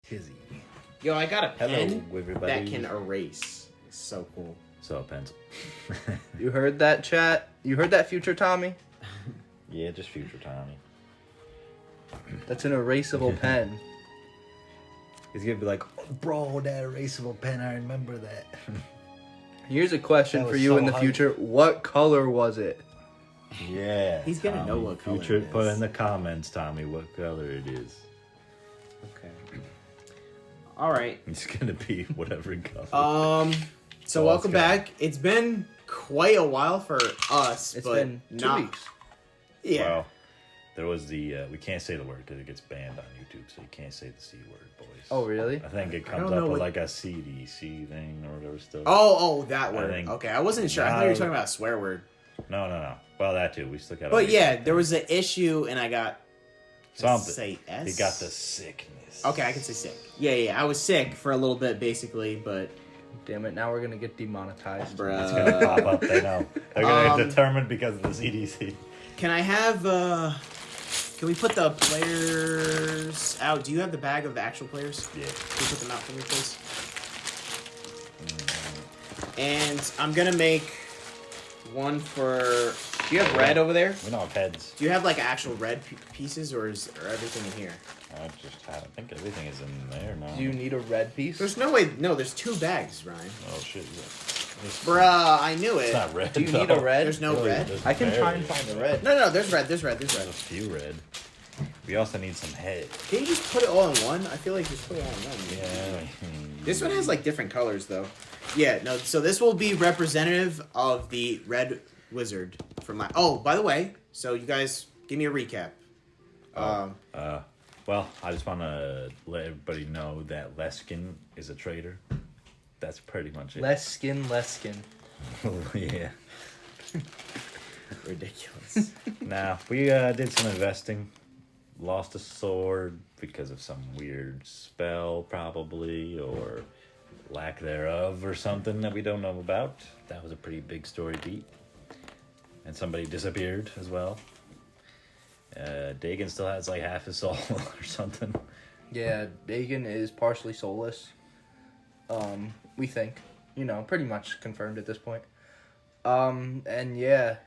Hizzy. Yo, I got a pen everybody. that can erase. It's so cool. So a pencil. You heard that, chat? You heard that, future Tommy? Yeah, just future Tommy. That's an erasable pen. He's gonna be like, oh, bro, that erasable pen, I remember that. Here's a question That for was you so in the hype. future. What color was it? Yeah. He's gonna know Tommy, what color future, it is. Put in the comments, Tommy, what color it is. Okay. All right. It's gonna be whatever color. So Oh, welcome it's good. back. It's been quite a while for us, It's but been 2 not. weeks. Yeah. Well, there was the we can't say the word because it gets banned on YouTube, so you can't say the C word, boys. Oh, really? I think it I comes don't know up with what- like a CDC thing or whatever stuff. Oh, that word. think- Okay, I wasn't sure. I thought you were talking about a swear word. No. Well, that too. We still got. But yeah, there was an issue, and I got something. say S. He got the sickness. Okay, I can say sick. Yeah. I was sick for a little bit, basically, but Damn it, now we're gonna get demonetized. It's gonna pop up. They know. They're gonna get determined because of the CDC. can I have? Can we put the players out? Do you have the bag of the actual players? Yeah. Can you put them out for me, please? And I'm gonna make one for. Do you have red over there? We don't have heads. Do you have like actual red pieces, or everything in here? I think everything is in there now. Do you need a red piece? There's no way. No, there's 2 bags, Ryan. Oh shit! Yeah. Bruh, I knew it. It's not red. Do you need a red? There's no red. There's I can try barely. and find the red. No, there's red. There's There's a few red. We also need some head. Can you just put it all in one? I feel like just put it all in one. Yeah. This one has like different colors though. Yeah, no. So this will be representative of the red wizard from my. Oh, by the way, so you guys give me a recap. Well, I just want to let everybody know that Leskin is a traitor. That's pretty much it. Less skin. Yeah. Ridiculous. Now, we did some investing. Lost a sword because of some weird spell, probably, or lack thereof, or something that we don't know about. That was a pretty big story beat. And somebody disappeared as well. Dagon still has like half his soul or something. Yeah, Dagon is partially soulless. We think. Pretty much confirmed at this point. And yeah,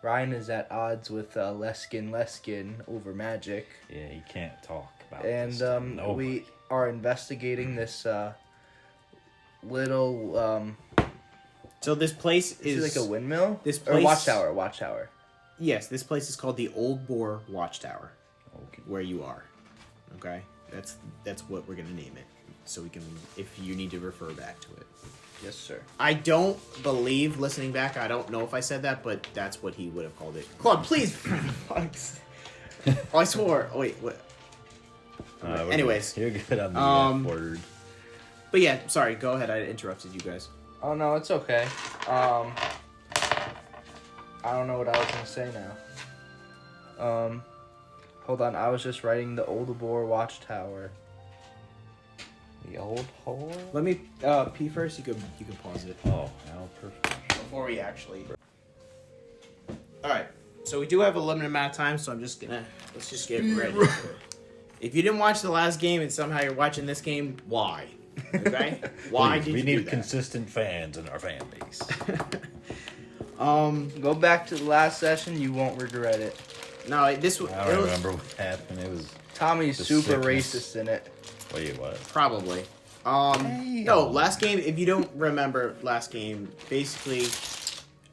Ryan is at odds with Leskin over magic. Yeah, he can't talk about And this. Nobody. we are investigating this little So this place is is it like a windmill? This Or place- watchtower. Yes, this place is called the Old Boar Watchtower, Okay. where you are. Okay, that's what we're gonna name it. So we can, if you need to refer back to it. Yes, sir. I don't believe, listening back, I don't know if I said that, but that's what he would have called it. Claude, please. Oh, I swore. Oh, wait, what? We're Anyways. good. You're good on the F word. But yeah, sorry. Go ahead. I interrupted you guys. Oh no, it's okay. I don't know what I was gonna say now. Hold on, I was just writing the Old Boar Watchtower. The old whore? Let me pee first. You can pause it Oh, how perfect. before we actually. All right. So we do have a limited amount of time, so let's just get ready. If you didn't watch the last game and somehow you're watching this game, why? Okay. Why Please, did we you need do that? consistent fans in our fan base. Go back to the last session, you won't regret it. No, this I don't remember what happened. It was Tommy's The super sickness. racist in it. wait, what? Probably. No, last game, if you don't remember last game, basically,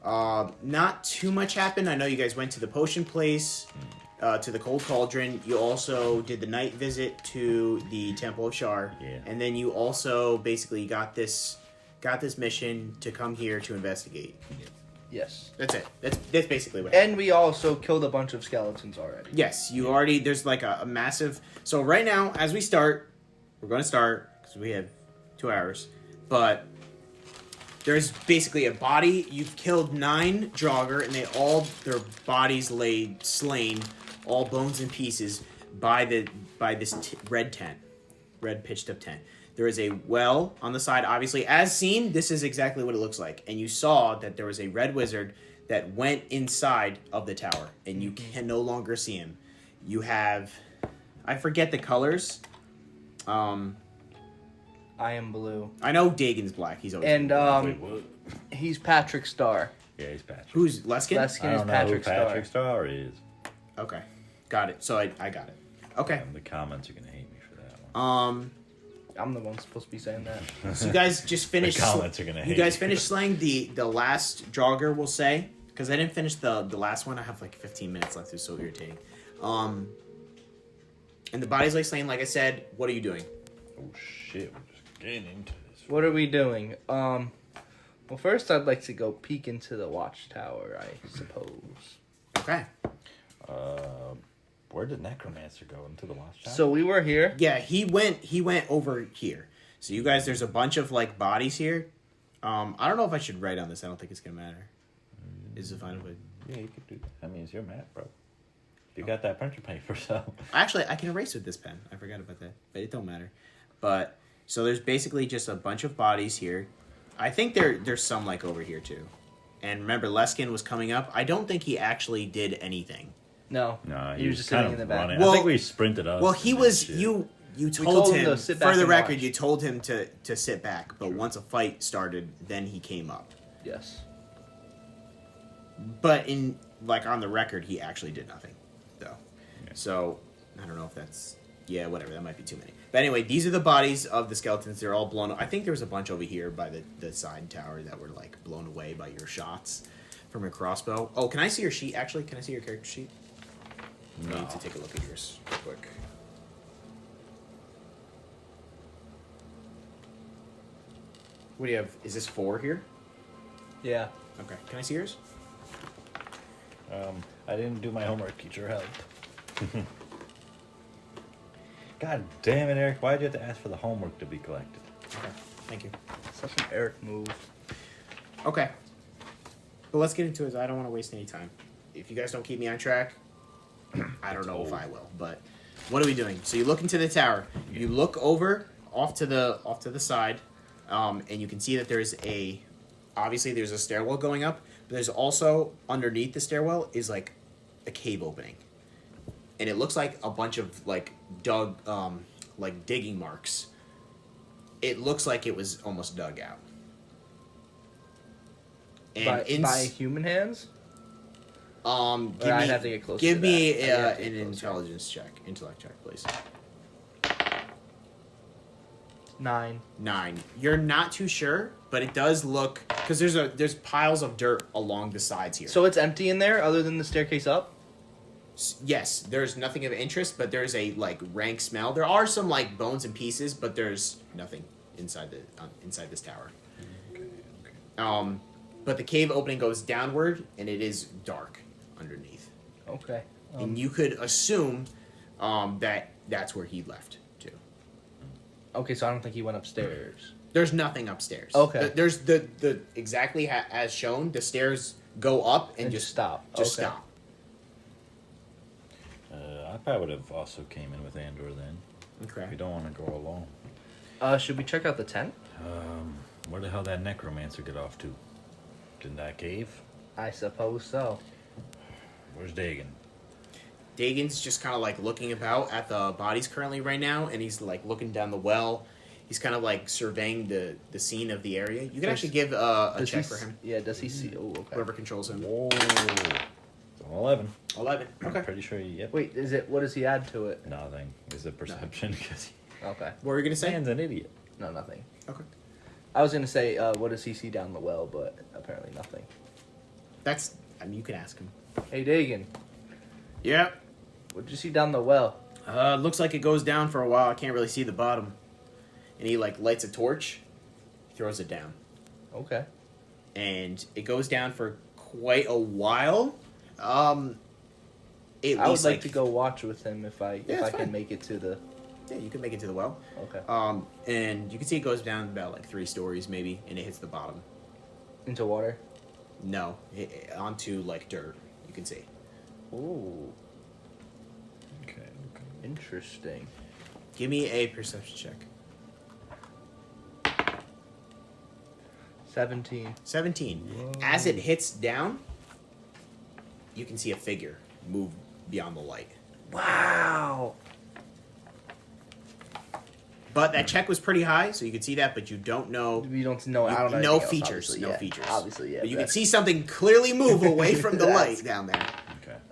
not too much happened. I know you guys went to the potion place, to the cold cauldron. You also did the night visit to the Temple of Shar. Yeah. And then you also basically got this mission to come here to investigate. Yes. That's it. That's basically what happened. And we also killed a bunch of skeletons already. Yes, you already, there's like a massive, so right now, as we start, we're going to start, because we have 2 hours, but there's basically a body, you've killed 9 Draugr, and their bodies laid slain, all bones and pieces, by this red tent, red pitched up tent. There is a well on the side, obviously. As seen, this is exactly what it looks like. And you saw that there was a red wizard that went inside of the tower, and you can no longer see him. You have, I forget the colors. I am blue. I know Dagon's black. He's always And Wait, what? he's Patrick Star. Yeah, he's Patrick. who's Leskin? Leskin I is don't know Patrick who Patrick Star is. Okay, got it. So I got it. Okay. The comments are gonna hate me for that one. I'm the one supposed to be saying that. So you guys just finished. The comments are gonna You hate guys you. finished slaying the last jogger, we'll say, because I didn't finish the last one. I have like 15 minutes left. It's so irritating. And the body's like slain. Like I said, what are you doing? Oh shit, we're just getting into this. What are we doing? Well, first I'd like to go peek into the watchtower, I suppose. Okay. Where did Necromancer go? Into the watchtower? So we were here. Yeah, he went over here. So you guys, there's a bunch of like bodies here. I don't know if I should write on this. I don't think it's gonna matter. Is it fine if I... Yeah, you could do that. I mean, it's your map, bro. You got that printer paper, so... Actually, I can erase with this pen. I forgot about that, but it don't matter. But so there's basically just a bunch of bodies here. I think there's some like over here too. And remember, Leskin was coming up. I don't think he actually did anything. No. No, he was just sitting in the back. running. Well- I think we sprinted up. Well, he and was shit. you told told him him to sit back for the and record. watch. You told him to sit back, but once a fight started, then he came up. Yes. But in like on the record, he actually did nothing, though. Yeah. So I don't know if that's whatever. That might be too many. But anyway, these are the bodies of the skeletons. They're all blown. I think there was a bunch over here by the side tower that were like blown away by your shots from your crossbow. Oh, can I see your sheet? Actually, can I see your character sheet? I No. need to take a look at yours real quick. What do you have? Is this 4 here? Yeah. Okay. Can I see yours? I didn't do my homework. Teacher help. God damn it, Eric! Why'd you have to ask for the homework to be collected? Okay. Thank you. Such an Eric move. Okay. But let's get into it. I don't want to waste any time. If you guys don't keep me on track, I don't know if I will. But what are we doing? So you look into the tower. You look over off to the side, and you can see that there's obviously there's a stairwell going up. But there's also underneath the stairwell is like a cave opening, and it looks like a bunch of like digging marks. It looks like it was almost dug out. And By human hands? give I'd me, have to get close give to me that. I'd have to an get closer. intellect check, please. 9. 9. You're not too sure, but it does look because there's piles of dirt along the sides here. So it's empty in there other than the staircase up? Yes, there's nothing of interest, but there's a like rank smell. There are some like bones and pieces, but there's nothing inside inside this tower. Okay. But the cave opening goes downward, and it is dark underneath. Okay. And you could assume that that's where he left too. Okay, so I don't think he went upstairs. There's nothing upstairs. Okay. There's the exactly as shown. The stairs go up and just stop. Just Okay. stop. I probably would have also came in with Andor then. Okay. We don't want to go alone. Should we check out the tent? Where the hell did that Necromancer get off to? In that cave? I suppose so. Where's Dagon? Dagon's just kind of like looking about at the bodies currently right now, and he's like looking down the well. He's kind of like surveying the scene of the area. You can Does- actually give a Does check he for s- him. Yeah, does he see? Oh, okay. Whoever controls him. Whoa. It's an 11. 11. Okay. I'm pretty sure, yep. Wait, what does he add to it? Nothing. Is it perception? Because Okay. What were you gonna say? Sam's an idiot. No, nothing. Okay. I was gonna say, what does he see down the well, but apparently nothing. I mean, you can ask him. Hey, Dagon, Yeah. what did you see down the well? Looks like it goes down for a while. I can't really see the bottom. And he like lights a torch, throws it down, Okay. and it goes down for quite a while. At I would least like to go watch with him if I it's can fine. make it to the. Yeah, you can make it to the well. Okay. And you can see it goes down about like 3 stories maybe, and it hits the bottom. Into water. No, onto like dirt. You can see. Ooh, Okay. interesting. Give me a perception check. 17. 17. Whoa. As it hits down, you can see a figure move beyond the light. Wow. But that check was pretty high, so you can see that, but you don't know. We don't know. I don't know. No anything else, features. obviously, No yeah. features. Obviously, yeah. But you can see something clearly move away from the light down there.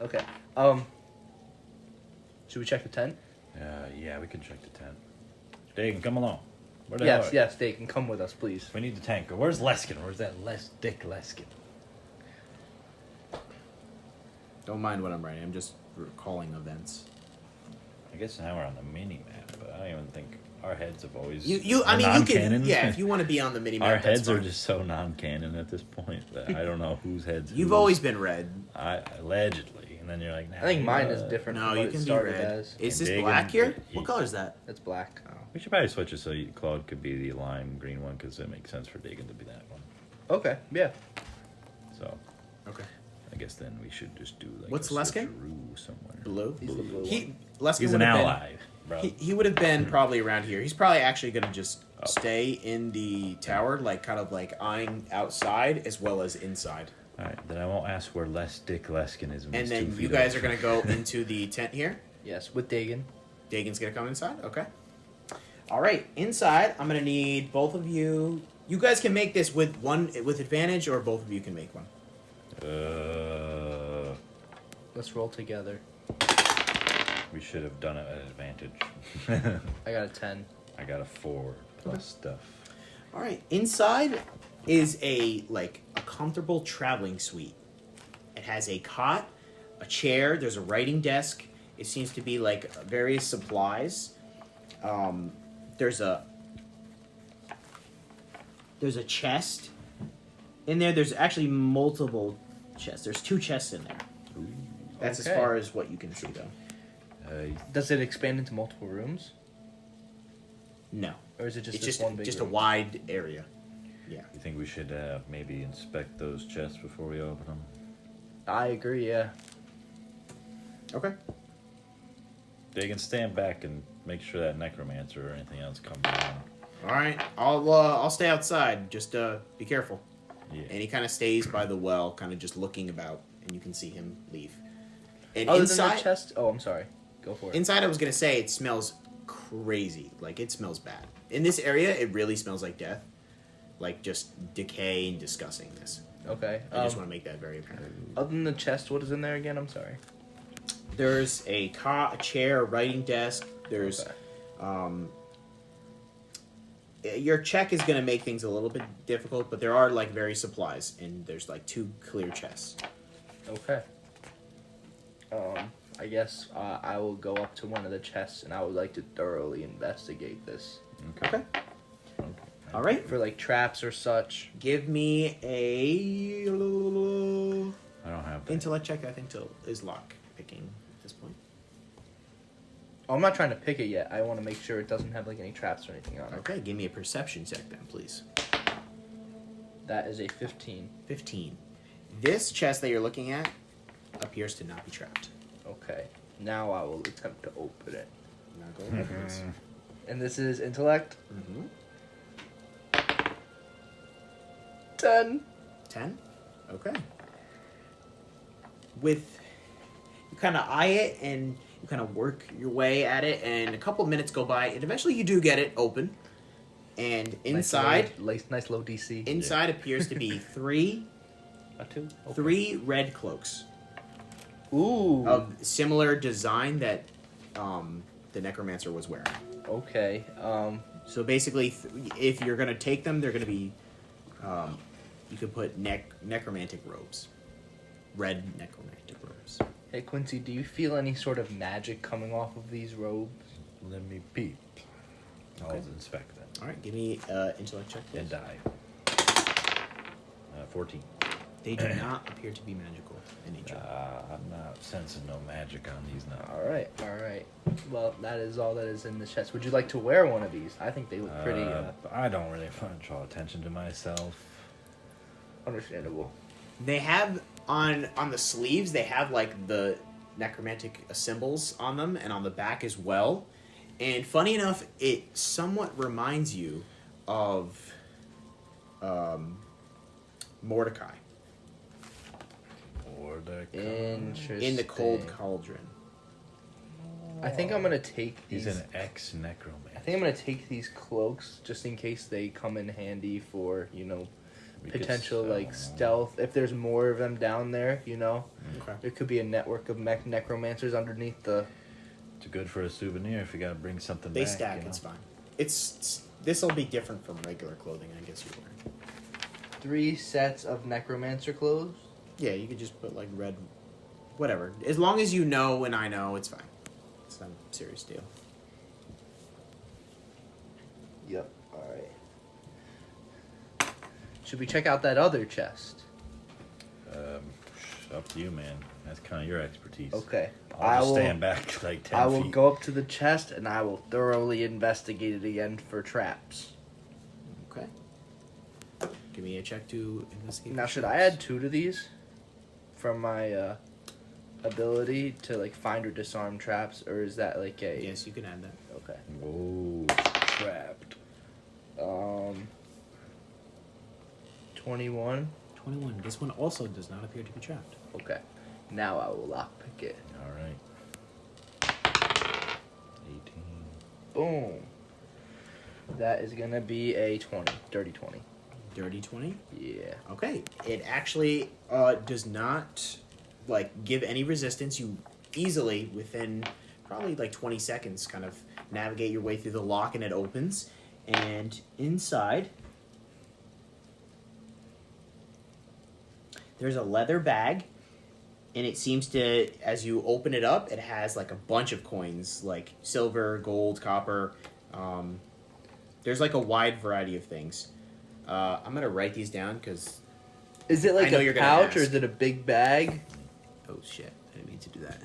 Okay. Okay. Should we check the tent? Yeah, we can check the tent. Dagan, come along. Where the hell are you? Yes, they can come with us, please. We need the tank. Where's Leskin? Where's that Dick Leskin? Don't mind what I'm writing. I'm just recalling events. I guess now we're on the mini map, but I don't even think our heads have always. I mean, you can. non-canon. Yeah, if you want to be on the mini map, Our that's heads are fine. just so non-canon at this point that I don't know whose heads. You've whose. always been red. Allegedly, and then you're like, nah, I think mine is different. No, from you what can it be started red. as. Is And this Dagan- black here? he- What color is that? It's black. Oh. We should probably switch it so Claude could be the lime green one because it makes sense for Dagan to be that one. Okay. Yeah. So Okay. I guess then we should just do like What's a Leskin? switcheroo somewhere. Blue. He's the blue one. Leskin He's an would have been- ally, bro. He would have been probably around here. He's probably actually going to just stay in the tower, like kind of like eyeing outside as well as inside. All right, then I won't ask where Dick Leskin is. When And he's then 2 you feet guys up. are going to go into the tent here. Yes, with Dagan. Dagan's going to come inside. Okay. All right. Inside, I'm going to need both of you. You guys can make this with advantage, or both of you can make one. Let's roll together. We should have done it at advantage. I got a 10. I got a 4 plus stuff. All right. Inside is a comfortable traveling suite. It has a cot, a chair. There's a writing desk. It seems to be like various supplies. There's a chest in there. There's actually multiple chests. There's 2 chests in there. Ooh. That's as Okay. far as what you can see, though. Does it expand into multiple rooms? No, Or is it just it's this just one big just room? a wide area. Yeah. You think we should maybe inspect those chests before we open them? I agree, yeah. Okay. They can stand back and make sure that necromancer or anything else comes around. All right. I'll stay outside. Just be careful. Yeah. And he kind of stays by the well, kind of just looking about, and you can see him leave. And Other than inside, the chest? Oh, I'm sorry. Go for it. inside, I was gonna say it smells crazy. Like it smells bad. In this area, it really smells like death, like just decay and disgustingness. Okay. I just want to make that very apparent. Other than the chest, what is in there again? I'm sorry. There's a cot, a chair, a writing desk. There's, Okay. Your check is gonna make things a little bit difficult, but there are like various supplies, and there's like 2 clear chests. Okay. I guess I will go up to one of the chests and I would like to thoroughly investigate this. Okay. All right. For like traps or such. Give me a I don't have that. intellect check. I think is lock picking at this point. Oh, I'm not trying to pick it yet. I want to make sure it doesn't have like any traps or anything on it. Okay, give me a perception check then, please. That is a 15. 15. This chest that you're looking at appears to not be trapped. Okay. Now I will attempt to open it. Now go ahead, please. And this is intellect. Mm-hmm. 10. 10? Okay. With you kind of eye it and you kind of work your way at it, and a couple minutes go by, and eventually you do get it open. And inside, Nice low DC. inside appears to be 3 A 2. Okay. 3 red cloaks Ooh. of similar design that the necromancer was wearing. Okay. So basically, if you're gonna take them, they're gonna be you could put necromantic robes, red necromantic robes. Hey Quincy, do you feel any sort of magic coming off of these robes? Let me peep. Okay. I'll inspect them. All right, give me intellect check. Please. And die. 14. They do not appear to be magical in nature. I'm not sensing no magic on these now. All right. Well, that is all that is in the chest. Would you like to wear one of these? I think they look pretty I don't really want to draw attention to myself. understandable. They have on the sleeves. They have like the necromantic symbols on them, and on the back as well. And funny enough, it somewhat reminds you of Mordecai Interesting. in the Cold Cauldron. I think I'm gonna take these. He's an ex-necromancer. think I'm gonna take these cloaks just in case they come in handy for We could potential sell like them. stealth. If there's more of them down there, Okay. there could be a network of necromancers underneath the. It's good for a souvenir if you gotta bring something They back. stack. It's fine. This will be different from regular clothing, I guess you're wearing. 3 sets of necromancer clothes. Yeah, you could just put like red, whatever. As long as you know and I know, it's fine. It's not a serious deal. Yep. All right. Should we check out that other chest? Up to you, man. That's kind of your expertise. Okay. I'll just stand back like 10 I will feet. go up to the chest and I will thoroughly investigate it again for traps. Okay. Give me a check to investigate. Now, for should I traps. add 2 to these from my ability to like find or disarm traps, or is that like a? Yes, you can add that. Okay. Whoa, trapped. 21. 21. This one also does not appear to be trapped. Okay. Now I will lockpick it. All right. 18. Boom. That is gonna be a 20. Dirty 20. Dirty 20. Yeah. Okay. It actually does not like give any resistance. You easily, within probably like 20 seconds, kind of navigate your way through the lock and it opens. And inside, there's a leather bag. And it seems to, as you open it up, it has like a bunch of coins, like silver, gold, copper. There's like a wide variety of things. I'm going to write these down because... Is it I like know a you're gonna pouch or ask. is it a big bag? Oh, shit. I didn't mean to do that.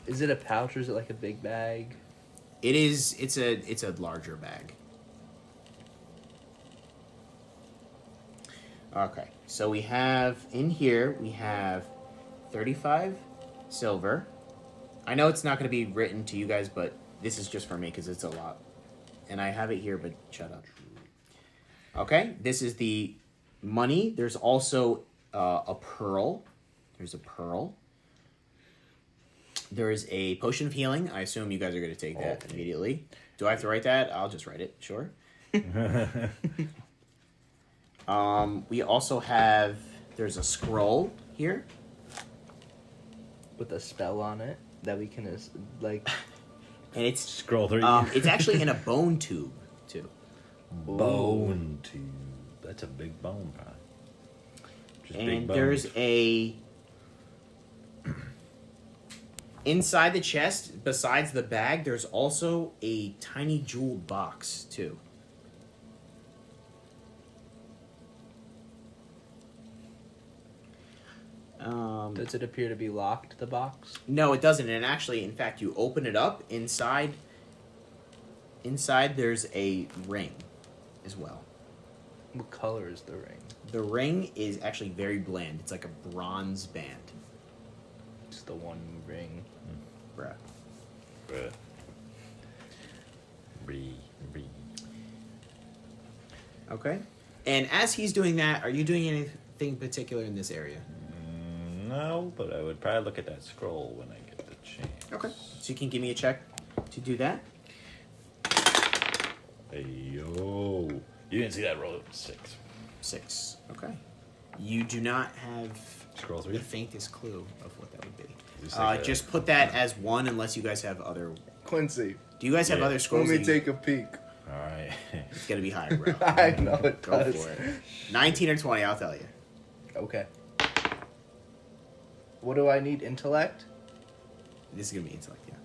Is it a pouch or is it like a big bag? It is. It's a larger bag. Okay, so we have in here 35 silver. I know it's not going to be written to you guys, but this is just for me because it's a lot, and I have it here. But shut up. Okay, this is the money. There's also a pearl. There's a pearl. There is a potion of healing. I assume you guys are going to take that immediately. Do I have to write that? I'll just write it. Sure. We also have. There's a scroll here. With a spell on it that we can like. And it's Scroll through. it's actually in a bone tube too. Bone tube. That's a big bone, probably. Just big And bones. there's a inside the chest, besides the bag, there's also a tiny jeweled box too. Does it appear to be locked, the box? No, it doesn't. And actually, in fact, you open it up. Inside, there's a ring as well. What color is the ring? The ring is actually very bland. It's like a bronze band. It's the one ring. Bruh. Bruh. Bree. Okay. And as he's doing that, are you doing anything particular in this area? No, but I would probably look at that scroll when I get the chance. Okay. So you can give me a check to do that. Hey, yo. You didn't see that roll. 6. 6. Okay. You do not have Scroll the 3. faintest clue of what that would be. Just like Just put that as 1 unless you guys have other... Quincy, Do you guys have Yeah. other scrolls? let me that you- take a peek. All right. It's going to be higher, bro. I know it Go does. for it. 19 or 20, I'll tell you. Okay. What do I need? Intellect? This is going to be intellect, yeah.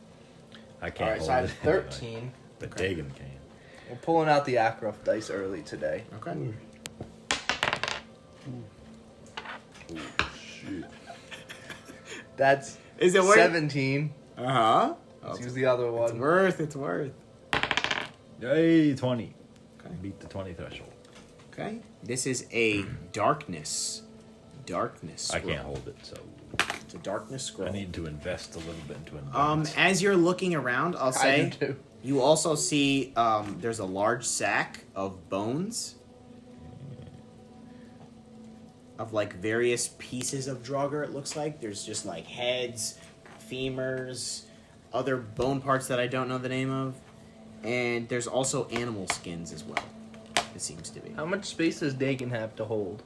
I can't Alright, hold so I have it. 13. But Okay. Dagan can. We're pulling out the Akruf dice early today. Okay. Oh, shit. That's Is it worth 17. Uh-huh. Let's use the other It's one. worth. It's worth. Yay, 20. Okay. Beat the 20 threshold. Okay. This is a darkness. Darkness I scroll. can't hold it, so It's a darkness scroll. I need to invest a little bit into it. As you're looking around, I'll I say do too. you also see there's a large sack of bones of like various pieces of Draugr. It looks like there's just like heads, femurs, other bone parts that I don't know the name of, And there's also animal skins as well. It seems to be. How much space does Dagon have to hold?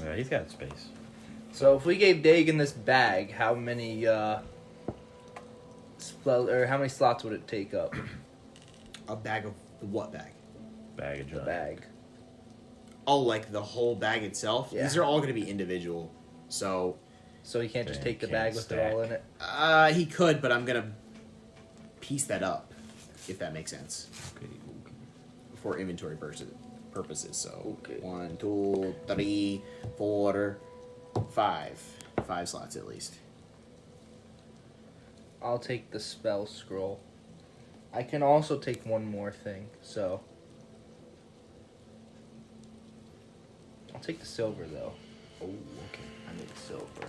Yeah, he's got space. So if we gave Dagon this bag, how many how many slots would it take up? A bag of what bag? Bag of The junk. bag. Oh, like the whole bag itself? Yeah. These are all going to be individual. So, So he can't just Dang, take the can't bag with it all in it. he could, but I'm going to piece that up, if that makes sense, Okay. for inventory purposes. So, Okay. 1, 2, 3, 4, 5. 5 slots at least. I'll take the spell scroll. I can also take one more thing, so I'll take the silver though. Oh, okay. I need silver.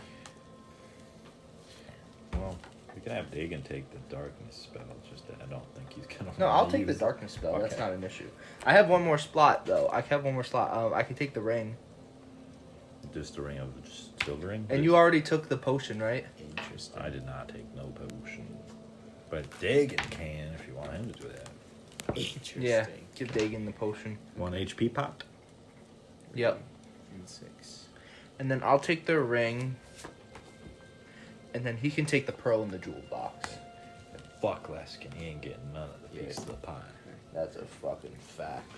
Well, we can have Dagon take the darkness spell. It's just that I don't think he's gonna. No, wanna I'll take the use it. darkness spell. That's Okay. not an issue. I have one more slot though. I have one more slot. I can take the ring. Just a ring of just silver ring. And you already took the potion, right? Interesting. I did not take no potion, but Dagon can if you want him to do that. Interesting. Yeah. Give Dagon the potion. 1 HP pot. Yep. And 6. And then I'll take the ring. And then he can take the pearl in the jewel box. Fuck Leskin, he ain't getting none of the piece of the pie. That's a fucking fact.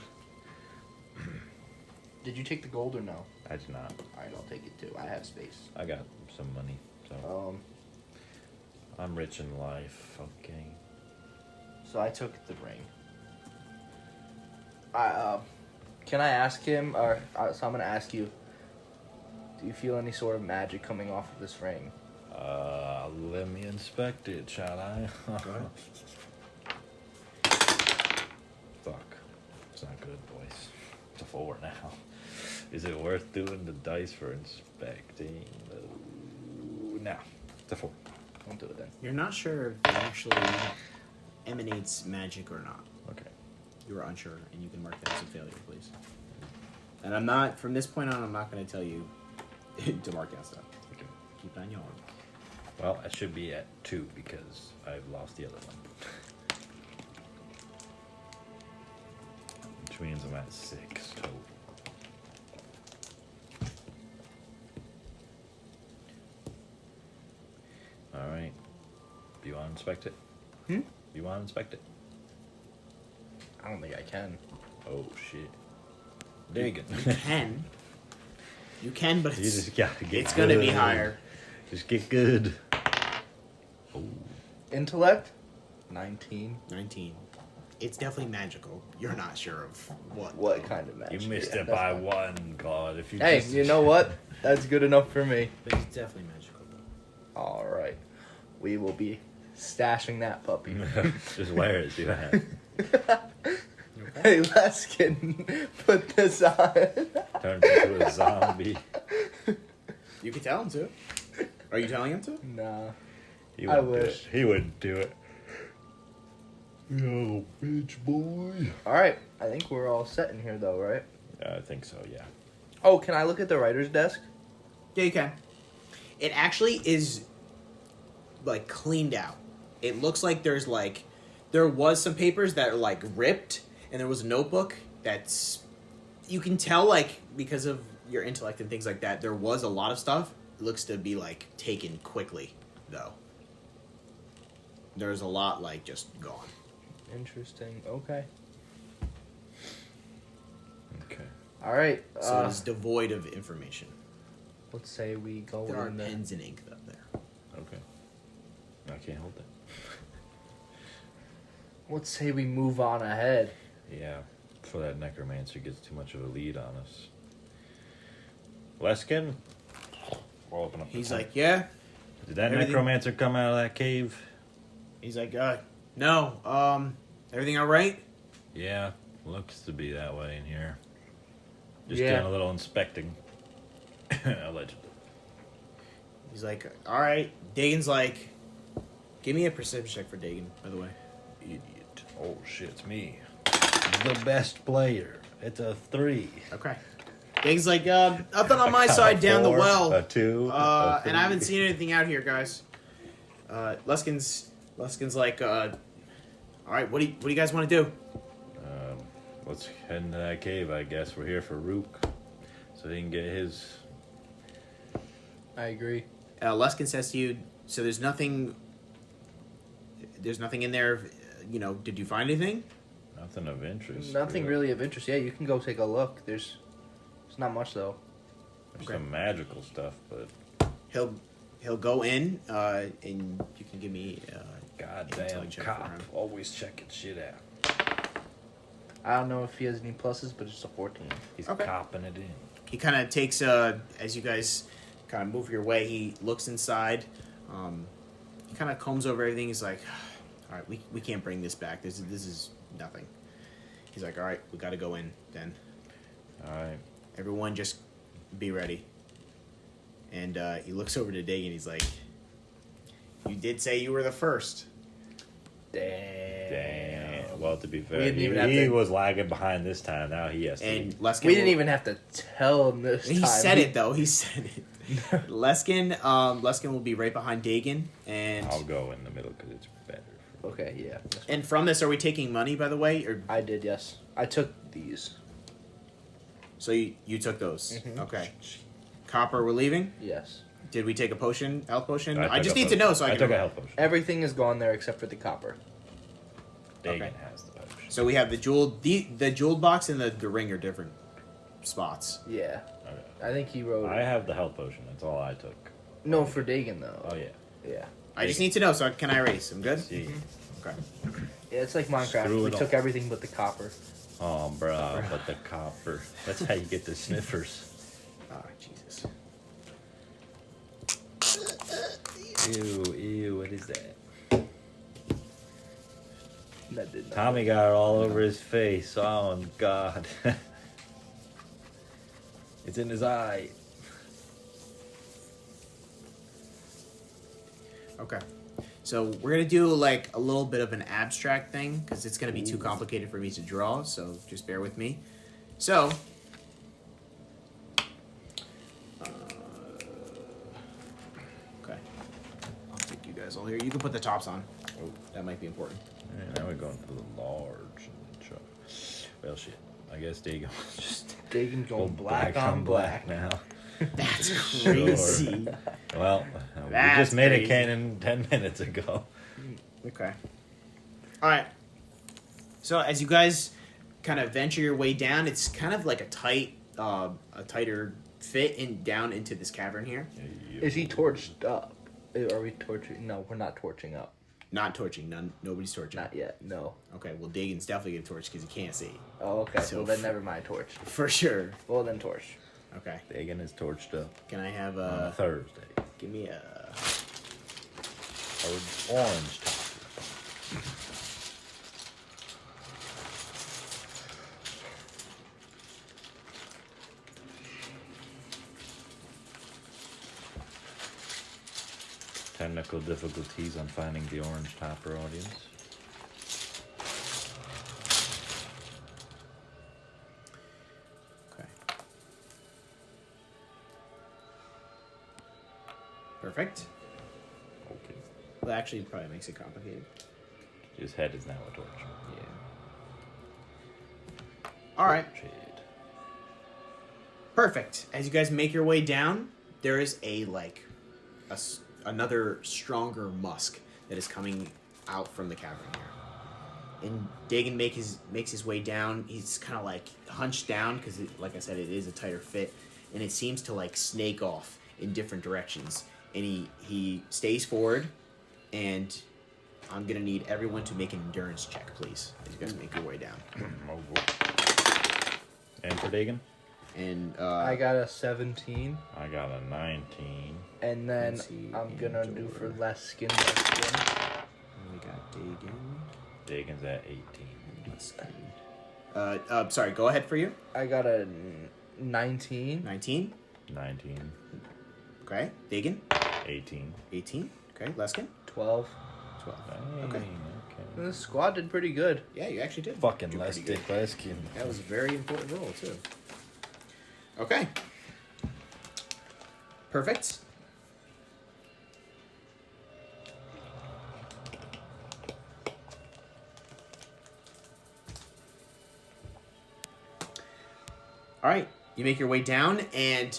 Did you take the gold or no? I did not. Alright, I'll take it too. I have space. I got some money, so I'm rich in life. Okay. So I took the ring. Can I ask him, or so I'm gonna ask you? Do you feel any sort of magic coming off of this ring? Let me inspect it, shall I? Fuck. It's not good, boys. It's a 4 now. Is it worth doing the dice for inspecting? No. It's a 4. Don't do it then. You're not sure if it actually emanates magic or not. Okay. You are unsure, and you can mark that as a failure, please. And I'm not, from this point on, I'm not going to tell you to mark that stuff. Okay. Keep on yawning. Well, I should be at 2 because I've lost the other one. Which means I'm at 6 total. Alright. Do you want to inspect it? Hmm? You want to inspect it? I don't think I can. Oh, shit. Digging. You can, but You it's, just gotta get it's going to be good. higher. Just get good. Oh. Intellect? 19. 19. It's definitely magical. You're not sure of what. What kind of magic? You missed Yeah, it that's by fine. 1, Claude. If you Hey, just... you know what? That's good enough for me. But it's definitely magical. All right. We will be stashing that puppy. Just wear it, see what happens. Hey, Leskin, put this on. Turns into a zombie. You can tell him to. Are you telling him to? Nah. He I wouldn't do wish. it. He wouldn't do it. Yo, bitch boy. All right. I think we're all set in here, though, right? I think so, yeah. Oh, can I look at the writer's desk? Yeah, you can. It actually is, like, cleaned out. It looks like there was some papers that are, like, ripped, and there was a notebook that's, you can tell, like, because of your intellect and things like that, there was a lot of stuff. It looks to be, like, taken quickly, though. There's a lot, like, just gone. Interesting. Okay. Okay. All right. So it's devoid of information. Let's say we go There are in there. pens and ink up there. Okay. I can't hold that. Let's say we move on ahead. Yeah. Before that necromancer gets too much of a lead on us. Leskin? We'll open up the He's tent. like, yeah. Did that everything- necromancer come out of that cave? He's like, no, everything all right? Yeah. Looks to be that way in here. Just Yeah. doing a little inspecting. Allegedly. He's like, all right. Dagon's like, give me a perception check for Dagon, by the way. Idiot. Oh shit, it's me. The best player. It's a 3. Okay. Dagon's like, nothing on my side down the A 4, well. A 2. And I haven't seen anything out here, guys. Leskin's Luskin's like, all right, what do you guys want to do? Let's head into that cave, I guess. We're here for Rook, so he can get his... I agree. Luskin says to you, so there's nothing in there, did you find anything? Nothing of interest. Nothing really of interest. Yeah, you can go take a look. There's not much though. There's Okay. some magical stuff, but... He'll go in, and you can give me Goddamn intel check cop. for him. Always checking shit out. I don't know if he has any pluses, but it's a 14. He's Okay. copping it in. He kind of takes as you guys kind of move your way, he looks inside. He kind of combs over everything. He's like, all right, we can't bring this back. This is nothing. He's like, all right, we got to go in then. All right. Everyone just be ready. And he looks over to Dagan. He's like, you did say you were the first. Damn. Well, to be We fair, didn't even have he to- was lagging behind this time. Now he has to. And Luskin We didn't even have to tell him this He time. said it though. He said it. Luskin will be right behind Dagan, and I'll go in the middle because it's better. Okay, yeah. and from this, are we taking money by the way, or I did, yes. I took these. so you took those? Mhm. Okay. Copper, we're leaving. Yes. Did we take a potion, health potion? I took just a need to potion. know so I I can. took a health potion. Everything is gone there except for the copper. Dagan Okay. has the potion. So we have the jeweled box and the ring are different spots. Yeah. Okay. I think he wrote I have the health potion. That's all I took. No, for Dagan, though. Oh yeah. Yeah. I just need to know so can I erase? I'm good. Yeah. Okay. Yeah, it's like Minecraft. Screw We it took all. everything but the copper. Oh, bro, but the copper. That's how you get the sniffers. Ah, Jesus. Ew, what is that? That did not. Tommy got it all over his face. Oh, God. It's in his eye. Okay. So we're gonna do like a little bit of an abstract thing because it's gonna be too complicated for me to draw. So just bear with me. So. Okay. I'll take you guys all here. You can put the tops on. Oh, that might be important. Alright, now we're going for the large. Well, shit. I guess Dagon was just Dagan's going go black on black. now. That's crazy. Well, we That's just made crazy. it canon 10 minutes ago. Okay. All right. So as you guys kind of venture your way down, it's kind of like a tighter fit down into this cavern here. Is he torched up? Are we torching? No, we're not torching up. Not torching. Nobody's torching. Not yet. No. Okay. Well, Dagan's definitely gonna torch because he can't see Oh, okay. So well, then never mind. Torch. for sure. Well, then torch. Okay. Dagon is torched up Can I have on Thursday. give me a Or orange top. Technical difficulties on finding the orange topper, audience. okay. Perfect. Okay. Well, actually, it probably makes it complicated. His head is now a torch. Yeah. All right. Shade. Perfect. As you guys make your way down, there is another stronger musk that is coming out from the cavern here. And Dagan makes his way down. He's kind of like hunched down because, like I said, it is a tighter fit, and it seems to like snake off in different directions. And he stays forward, and I'm gonna need everyone to make an endurance check, please, as you guys make your way down. Oh, boy. And for Dagon? And I got a 17, I got a 19. and then Quincy I'm gonna and do for Andor. less skin. Less skin. we got Dagan. Dagon's at 18. Sorry, go ahead for you. I got a 19. 19. 19. Okay. Dagan. 18. 18. Okay. Leskin. 12. 12. Dang, Okay. okay. The squad did pretty good. Yeah, you actually did. Fucking do less pretty dick good. Leskin. That was a very important role, too. Okay. Perfect. All right, you make your way down, and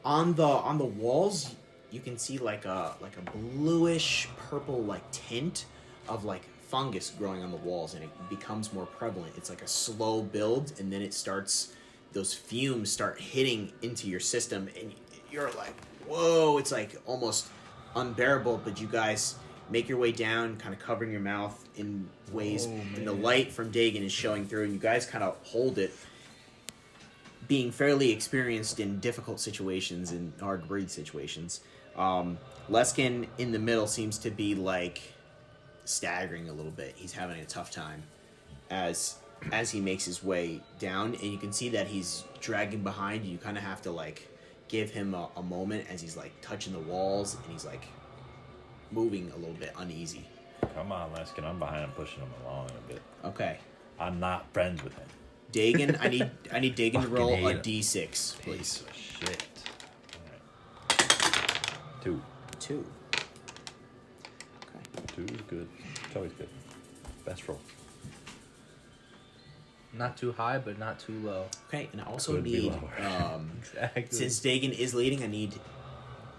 on the walls, you can see like a bluish purple like tint of like fungus growing on the walls, and it becomes more prevalent. It's like a slow build, and then it starts. Those fumes start hitting into your system, and you're like, whoa! It's like almost unbearable. But you guys make your way down, kind of covering your mouth in ways, and the light from Dagon is showing through, and you guys kind of hold it. Being fairly experienced in difficult situations and hard to breathe situations, Leskin in the middle seems to be like staggering a little bit. He's having a tough time as he makes his way down, and you can see that he's dragging behind you. You kind of have to like give him a moment as he's like touching the walls, and he's like moving a little bit uneasy. Come on, Leskin. I'm behind him, pushing him along a bit. Okay. I'm not friends with him. Dagon, I need Dagon to Fucking roll hate a him. D6, please. Piece of shit. Alright. 2. 2. Okay. 2 is good. It's always good. Best roll. Not too high, but not too low. Okay, and I also Could be need lower. Exactly. since Dagon is leading, I need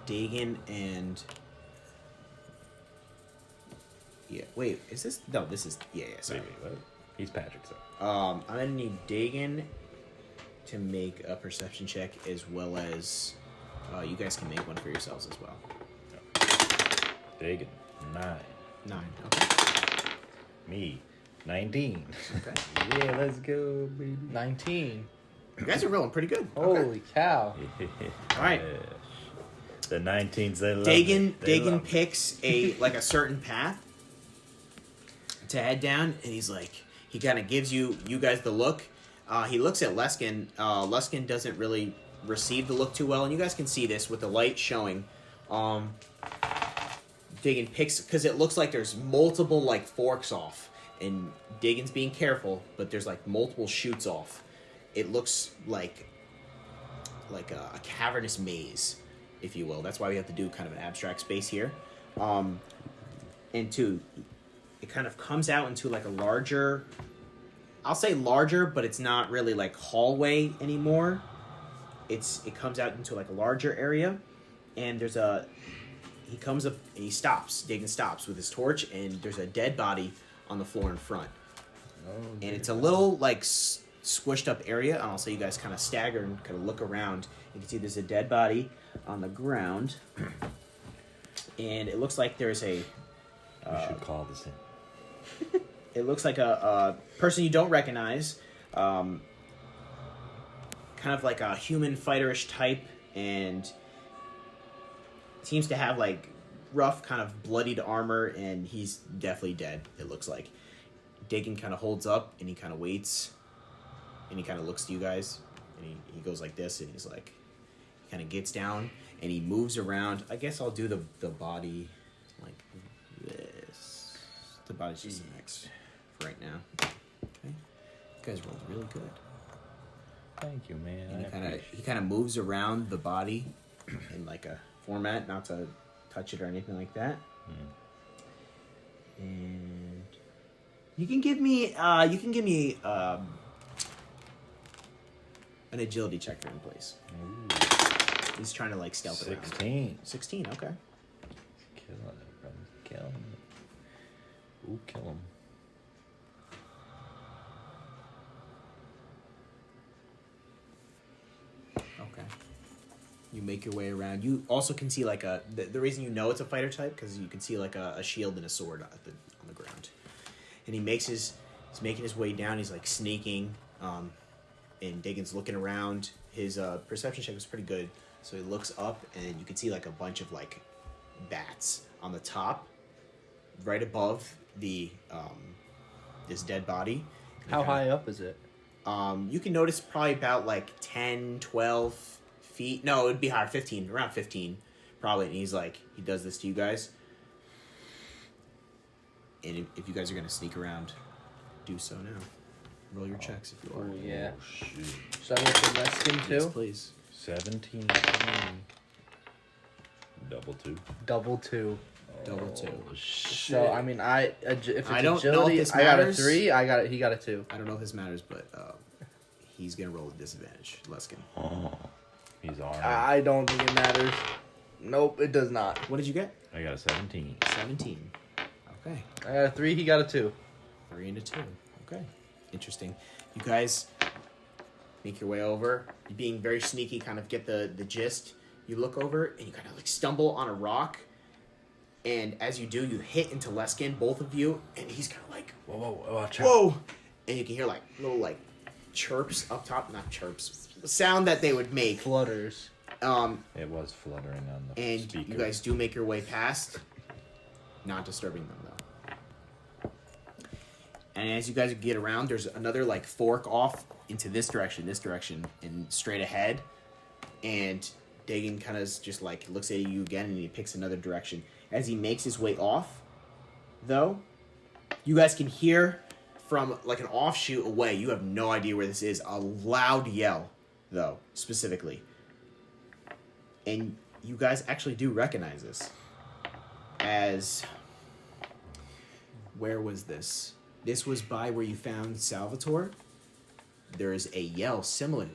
Dagon and wait, is this no, this is sorry. Wait, what? He's Patrick, so. I'm gonna need Dagon to make a perception check, as well as you guys can make one for yourselves as well. Dagon, 9. 9. Okay. Me, 19. Okay. Yeah, let's go, baby. 19. You guys are rolling pretty good. Okay. Holy cow. All right. Yeah. The 19s, they love Dagon it. They Dagon love it. picks a certain path to head down, and he's like, he kind of gives you guys the look. He looks at Leskin. Leskin doesn't really receive the look too well, and you guys can see this with the light showing. Dagon picks, because it looks like there's multiple like forks off, and Dagon's being careful, but there's like multiple shoots off. It looks like a cavernous maze, if you will. That's why we have to do kind of an abstract space here. And two, it kind of comes out into like a larger, I'll say larger, but it's not really like hallway anymore. It comes out into like a larger area, and he comes up and he stops. Dagon stops with his torch, and there's a dead body on the floor in front. And it's a little like squished up area, and I'll say you guys kind of stagger and kind of look around. You can see there's a dead body on the ground, and it looks like there's a. We should call this in. It looks like a person you don't recognize, kind of like a human fighterish type, and seems to have like rough, kind of bloodied armor, and he's definitely dead. It looks like. Dagon kind of holds up, and he kind of waits, and he kind of looks to you guys, and he goes like this, and he's like, he kind of gets down, and he moves around. I guess I'll do the body like this. The body's just next for right now. Okay, you guys rolled really good. Thank you, man. And he kind of moves around the body in like a format, not to touch it or anything like that. And you can give me an agility check for him, please. Ooh. He's trying to like stealth around. 16. 16, okay. Killing it, brother. Killing it. Ooh, kill him. Okay. You make your way around. You also can see like the reason you know it's a fighter type, because you can see like a shield and a sword on the ground. And he's making his way down. He's like sneaking, and Dagon's looking around. His perception check was pretty good, so he looks up, and you can see like a bunch of like bats on the top, right above the this dead body. How high up is it? You can notice probably about like 10, 12 feet. No, it would be higher, 15, around 15, probably. And he's like, he does this to you guys. And if you guys are going to sneak around, do so now. Roll your checks if you are. Oh, yeah. Oh, shoot. Should I roll for Leskin too? Yes, please. 17. Double 2. Double 2. Double 2. Oh, shit. So I mean, if it's I don't know if agility, this I got a matters. 3. He got a 2. I don't know if this matters, but he's gonna roll a disadvantage. Luskin. Oh, he's armed. I don't think it matters. Nope, it does not. What did you get? I got a 17. 17. Okay. I got a 3, he got a 2. 3 and a 2. Okay. Interesting. You guys make your way over. You're being very sneaky, kind of get the gist. You look over and you kind of like stumble on a rock. And as you do, you hit into Leskin, both of you, and he's kind of like, Whoa, watch out. whoa! And you can hear like little like chirps up top, not chirps, sound that they would make. Flutters. It was fluttering on the And speaker. you guys do make your way past, not disturbing them though. And as you guys get around, there's another like fork off into this direction, and straight ahead. And Dagon kind of just like looks at you again, and he picks another direction. As he makes his way off, though, you guys can hear from like an offshoot away. You have no idea where this is. A loud yell, though, specifically. And you guys actually do recognize this as... Where was this? This was by where you found Salvatore. There is a yell similar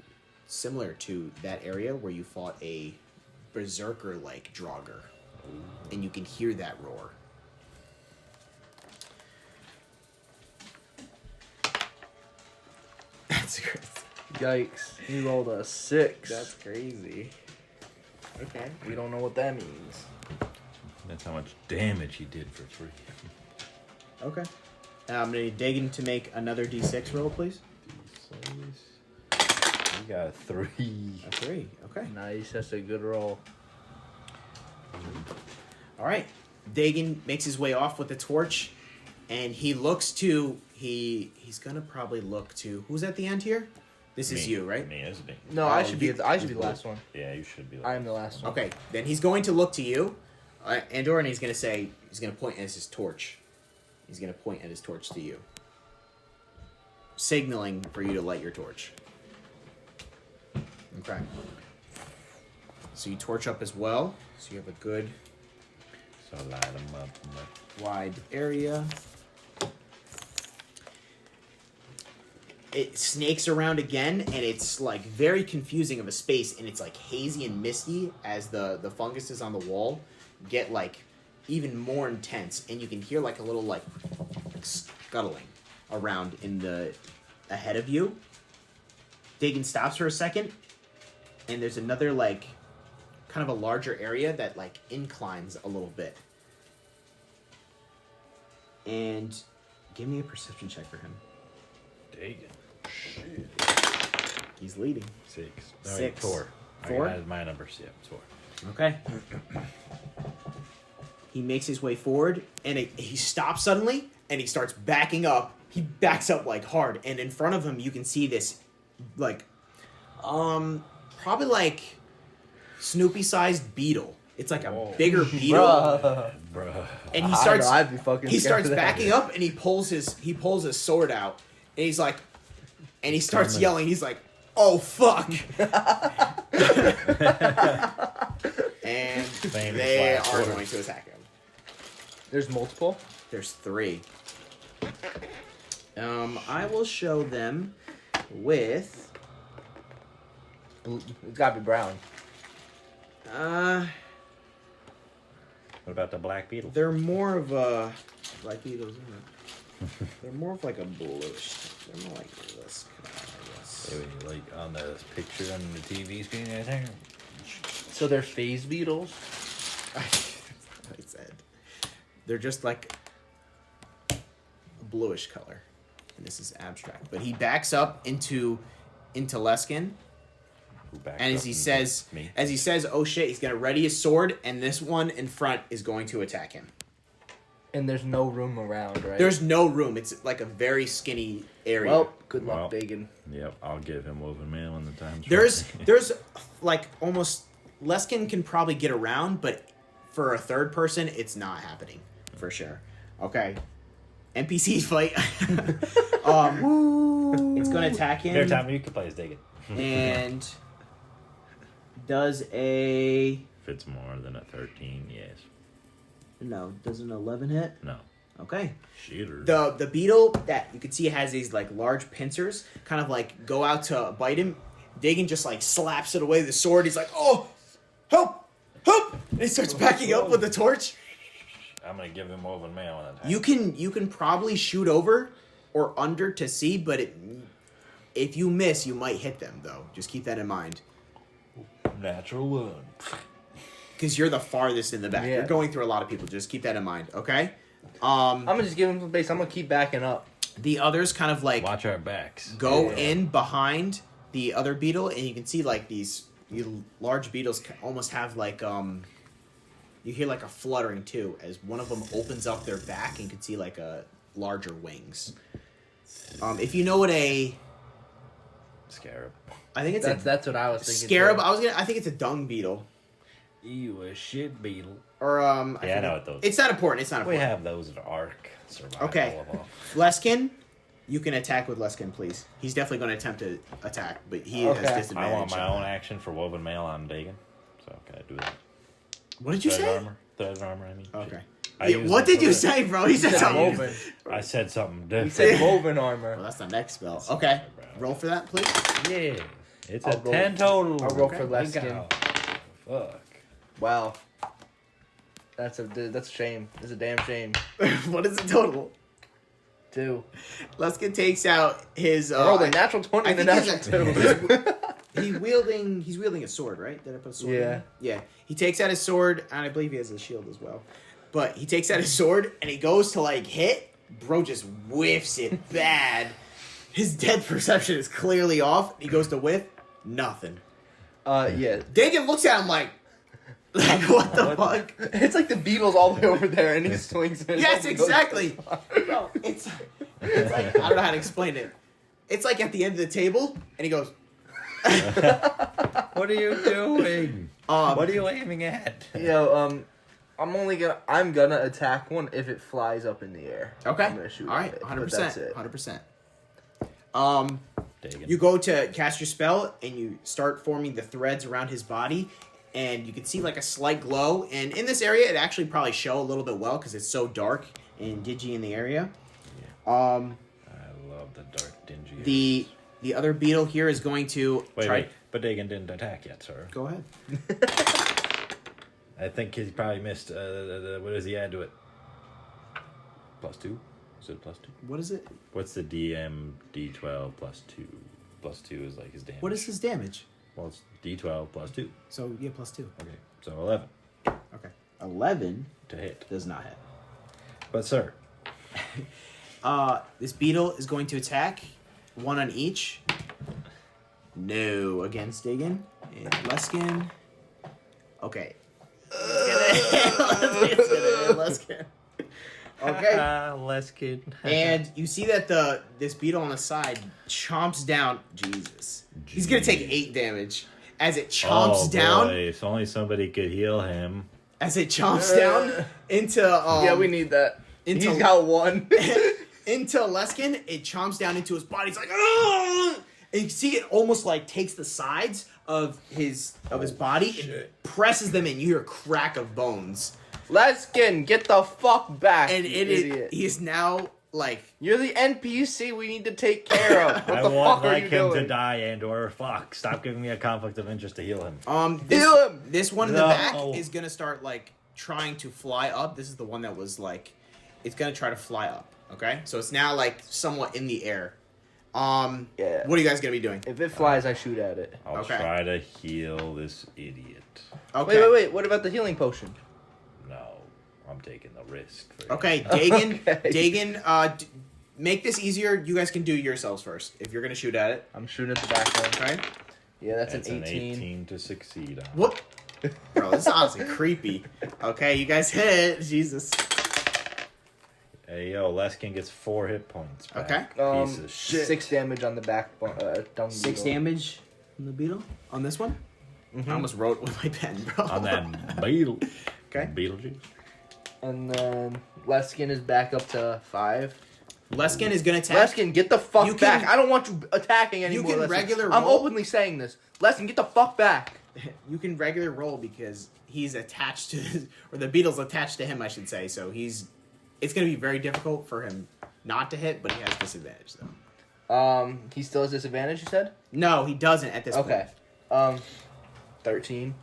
to that area where you fought a berserker-like Draugr. And you can hear that roar. That's crazy. Yikes. He rolled a 6. That's crazy. Okay. We don't know what that means. That's how much damage he did for 3. Okay. I'm going to need Dagon to make another D6 roll, please. We got a 3. A 3. Okay. Nice, that's a good roll. All right. Dagon makes his way off with the torch, and he looks to... He's going to probably look to... Who's at the end here? This is you, right? Me, isn't he? No, I should be the last one. Yeah, you should be. I am the last one. Okay, then he's going to look to you, Andor, and he's going to point at his torch. He's going to point at his torch to you, signaling for you to light your torch. Okay. So you torch up as well, so you have a good So light him up. wide area. It snakes around again, and it's like very confusing of a space, and it's like hazy and misty as the funguses on the wall get like even more intense, and you can hear like a little like scuttling around in the ahead of you. Dagon stops for a second, and there's another like kind of a larger area that like inclines a little bit. And give me a perception check for him. Dagon. Shit. He's leading. 6. No, 6. 4. 4? I got my numbers. Yeah, it's 4. Okay. He makes his way forward, and he stops suddenly, and he starts backing up. He backs up like hard, and in front of him you can see this, like, probably like Snoopy-sized beetle. It's like a bigger beetle, Bruh. and he starts. I'd be fucking He scared starts of that. backing up, and he pulls his sword out, and he's like, and he starts yelling. He's like, "Oh fuck!" And Famous they last are words. going to attack him. There's multiple? There's 3. I will show them with. It's gotta be brown. What about the black beetle? They're more of a like beetles, isn't it? They're more of like a bluish. They're more like this color, I guess. Maybe like on the picture on the TV screen right there. So they're phase beetles? That's what I said. They're just like a bluish color. And this is abstract. But he backs up into Leskin. And as he says, "Oh shit," he's gonna ready his sword, and this one in front is going to attack him. And there's no room around, right? There's no room. It's like a very skinny area. Well, good luck, Dagon. Yep, I'll give him woven mail when the time's There's like almost Leskin can probably get around, but for a third person, it's not happening for sure. Okay, NPC fight. It's gonna attack him. Every time you can play as Dagon. And does a If it's more than a 13, yes. no? Does an 11 hit? No. Okay. Cheaters. The beetle that you can see has these like large pincers, kind of like go out to bite him. Dagon just like slaps it away with the sword. He's like, "Oh, help! Help!" And he starts backing up with the torch. I'm gonna give him woven mail an attack. You can probably shoot over or under to see, but if you miss, you might hit them though. Just keep that in mind. Natural one. Because you're the farthest in the back. Yeah. You're going through a lot of people. Just keep that in mind, okay? I'm gonna just give him some space. I'm gonna keep backing up. The others kind of like Watch our backs. go Yeah. in behind the other beetle, and you can see like these large beetles almost have like you hear like a fluttering too as one of them opens up their back, and you can see like a larger wings. If you know what a Scarab. I think it's That's what I was thinking. scarab. too. I think it's a dung beetle. You a shit beetle. Or Yeah, I forget. know what those. It's not important. It's not We important. have those in Ark. Survival Okay. of all. Leskin, you can attack with Leskin, please. He's definitely going to attempt to attack, but he Okay. has disadvantage. I want my own action for woven mail on Dagon. So can I do that? What did you Threaded say? armor. Threaded armor. I mean. Okay. I Yeah, used what it did for you the- say, bro? He said He said something. woven. I said something He different. said woven armor. Well, that's the next spell. Okay. Roll for that, please. Yeah. It's I'll a roll- 10 total. I'll roll Okay. for Leskin. Fuck. Wow. That's a shame. It's a damn shame. What is the total? 2. Leskin takes out his. Oh, the natural 20 I and the think natural 2. He's wielding a sword, right? Did I put a sword? Yeah. In? Yeah. He takes out his sword, and I believe he has a shield as well. But he takes out his sword, and he goes to like hit. Bro just whiffs it bad. His depth perception is clearly off. He goes to whiff, nothing. Yeah. Dagon looks at him like what the fuck? It's like the Beatles all the way over there, and he swings it. Yes, exactly. No, it's like I don't know how to explain it. It's like at the end of the table, and he goes. What are you doing? What are you aiming at? I'm gonna attack one if it flies up in the air. Okay. I'm gonna shoot All at right. it, but 100%. that's it. 100%. Dagon. You go to cast your spell, and you start forming the threads around his body, and you can see like a slight glow. And in this area, it actually probably show a little bit well because it's so dark and dingy in the area. I love the dark, dingy. The other beetle here is going to Wait. But Dagon didn't attack yet, sir. Go ahead. I think he probably missed. What does he add to it? +2? Is it +2? What is it? What's the DM D12 +2? +2 is like his damage. What is his damage? Well, it's D12 +2. So yeah, +2. Okay, so 11 Okay. 11 to hit. does not hit. But sir, This beetle is going to attack. One on each. No, against Dagon. And Luskin. Okay. It's gonna hit Luskin. Okay. less kid. And you see that this beetle on the side chomps down. Jesus. He's gonna take 8 damage. As it chomps down. Boy, if only somebody could heal him. As it chomps down into Yeah, we need that. into- He's got one. into Luskin, it chomps down into his body. It's like, "Ugh!" And you see it almost like takes the sides of his body and presses them in. You hear a crack of bones. Leskin, get the fuck back, And you it is idiot. he is now like You're the NPC we need to take care of. What I the want fuck are like you him doing? to die, Andor. Fuck! Stop giving me a conflict of interest to heal him. Heal him! This one in the No. back is gonna start like trying to fly up. This is the one that was like it's gonna try to fly up. Okay? So it's now like somewhat in the air. Yeah. What are you guys gonna be doing? If it flies, I shoot at it. I'll Okay. try to heal this idiot. Okay. Wait. What about the healing potion? No, I'm taking the risk. For Okay, Dagon. Okay. Dagon, make this easier. You guys can do yourselves first if you're gonna shoot at it. I'm shooting at the back one. Okay. Yeah, that's It's an 18. 18 to succeed on. What? Bro, this is honestly creepy. Okay, you guys hit. Jesus. Hey, yo, Leskin gets 4 hit points back. Okay. Piece of shit. 6 damage on the back dung 6 beetle. damage on the beetle? On this one? Mhm. I almost wrote with my pen, bro. On that beetle. Okay. Beetlejuice. And then Leskin is back up to 5. Leskin is gonna attack. Leskin, get the fuck You can- back. I don't want you attacking anymore. can Leskin. regular I'm roll. openly saying this. Leskin, get the fuck back. You can regular roll because he's attached to, or the beetle's attached to him, I should say. So he's it's going to be very difficult for him not to hit, but he has disadvantage, though. He still has disadvantage, you said? No, he doesn't at this Okay. point. 13.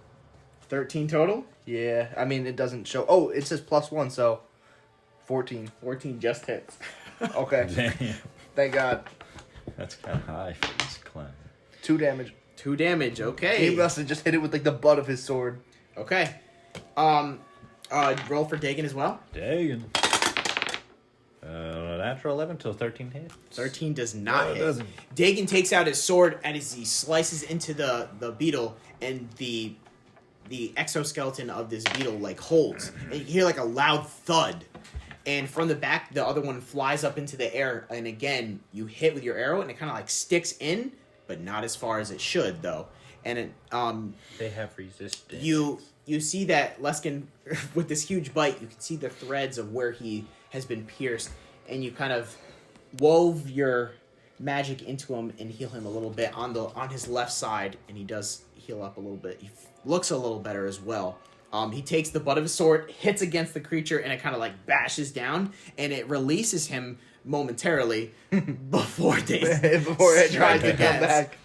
13 total? Yeah, I mean, it doesn't show. Oh, it says +1, so 14. 14 just hits. Okay. Damn. Thank God. That's kind of high for this clan. 2 damage. 2 damage, okay. He must have just hit it with, like, the butt of his sword. Okay. Roll for Dagon as well. Dagon. Natural 11 till 13 hits. 13 does not No, it hit. doesn't. Dagon takes out his sword and as he slices into the beetle, and the exoskeleton of this beetle like holds. And you hear like a loud thud. And from the back, the other one flies up into the air, and again, you hit with your arrow, and it kind of like sticks in, but not as far as it should, though. And it, They have resistance. you see that Luskin, with this huge bite, you can see the threads of where he has been pierced, and you kind of wove your magic into him and heal him a little bit on his left side, and he does heal up a little bit. He looks a little better as well. He takes the butt of his sword, hits against the creature, and it kind of like bashes down, and it releases him momentarily before It tries to come back.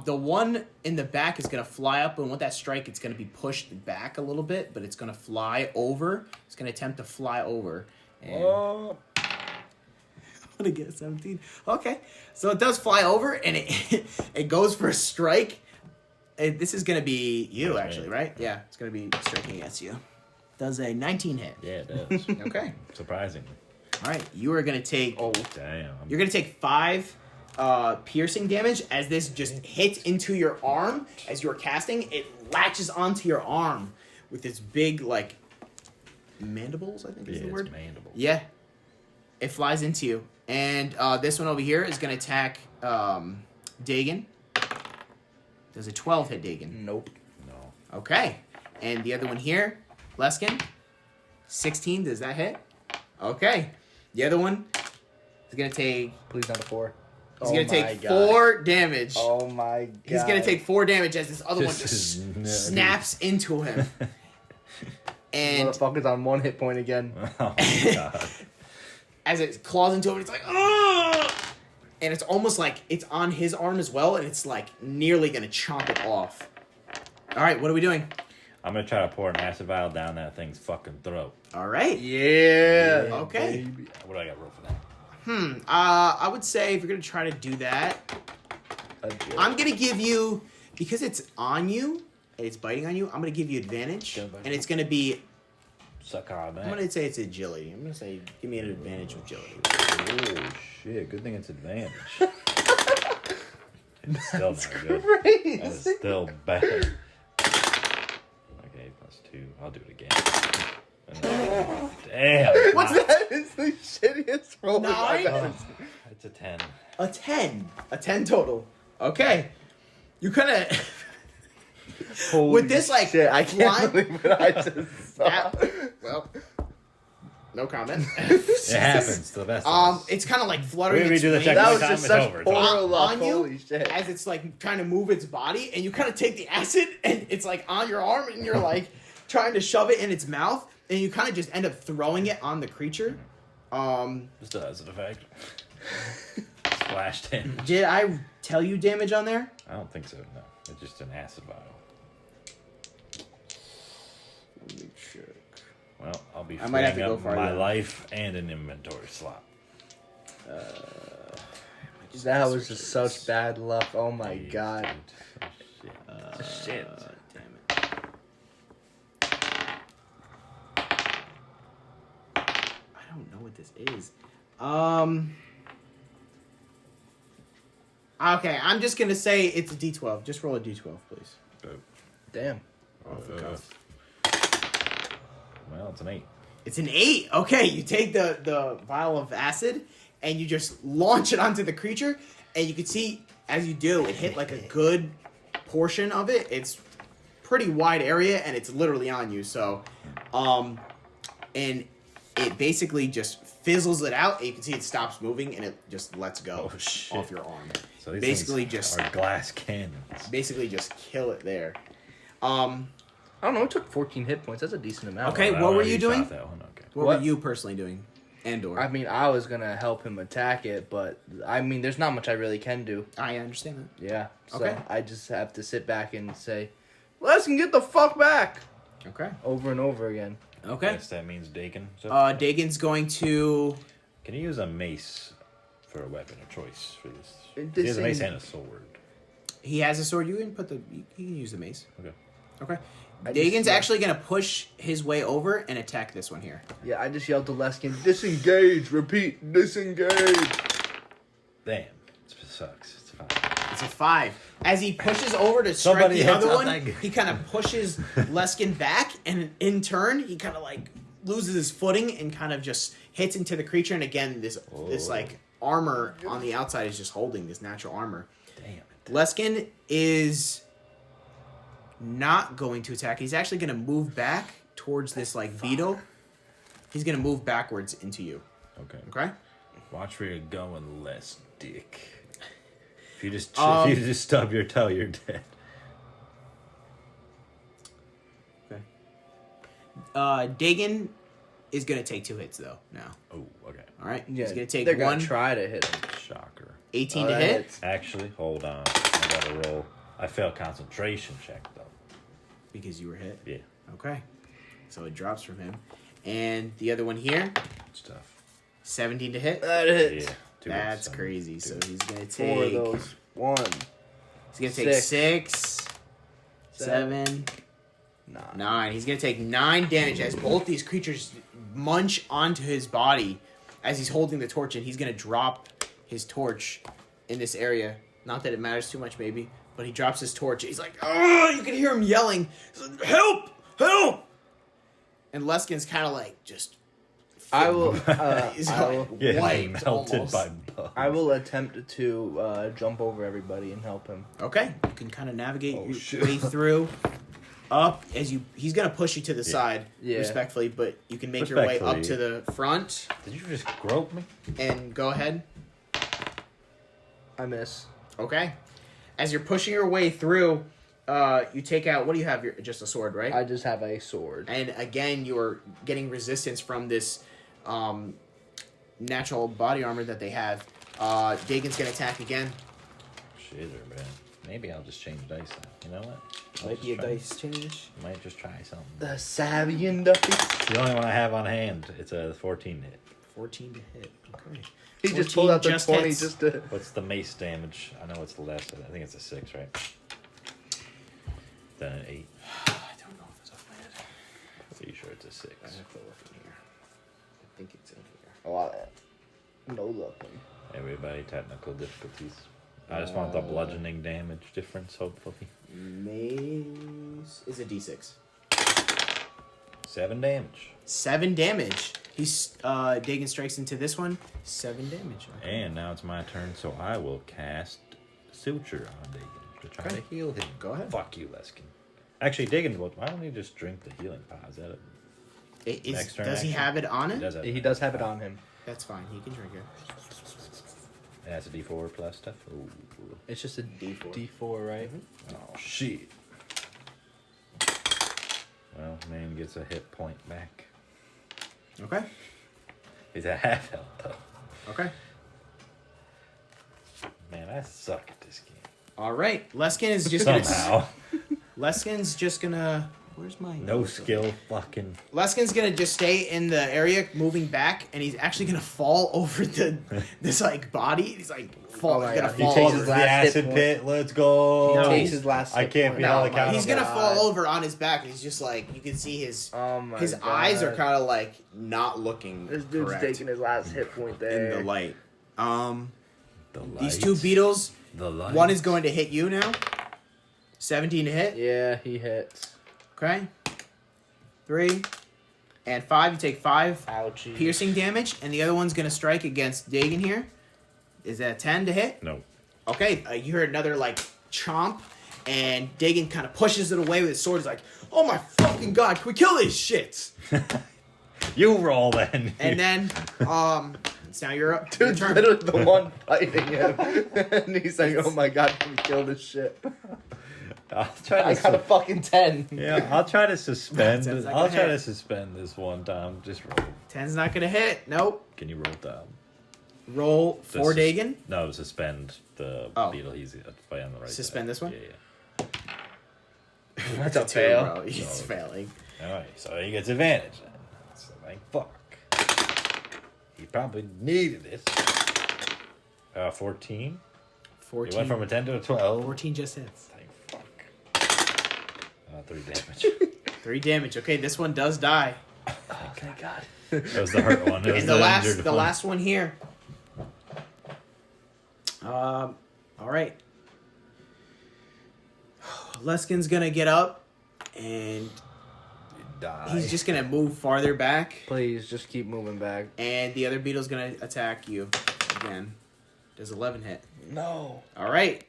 The one in the back is going to fly up, and with that strike, it's going to be pushed back a little bit, but it's going to fly over. It's going to attempt to fly over. And Oh. I'm going to get 17. Okay. So it does fly over, and it goes for a strike. This is going to be you, actually, right? Yeah, it's going to be striking against you. Does a 19 hit. Yeah, it does. Okay. Surprisingly. All right. You are going to take... Oh, Damn. You're going to take 5 piercing damage as this just hits into your arm. As you're casting, it latches onto your arm with its big, like, mandibles, I think is the word. Mandible. Yeah. It flies into you. And this one over here is going to attack Dagon. Does a 12 hit Dagon? nope. No. Okay. And the other one here, Leskin. 16, does that hit? Okay. The other one is going to take... Please not a 4. He's going to take 4 damage. Oh my God. He's going to take 4 damage as this other one This just is nutty. snaps into him. And Motherfucker's on 1 hit point again. Oh my God. as it claws into him, it's like, oh! And it's almost like it's on his arm as well, and it's like nearly going to chomp it off. All right, what are we doing? I'm going to try to pour an acid vial down that thing's fucking throat. All right. Yeah. Okay. Baby. What do I got roll for that? I would say if you're going to try to do that, I'm going to give you, because it's on you, and it's biting on you, I'm going to give you advantage. And it's going to be, Suck on that. I'm going to say it's agility. I'm going to say give me an advantage with agility. Oh, shit. Good thing it's advantage. It's still not good. Crazy. That is still bad. Okay, +2. I'll do it again. Damn. What's that? It's the shittiest roll. 9? It's a 10. A 10. A 10 total. Okay. You kind of... with this, like, shit, I can't flying- believe what I just saw. Well, no comment. It happens to the best of us. It's kind of like fluttering We its redo the wings check That one was time, just it's such over. poor luck. on you Holy shit. as it's like trying to move its body, and you kind of take the acid, and it's like on your arm, and you're like trying to shove it in its mouth, and you kind of just end up throwing it on the creature. Still has an effect. Splash damage. Did I tell you damage on there? I don't think so, no. It's just an acid vial. Let me check. Well, I'll be I might have to freeing go up farther. my life and an inventory slot. That was just such bad luck. Oh my Jeez, God. dude. Shit. Damn it. I don't know what this is. Okay, I'm just gonna say it's a D12. Just roll a D12, please. Damn. Off the cuff. Well, it's an 8. It's an 8. Okay, you take the vial of acid and you just launch it onto the creature, and you can see as you do, it hit like a good portion of it. It's pretty wide area, and it's literally on you. So, and it basically just fizzles it out, and you can see it stops moving, and it just lets go Oh, shit. off your arm. So these Basically things just- are glass cannons. Basically, just kill it there. I don't know. It took 14 hit points. That's a decent amount. Okay, I what were already you shot doing? that one, okay. What What? were you personally doing? Andor. I mean, I was gonna help him attack it, but I mean, there's not much I really can do. I understand that. Yeah. So Okay. I just have to sit back and say, "Listen, get the fuck back!" Okay. Over and over again. Okay. Yes, that means Dagon. So Dagon's going to. can you use a mace for a weapon of choice for this? This He has a mace thing- and a sword. He has a sword. You can put the. You can use the mace. Okay. Okay. I just Dagon's yelled- actually going to push his way over and attack this one here. Yeah, I just yelled to Leskin, "Disengage!" Repeat, disengage. Damn, it sucks. It's fine. It's a 5. As he pushes over to strike Somebody the hits other on one, that guy. he kind of pushes Leskin back, and in turn, he kind of like loses his footing and kind of just hits into the creature. And again, this like armor on the outside is just holding this natural armor. Damn it. Leskin is not going to attack. He's actually going to move back towards this like beetle. He's going to move backwards into you. Okay. Okay. Watch where you're going, less dick. If you just stub your toe, you're dead. Okay. Dagon is going to take 2 hits though now. Oh, okay. All right. Yeah, He's going to take they're one. gonna try to hit him. Shocker. 18 Oh, to that hit. hits. Actually, hold on. I gotta roll. I failed concentration check though. Because you were hit. Yeah, Okay. So it drops from him. And the other one here, it's tough. 17 to hit. That hits. Yeah. 2 That's hits, crazy. So he's going to 4 of take. those. 1. He's going to take 6, 6, 7, 9. 9. He's going to take 9 damage as both these creatures munch onto his body as he's holding the torch, and he's going to drop his torch in this area. Not that it matters too much, maybe, but he drops his torch. He's like, oh, you can hear him yelling, he's like, help, help! And Leskin's kind of like, just... I will. He's I will. like Yeah, wiped melted almost. by bugs. I will attempt to jump over everybody and help him. Okay, you can kind of navigate Oh, your shit. way through, up as you. He's gonna push you to the side, Yeah. respectfully, but you can make your way up Respectfully. to the front Did you just grope me? and go ahead. I miss. Okay, as you're pushing your way through, you take out. What do you have? Just a sword, right? I just have a sword. And again, you're getting resistance from this natural body armor that they have. Dagon's gonna attack again. Shitter, man. Maybe I'll just change dice now. You know what? I'll Might just be a try- dice change. Might just try something. The savvy and Duffy. The only one I have on hand. It's a 14 hit. 14 to hit. Okay. He just 14 pulled out the just 20 hits. just to. What's the mace damage? I know it's less. I think it's a 6, right? Then an 8. I don't know if it's off my head. Pretty sure it's a 6. I have to look in here. I think it's in here. A lot of no looking. Everybody, technical difficulties. I just want the bludgeoning damage difference, hopefully. Maze is a d6. 7 damage. 7 damage. He's Dagon strikes into this one. 7 damage. Okay. And now it's my turn, so I will cast Suture on Dagon to try Okay. to heal him. Go ahead. Fuck you, Leskin. Actually, Dagon, why don't you just drink the healing pot? Is that it? Next turn Does he action. have it on He it? does have He does have it on him. That's fine. He can drink it. That's a D4 plus stuff. Ooh. It's just a D4. D4, right? Oh, shit. Well, man gets a hit point back. Okay. He's at half health, though. Okay. Man, I suck at this game. All right. Leskin is just gonna. Somehow. Leskin's just gonna. Where's my No skill fucking. Leskin's gonna just stay in the area, moving back, and he's actually gonna fall over this like body. He's like fall. Oh my he's gonna God. He fall takes over. his the last hit acid point. pit. Let's go. No. Takes his last. I hit can't point. be No, held accountable. he's gonna God. fall over on his back, and he's just like you can see his Oh my his God. eyes are kind of like not looking This dude's correct taking his last hit point in there. the light. The These two lights. beetles. The lights. One is going to hit you now. 17 to hit. Yeah, he hits. Okay. 3 and 5. You take 5 Ouchie. piercing damage, and the other one's gonna strike against Dagon here. Is that 10 to hit? No. Okay, you hear another like chomp, and Dagon kind of pushes it away with his sword. He's like, "Oh my fucking god, can we kill these shits?" You roll then. And then, it's now you're up. Dude's Your turn. literally the one fighting him. And he's like, oh my god, can we kill this shit? I'll try to I got a fucking 10. Yeah, I'll try to suspend. Ten's not I'll gonna try to hit. suspend this one time. Just roll. 10's not gonna hit. Nope. Can you roll down? Roll for Dagon. No, suspend the Oh. beetle. He's way on the right. Suspend side. this one? Yeah, That's a Two, fail. bro. He's failing. yeah. All right, so he gets advantage. Then. So like fuck. He probably needed it. 14. 14. He went from a 10 to a 12. 14 just hits. Like fuck. 3 damage. 3 damage. Okay, this one does die. Oh, thank God. That was the hurt one. It was And the injured last one here. All right. Luskin's gonna get up, and Die. he's just gonna move farther back, Please, just keep moving back. and the other beetle's gonna attack you again. Does 11 hit? No. All right.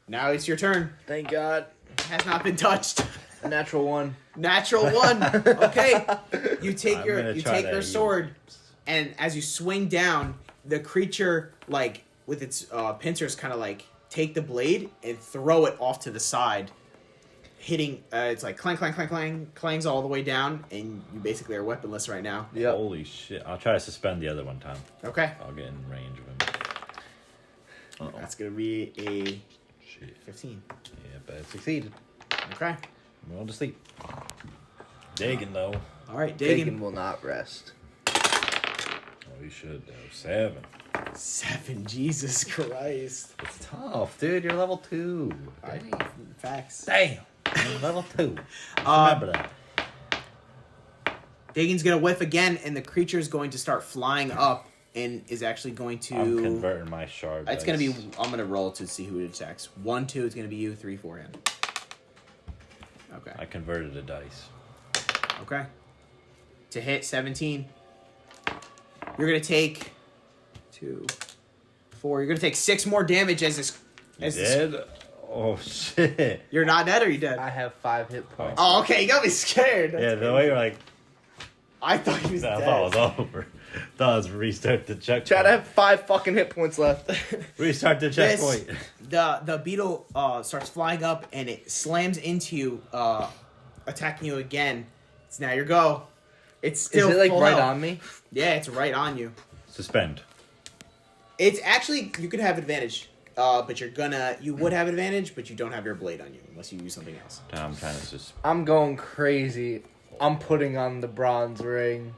Now it's your turn. Thank God. Has not been touched. A natural 1. Natural 1. Okay. You take I'm your gonna try to your use- sword, and as you swing down, the creature, like with its pincers, kind of like take the blade and throw it off to the side, hitting. It's like clang, clang, clang, clang, clangs all the way down, and you basically are weaponless right now. Yep. Holy shit. I'll try to suspend the other one time. Okay. I'll get in range of him. Uh-oh. That's gonna be a Shit. 15. Yeah, but it succeeded. Okay. I'm going to sleep. Dagon, though. All right, Dagon Dagon. will not rest. Oh, you should, though. 7. 7. Jesus Christ. It's tough, dude. You're level 2. Facts. Damn. You're level 2. Just remember that. Dagon's gonna whiff again, and the creature is going to start flying up, and is actually going to. I'm converting my shard. It's gonna be. I'm gonna roll to see who it attacks. 1, 2. It's gonna be you. 3, 4 him. Okay. I converted a dice. Okay. To hit 17. You're gonna take 2, 4. You're gonna take 6 more damage as this. You dead? Oh, shit. You're not dead, or are you dead? I have 5 hit points. Oh, okay. You got me scared. Yeah, the way you're like, I thought he was I dead. thought it was over. Thought it was restart the checkpoint. Chad, I have 5 fucking hit points left. Restart the checkpoint. The beetle starts flying up, and it slams into you, attacking you again. It's now your go. It's still Is it like full right health. on me? Yeah, it's right on you. Suspend. It's actually, you could have advantage, but you would have advantage, but you don't have your blade on you unless you use something else. Now I'm trying to suspend. I'm going crazy. I'm putting on the bronze ring.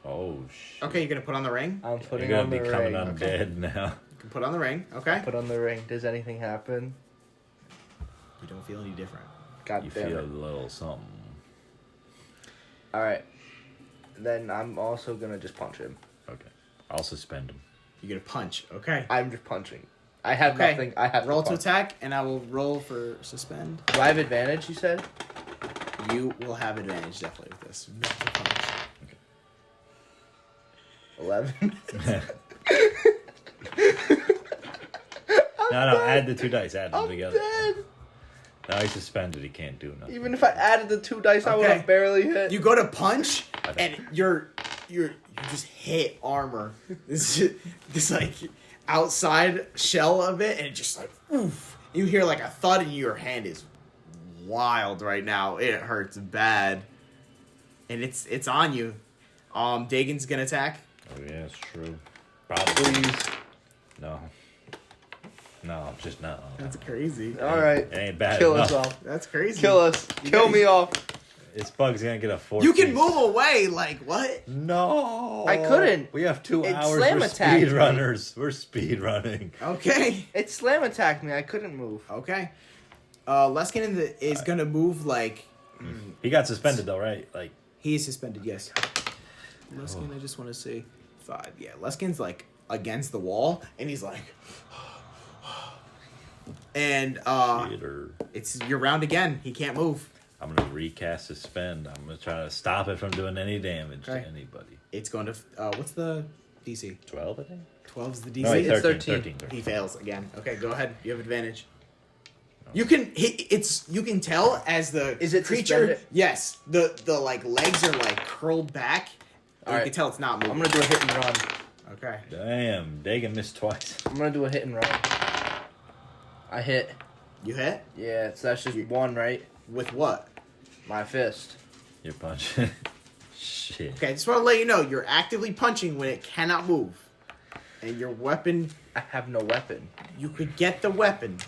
Oh, shit. Okay, you're gonna put on the ring. I'm You're putting going on to the be coming ring. undead now. You can put on the ring. Okay. Put on the ring. Does anything happen? You don't feel any different. God You damn feel a it. little something. Alright. Then I'm also gonna just punch him. Okay. I'll suspend him. You're gonna punch. Okay. I'm just punching. I have Okay. nothing. I have Roll to to punch. attack, and I will roll for suspend. Do I have advantage, you said? You will have advantage definitely with this. Make the punch. 11. No, add the 2 dice. Add them I'm together. dead. Now he's suspended. He can't do nothing. Even if I added the 2 dice, I would Okay. have barely hit. You go to punch, and you just hit armor. This like outside shell of it, and it just like oof. You hear like a thud, and your hand is wild right now. It hurts bad, and it's on you. Dagon's gonna attack. Oh, yeah, it's true. Probably. Please. No. No, just no. That's crazy. Alright. It ain't bad Kill enough. us all. That's crazy. Kill us. Kill guys- me off. This bug's gonna get a 14. You can move away. Like what? No. I couldn't. We have 2 It hours. slam We're attacked speed me. runners. We're speed running. Okay. It slam attacked me. I couldn't move. Okay. Luskin is gonna move like He got suspended though, right? Like, he is suspended. Yes. Luskin, I just want to say 5. Yeah, Luskin's like against the wall, and he's like, and theater. it's your round again. He can't move. I'm gonna recast suspend. I'm gonna try to stop it from doing any damage Okay. to anybody. It's going to. What's the DC? 12, I think. 12's the DC. No, wait, It's 13. 13. He fails again. Okay, go ahead. You have advantage. You can you can tell as the Is it creature. suspended? Yes, the like legs are like curled back. And you Alright. can tell it's not moving. I'm gonna do a hit and run. Okay. Damn, Dagon missed twice. I'm gonna do a hit and run. I hit. You hit? Yeah, so that's just one, right? With what? My fist. You're punching. Shit. Okay, I just want to let you know, you're actively punching when it cannot move. And your weapon, I have no weapon. you could get the weapon.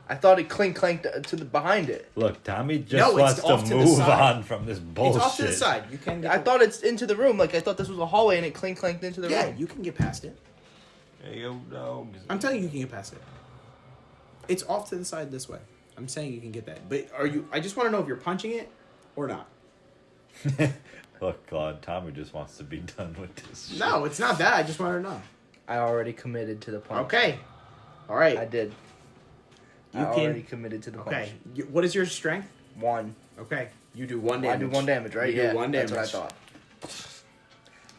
I thought it clanked to the behind it. Look, Tommy just No, wants it's to off to the move side. on from this bullshit. It's off to the side. You can get I thought it's into the room. Like, I thought this was a hallway and it clanked into the Yeah, room. you can get past it. Hey, yo, dogs. I'm telling you, you can get past it. It's off to the side this way. I'm saying you can get that. But are you... I just want to know if you're punching it or not. Look, Claude, Tommy just wants to be done with this shit. No, it's not that. I just want to know. I already committed to the punch. Okay. All right. I did. You I can- already committed to the punch. Okay. What is your strength? 1. Okay. You do 1 damage. I do 1 damage, right? You do Yeah, 1 damage. that's what I thought.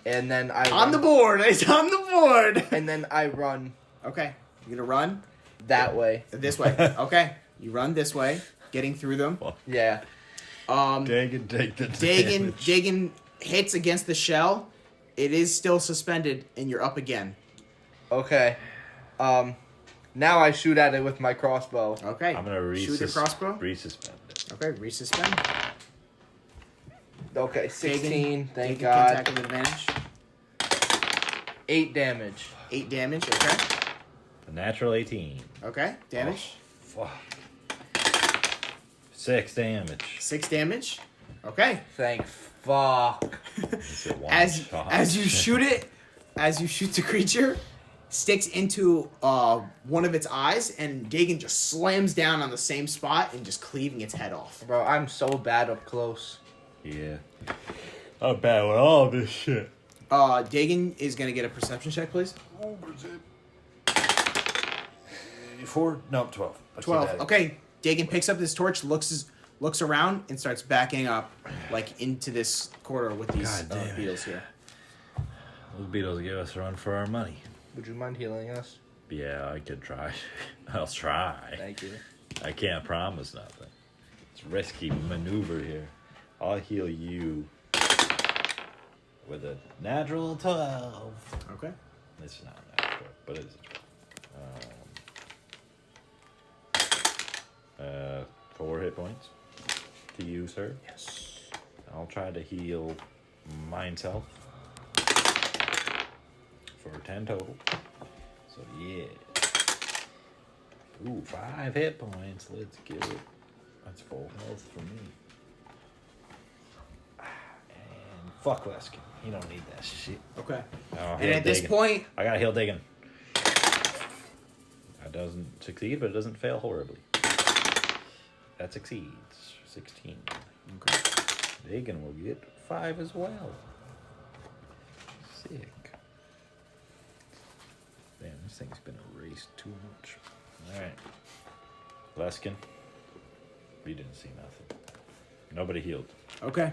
And then I On run, the board. It's on the board. And then I run Okay. You're going to run that way. this way. Okay. You run this way, getting through them. Yeah. Dagan, take the damage. Dagan hits against the shell. It is still suspended, and you're up again. Okay. Now I shoot at it with my crossbow. Okay. I'm going to shoot the crossbow. resuspend it. Okay, resuspend. Okay, 16. Thank Dagan God. can attack with advantage. 8 damage. 8 damage. Okay. A natural 18. Okay. Damage. Fuck. 6 damage. 6 damage. Okay. Thank fuck. It's a one As shot. you shoot it, as you shoot the creature, sticks into one of its eyes, and Dagan just slams down on the same spot and just cleaving its head off. Bro, I'm so bad up close. Yeah. I'm bad with all this shit. Dagan is gonna get a perception check, please. 4? No, 12. 12. Okay. Dagan picks up this torch, looks around, and starts backing up, like into this corridor with these God damn it. beetles here. Those beetles give us a run for our money. Would you mind healing us? Yeah, I could try. I'll try. Thank you. I can't promise nothing. It's a risky maneuver here. I'll heal you with a natural 12. Okay. It's not a natural 12, but it is a 12. 4 hit points to you, sir. Yes. I'll try to heal myself for 10 total. So, yeah. Ooh, 5 hit points. Let's get it. That's full health for me. And fuck Leskin. He don't need that shit. Okay. I'll And heal at this Dagan. point, I gotta heal Dagan. That doesn't succeed, but it doesn't fail horribly. That succeeds. 16. okay. Dagan will get 5 as well. Sick. Damn, this thing's been erased too much. Alright. Leskin. We didn't see nothing. Nobody healed. Okay.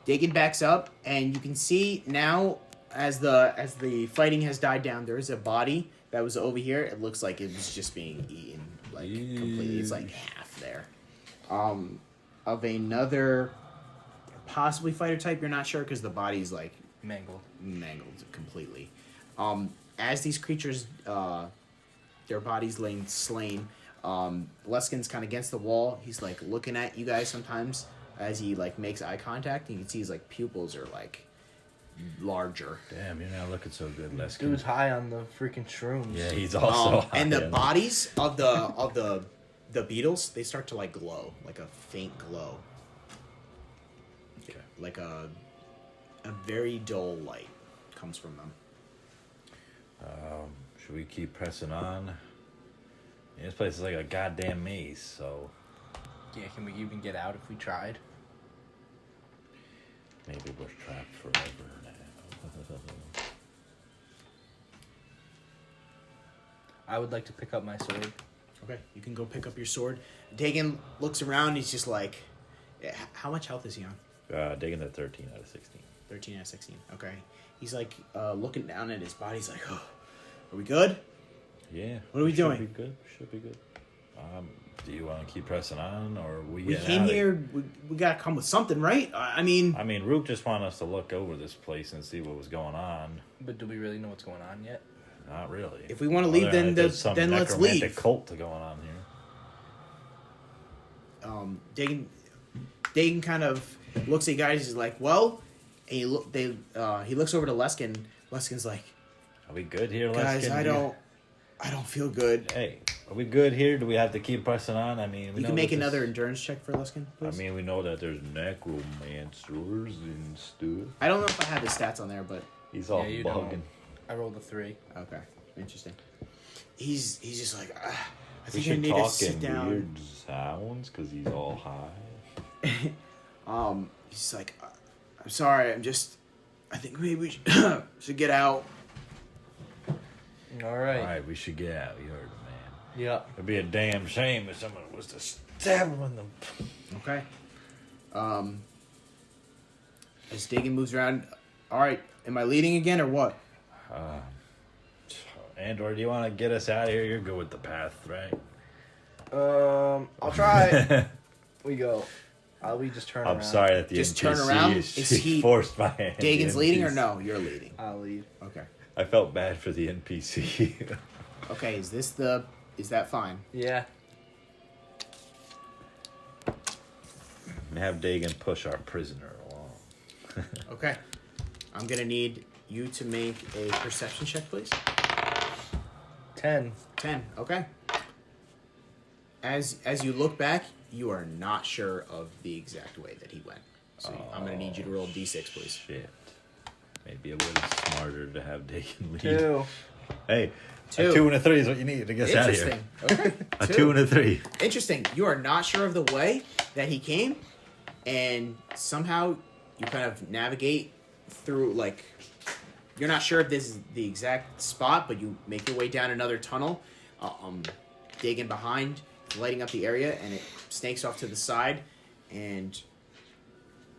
Dagan backs up, and you can see now, as the fighting has died down, there is a body that was over here. It looks like it was just being eaten, like completely. It's like half there. Of another possibly fighter type. You're not sure because the body's like Mangled. mangled completely. As these creatures, their bodies laying slain, Leskin's kind of against the wall. He's like looking at you guys sometimes as he like makes eye contact. And you can see his like pupils are like larger. Damn, you're not looking so good, Leskin. Dude's high on the freaking shrooms. Yeah, he's also high And the on- bodies of the beetles, they start to like glow, like a faint glow, Okay. like a very dull light comes from them. Should we keep pressing on? Yeah, this place is like a goddamn maze, so Yeah, can we even get out if we tried? maybe we're trapped forever now. I would like to pick up my sword. Okay, you can go pick up your sword. Dagan looks around. He's just like, how much health is he on? Digging at 13 out of 16. 13 out of 16. Okay. He's like looking down at his body. He's like, oh, are we good? Yeah. What are we doing? Should be good. Should be good. Do you want to keep pressing on, or We get came outta here. We got to come with something, right? I mean, I mean, Rook just wanted us to look over this place and see what was going on. But do we really know what's going on yet? Not really. If we want to leave, Other than then there's some then let's necromantic leave. cult going on here. Dagan kind of looks at you guys. He's like, "Well," and he looks over to Leskin. Leskin's like, Are we good here, "Guys, Leskin? I don't feel good." Hey, are we good here? Do we have to keep pressing on? I mean, we You know can make that another endurance check for Leskin, I please. mean, we know that there's necromancers and stuff. I don't know if I have his stats on there, but He's all you bugging. don't. I rolled a 3. okay, interesting. He's just like, I We think I should need to talk sit in down. weird sounds because he's all high. He's like, I'm sorry, I think maybe we should get out. All right. All right, we should get out. You heard him, man. Yeah. It'd be a damn shame if someone was to stab him in the. Okay. As Dagan moves around, all right, am I leading again or what? Andor, do you want to get us out of here? You're good with the path, right? I'll try. We go. We just turn around. I'm sorry that the Just NPC turn around? is Is he- forced my hand. Dagan's The leading or NPC. no? You're leading. I'll lead. Okay. I felt bad for the NPC. Okay, is that fine? Yeah. Have Dagan push our prisoner along. Okay. I'm gonna need you to make a perception check, please. 10. 10. Okay. As you look back, you are not sure of the exact way that he went. So I'm gonna need you to roll a d6, please. Shit. Maybe it was smarter to have Dagan lead. 2. Hey, Two. a 2 and a 3 is what you need to get us out of here. Interesting. Okay. A 2 and a 3. Interesting. You are not sure of the way that he came, and somehow you kind of navigate through, like, you're not sure if this is the exact spot, but you make your way down another tunnel, digging behind, lighting up the area, and it snakes off to the side, and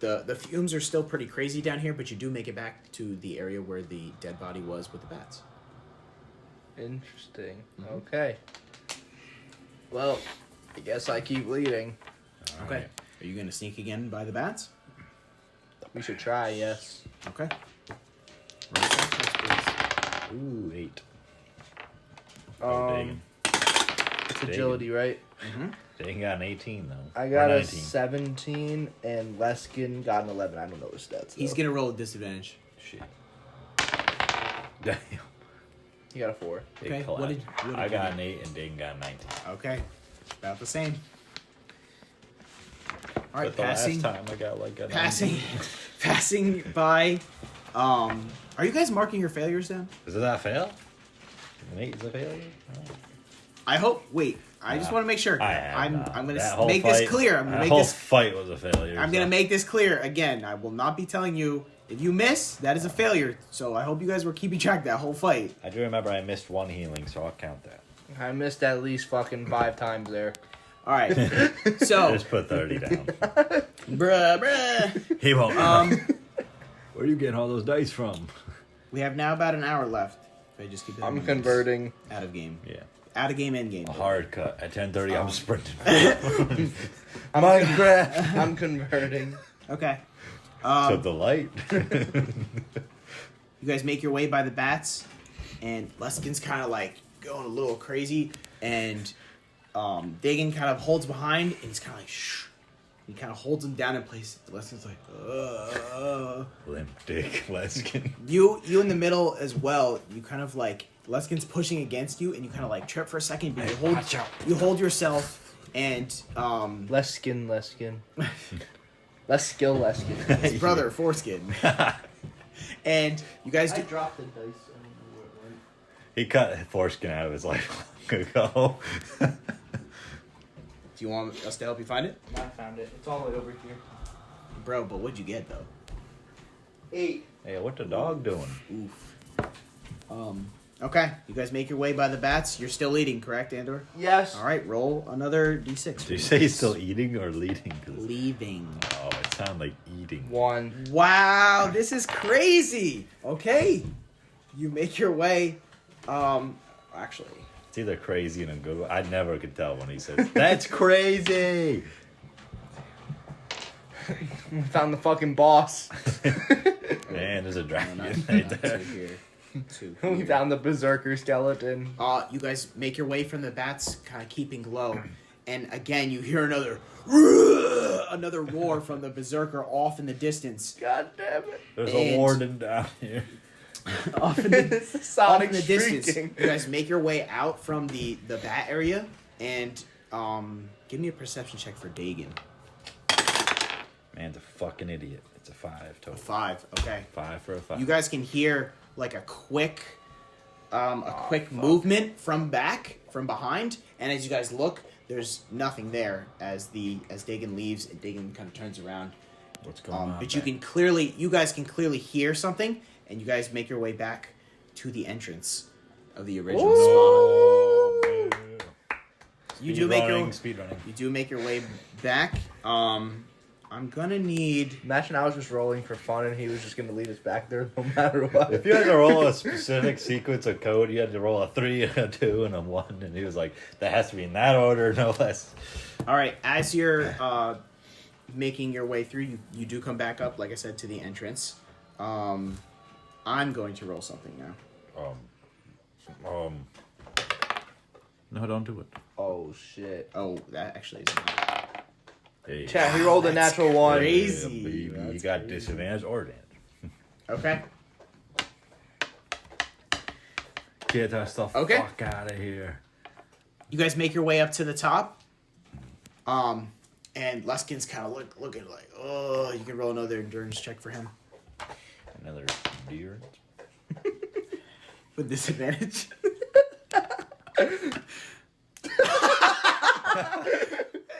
the fumes are still pretty crazy down here, but you do make it back to the area where the dead body was with the bats. Interesting. Okay. Well, I guess I keep leading. Okay. Alright. Are you going to sneak again by the bats? We should try, yes. Okay. Roll attack checks, please. Ooh, 8. Um, it's agility, right? Dagan got an 18, though. I Or got a 19. 17, and Leskin got an 11. I don't know his stats. He's though. going to roll a disadvantage. Shit. Damn. He got a 4. Big Okay, collapse. what did I you got get? an 8 and Dagan got a 19. Okay. About the same. All right, But the passing last time I got like a passing 19. passing by are you guys marking your failures down? Does that fail? An 8 is a failure? I hope I just want to make sure. I have I'm not. going That to whole make fight- this clear. I'm going that to make whole this fight was a failure. I'm going to make this clear again. I will not be telling you if you miss, that is a failure. So I hope you guys were keeping track of that whole fight. I do remember I missed 1 healing, so I'll count that. I missed at least fucking 5 times there. All right. So, Just put 30 down. bruh. He won't. Where are you getting all those dice from? We have now about an hour left. If I just keep it in I'm mind. converting. Out of game. Yeah. Out of game, end game. A hard cut. At 10:30, I'm sprinting. I'm converting. Okay. To the light. You guys make your way by the bats, and Leskin's kind of like going a little crazy, and Dagan kind of holds behind, and he's kind of like, shh. He kind of holds him down in place. Leskin's like, Limp dick Leskin. You in the middle as well. You kind of like, Leskin's pushing against you, and you kind of like trip for a second, but Watch out. you hold yourself, and Less skin. Less skill, less skin. his brother, Foreskin. And you guys do. dropped the dice. I don't know where it went. He cut foreskin out of his life long ago. Do you want us to help you find it? I found it. It's all the way over here. Bro, but what'd you get, though? 8. Hey, what the dog doing? Oof. Okay. You guys make your way by the bats. You're still eating, correct, Andor? Yes. All right, roll another d6. Did you say he's still eating or leading? 'Cause- Leaving. Oh, it sounded like eating. 1. Wow, this is crazy. Okay. You make your way. Actually, It's either crazy and a good one. I never could tell when he says, "That's crazy." We found the fucking boss. Man, there's a no, dragon not, right not there. here. to We here. found the berserker skeleton. You guys make your way from the bats, kind of keeping low, and again you hear another roar from the berserker off in the distance. God damn it! There's a And- warden down here. Off in the, It's off Sonic in the distance, shrieking. you guys make your way out from the bat area, and give me a perception check for Dagon. Man's a fucking idiot. It's a 5 A total. 5. Okay. 5 for a 5. You guys can hear like a quick movement from behind, and as you guys look, there's nothing there as Dagon leaves, and Dagon kind of turns around. What's going on? But you guys can clearly hear something, and you guys make your way back to the entrance of the original spot. Oh, You do make your speed running. you do make your way back. I'm gonna need. Imagine I was just rolling for fun and he was just gonna leave us back there no matter what. If you had to roll a specific sequence of code, you had to roll a 3, a 2, and a 1, and he was like, "That has to be in that order, no less." All right, as you're making your way through, you do come back up, like I said, to the entrance. I'm going to roll something now. No, don't do it. Oh shit. Oh, that actually is. Hey, Chat, he rolled a That's natural one. crazy. yeah, baby. You That's got crazy. disadvantage or advantage. Okay. Get us the Okay. fuck out of here. You guys make your way up to the top. And Luskin's kind of looking like, oh, you can roll another endurance check for him Another deer. with disadvantage.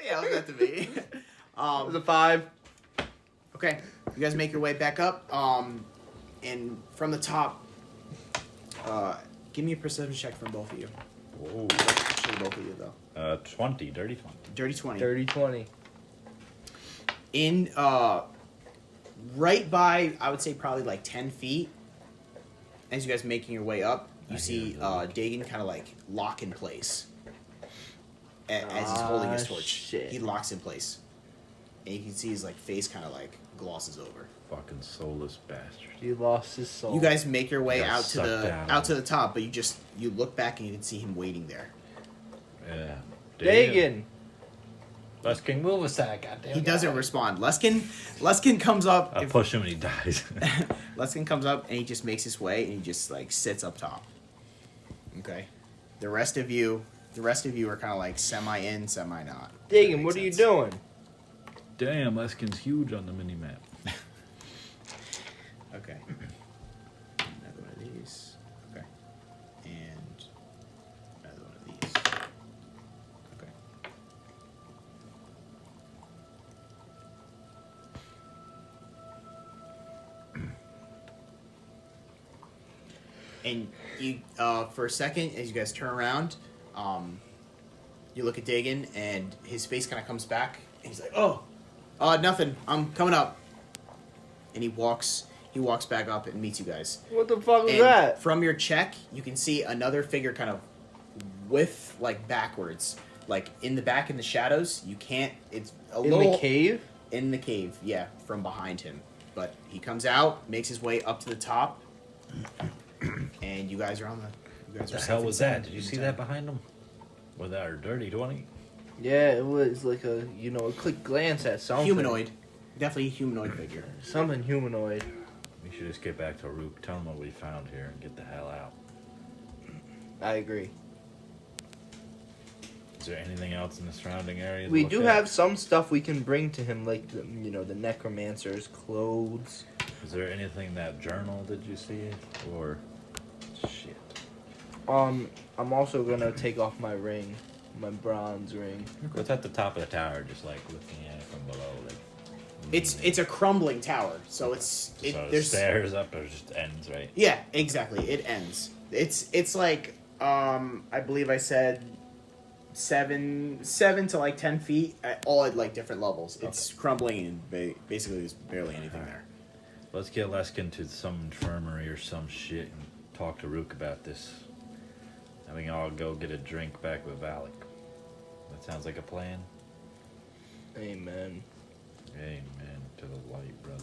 Yeah, I'll that to me. It was a 5. Okay, you guys make your way back up. And from the top, give me a perception check from both of you. Whoa. Actually, both of you though. 20, dirty 20. Dirty 20. 30-20. In right by, I would say probably like 10 feet. As you guys making your way up, you see Dagon kind of like lock in place. As he's holding his torch, shit. he locks in place, and you can see his like face kind of like glosses over. Fucking soulless bastard. He lost his soul. You guys make your way Got out to sucked the out. top, but you look back and you can see him waiting there. Yeah. Dagon. Let's King move aside, goddamn. He doesn't respond. Luskin comes up. I push him and he dies. Luskin comes up and he just makes his way and he just like sits up top. Okay. The rest of you are kind of like semi in, semi not. Dagon, what are you doing? Damn, Leskin's huge on the mini map. Okay. Another one of these. Okay. And another one of these. Okay. And you, for a second, as you guys turn around, you look at Dagon, and his face kind of comes back, and he's like, "Oh, nothing. I'm coming up." And he walks back up and meets you guys. What the fuck was And that? from your check, you can see another figure kind of with like backwards, like in the back in the shadows. You can't. It's a In little the cave? in the cave, yeah, from behind him. But he comes out, makes his way up to the top, and you guys are on the. You guys What are the hell safe was inside. that? Did you see that behind him? With our dirty 20? Yeah, it was like a quick glance at something. Humanoid, definitely a humanoid figure. Something humanoid. We should just get back to Rook, tell him what we found here, and get the hell out. I agree. Is there anything else in the surrounding area? to We look do at? have some stuff we can bring to him, like the necromancer's clothes. Is there anything in that journal did you see? Or shit. I'm also gonna take off my ring, my bronze ring. What's at the top of the tower, just like looking at it from below? Like, It's a crumbling tower, so so it there's stairs up or just ends, right? yeah, exactly. It ends. It's like I believe I said 7 to like 10 feet, all at like different levels. It's crumbling and basically there's barely anything there. Let's get Leskin to some infirmary or some shit and talk to Rook about this. And we can all go get a drink back with Valak. That sounds like a plan. Amen. Amen to the light, brother.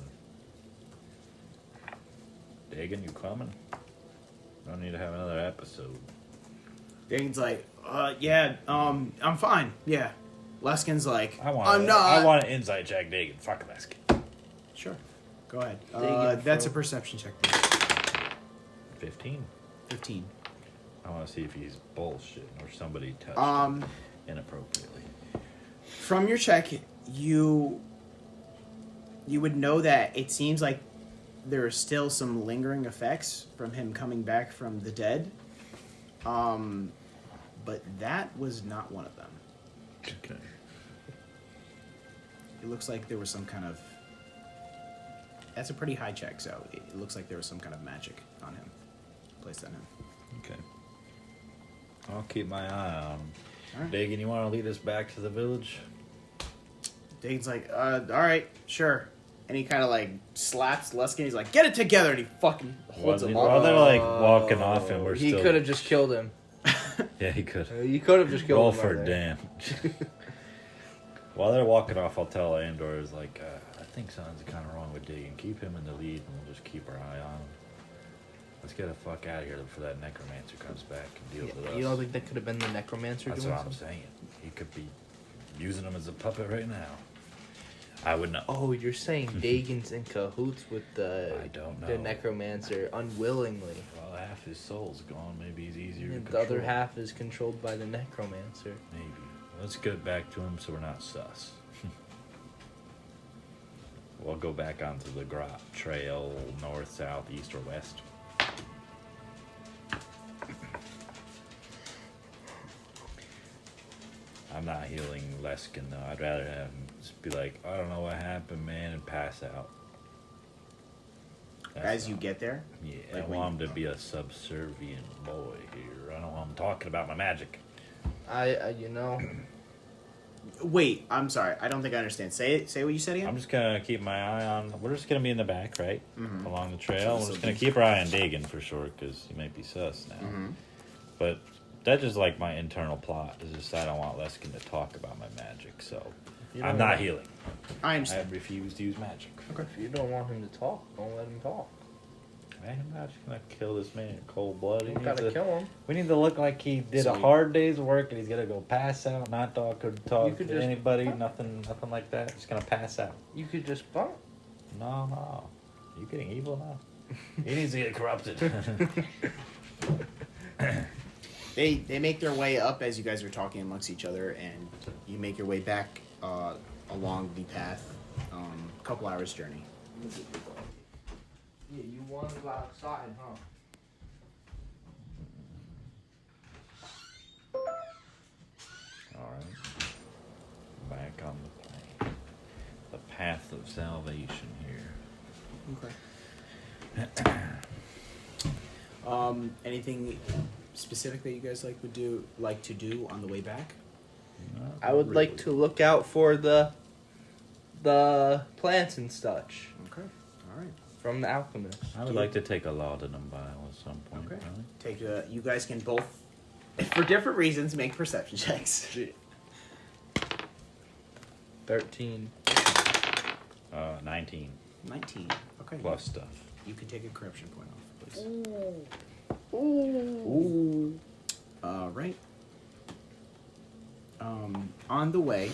Dagon, you coming? Don't need to have another episode. Dane's like, yeah, I'm fine. Yeah. Leskin's like, I not. want an insight check, Dagan. Fuck Leskin. Sure. Go ahead. Dagan That's a from- perception check. 15. 15. I want to see if he's bullshit or somebody touched him inappropriately. From your check, you would know that it seems like there are still some lingering effects from him coming back from the dead. But that was not one of them. Okay. It looks like there was some kind of... That's a pretty high check, so it looks like there was some kind of magic on him. Placed on him. Okay. I'll keep my eye on him. Alright. Dagan, you want to lead us back to the village? Dane's like, alright, sure. And he kind of like slaps Luskin. He's like, get it together! And he fucking holds him While up. they're like walking off and we're He still... could have just killed him. Yeah, he could. You could have just killed Roll him. for right there. damage. While they're walking off, I'll tell Andor, is like, I think something's kind of wrong with Dagan. Keep him in the lead and we'll just keep our eye on him. Let's get the fuck out of here before that necromancer comes back and deals with us. You don't think that could have been the necromancer That's doing what I'm something? saying. He could be using him as a puppet right now. I would know. Oh, you're saying Dagan's in cahoots with I don't the know. necromancer unwillingly. Well, half his soul's gone. Maybe he's easier to And the control. other half is controlled by the necromancer. Maybe. Let's get back to him so we're not sus. We'll go back onto the grot trail, north, south, east, or west. I'm not healing Leskin though. I'd rather have him just be like, I don't know what happened, man, and pass out. That's As you all. get there? Yeah, Like I when want him you- to be a subservient boy here. I don't want him talking about my magic. You know, Wait, I'm sorry. I don't think I understand. Say what you said again. I'm just gonna keep my eye on. We're just gonna be in the back, right, along the trail. So We're just gonna these- keep our eye on Dagan for sure, because he might be sus now. But that's just like my internal plot. Is just I don't want Leskin to talk about my magic, so You I'm don't not want- healing. I I understand. refuse to use magic. if you don't want him to talk, don't let him talk. Man, I'm not just gonna kill this man in cold blood. You gotta kill him. We need to look like he did So a hard day's work and he's gonna go pass out, not talk or You talk could to just- anybody, nothing like that. Just gonna pass out. You could just bump. No. You getting evil now? He needs to get corrupted. They make their way up as you guys are talking amongst each other, and you make your way back along the path. A couple hours journey. Yeah, you want to go outside, huh? Alright. Back on the plane. The path of salvation here. Okay. Anything specific that you guys like to do on the way back? Not I would like really. to look out for the plants and such Okay. All right. from the alchemist. I would like to take a laudanum vial at some point. Okay. Probably. Take you guys can both, for different reasons, make perception checks. 13. 19 19. Okay. plus stuff. You can take a corruption point off, please. Ooh. Right. On the way,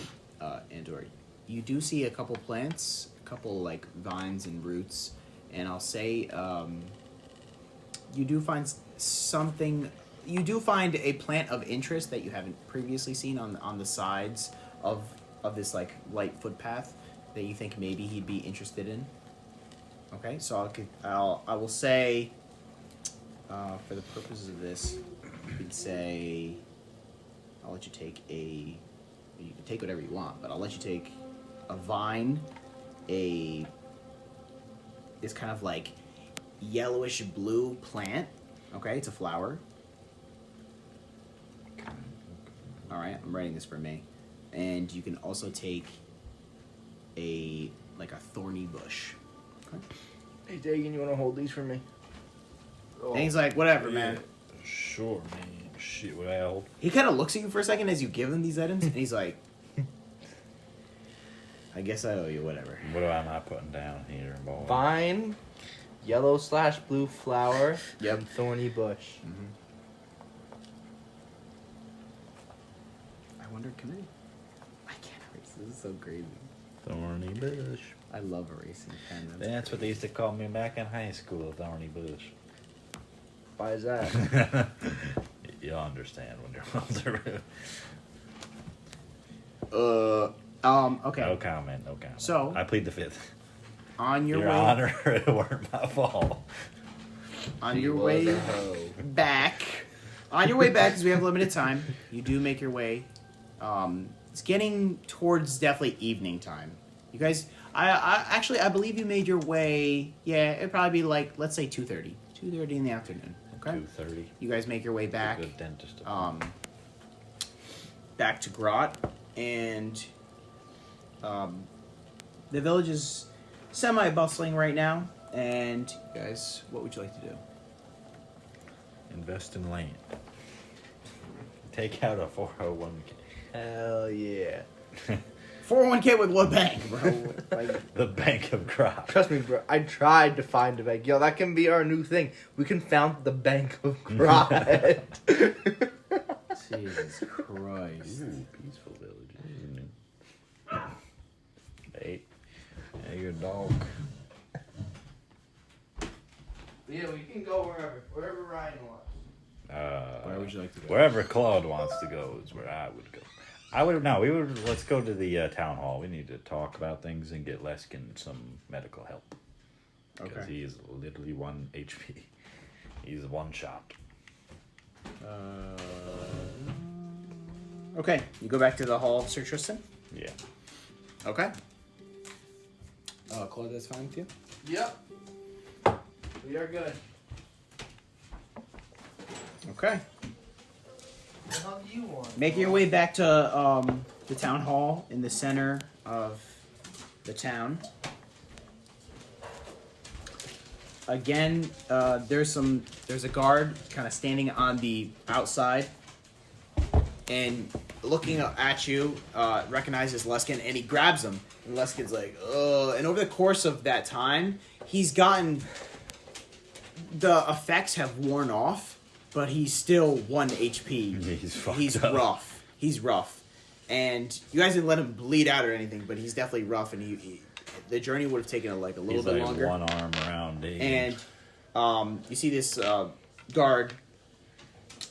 Andor, you do see a couple plants, a couple like vines and roots, and I'll say, you do find something. You do find a plant of interest that you haven't previously seen on the sides of this like light footpath that you think maybe he'd be interested in. Okay, so I will say, for the purposes of this, you could say, I'll let you take you can take whatever you want, but I'll let you take a vine, this kind of like yellowish blue plant. Okay, it's a flower. All right, I'm writing this for May. And you can also take a thorny bush. Okay. Hey, Dagan, you want to hold these for me? And he's like, whatever, man. Sure, man. Shit, what I hold? He kind of looks at you for a second as you give him these items, and he's like, I guess I owe you whatever. What am I putting down here, boy? Vine, Yellow/blue flower. Yep. And thorny bush. I wonder, can I can't erase. This is so crazy. Thorny bush. I love erasing pen. That's what they used to call me back in high school, Thorny bush. Why is that? You'll understand when you're older. Okay. No comment. So- I plead the fifth. On your Your way, Honor, it weren't my fault. on She your was way a hoe. back, on your way back, because we have limited time, you do make your way. It's getting towards definitely evening time. You guys, I believe you made your way. Yeah, it'd probably be like, let's say 2:30, 2:30 in the afternoon. Okay. 2:30. You guys make your way back. Good dentist. Back to Grot, and the village is semi-bustling right now. And you guys, what would you like to do? Invest in land. Take out a 401k. Hell yeah. 401k with what bank, bro? Like, The Bank of Crop. Trust me, bro. I tried to find a bank. Yo, that can be our new thing. We can found the Bank of Claude. Jesus Christ. Ooh, peaceful village, isn't it? Hey, hey, your dog. Yeah, we can go wherever Ryan wants. Where would you like to go? Wherever Claude wants to go is where I would go. Let's go to the town hall. We need to talk about things and get Leskin some medical help. Because he is literally 1 HP. He's one shot. Okay, you go back to the hall of Sir Tristan. Yeah. Okay. Claude, that's fine with you? Yep. We are good. Okay. What the hell do you want? Making your way back to the town hall in the center of the town. Again, there's a guard kind of standing on the outside and looking at you, recognizes Luskin, and he grabs him. And Luskin's like, ugh. And over the course of that time, he's gotten... The effects have worn off, but he's still 1 HP. Yeah, he's fucked He's up. rough. He's rough. And you guys didn't let him bleed out or anything, but he's definitely rough, and the journey would have taken a little He's bit like longer. one arm around Dave. And you see this guard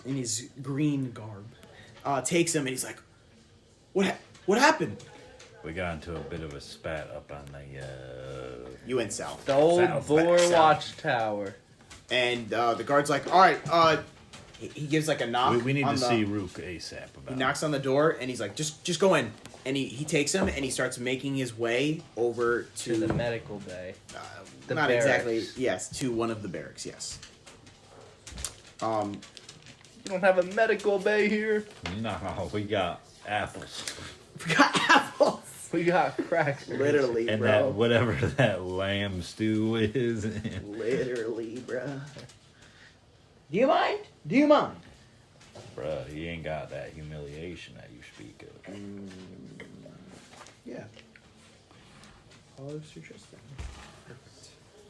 in his green garb takes him, and he's like, "What happened?" We got into a bit of a spat up on the. You went south, The old South, Boar south. Watchtower. and the guard's like, "All right." He gives like a knock. We need on to the- see Rook ASAP about He knocks on the door, and he's like, "Just go in." And he takes him, and he starts making his way over To the medical bay. the not barracks. exactly. Yes, to one of the barracks. Yes. You don't have a medical bay here. it. No, we got apples. We got apples. We got crackers. Literally, And bro. that, whatever that lamb stew is. Literally, bro. Do you mind? Do you mind? Bruh, he ain't got that humiliation that you speak of. Yeah. All of Sir Tristan.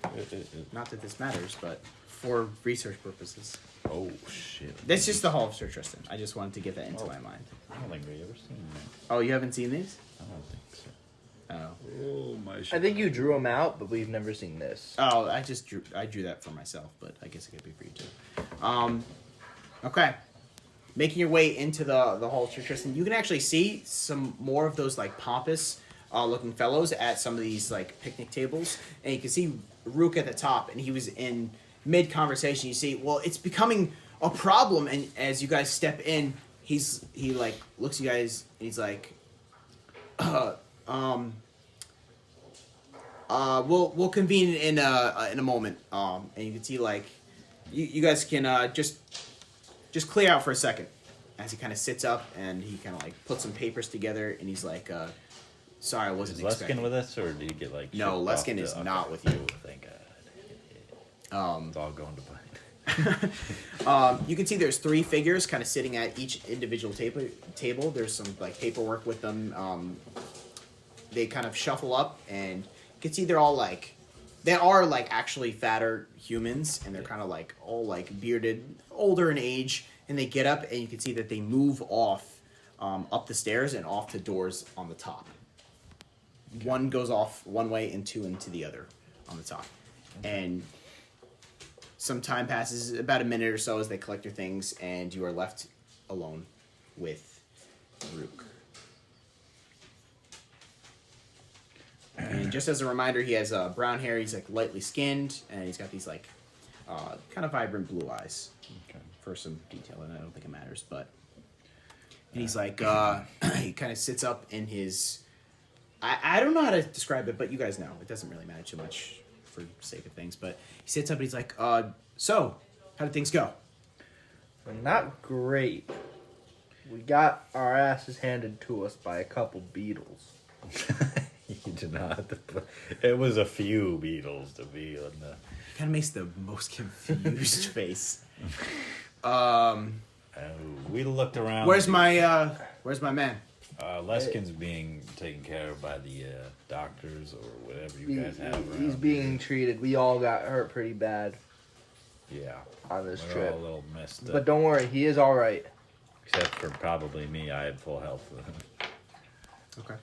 Perfect. Not that this matters, but for research purposes. Oh, shit. That's just the Hall of Sir Tristan. I just wanted to get that into my mind. I don't think we ever seen that. Oh, you haven't seen these? I don't think so. Oh. Oh, my shit. I think you drew them out, but we've never seen this. Oh, I drew that for myself, but I guess it could be for you too. Okay. Making your way into the Hall of Sir Tristan, you can actually see some more of those like pompous looking fellows at some of these like picnic tables, and you can see Rook at the top, and he was in mid conversation. You see, well, it's becoming a problem, and as you guys step in, he like looks at you guys, and he's like, we'll convene in a moment. And you can see like you guys can just clear out for a second as he kind of sits up and he kind of like puts some papers together and he's like, sorry, I wasn't Is expecting. Luskin with us, or did he get like... No, shipped off Luskin to- is okay. not with you. Ooh, thank God. It's all going to plan. You can see there's 3 figures kind of sitting at each individual table. There's some like paperwork with them. They kind of shuffle up, and you can see they're all like They are like actually fatter humans, and they're kind of like all like bearded, older in age, and they get up, and you can see that they move off up the stairs and off to doors on the top. Okay. One goes off one way and two into the other on the top. Okay. And some time passes, about a minute or so, as they collect their things, and you are left alone with Rook. And just as a reminder, he has brown hair. He's like lightly skinned, and he's got these like kind of vibrant blue eyes. Okay. For some detail, and I don't think it matters, but and he's like he kind of sits up in his. I don't know how to describe it, but you guys know it doesn't really matter too much for the sake of things. But he sits up and he's like, "So, how did things go?" Not great. We got our asses handed to us by a couple beetles. You did not. It was a few beetles to be on the. He kind of makes the most confused face. We looked around. Where's my man? Leskin's being taken care of by the doctors or whatever you guys have around. He's being treated. We all got hurt pretty bad. Yeah. On this We're trip. all a little messed up. But don't worry, he is all right. Except for probably me. I had full health. Okay.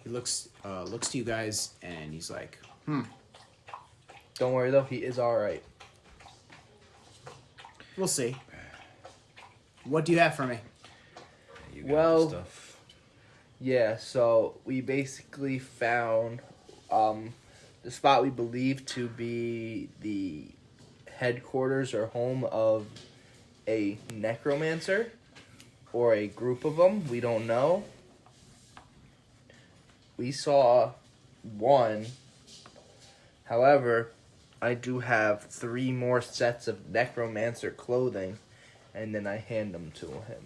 He looks to you guys and he's like, Don't worry though, he is all right. We'll see. What do you have for me? You got the stuff. Yeah, so we basically found the spot we believe to be the headquarters or home of a necromancer or a group of them. We don't know. We saw one. However, I do have 3 more sets of necromancer clothing, and then I hand them to him.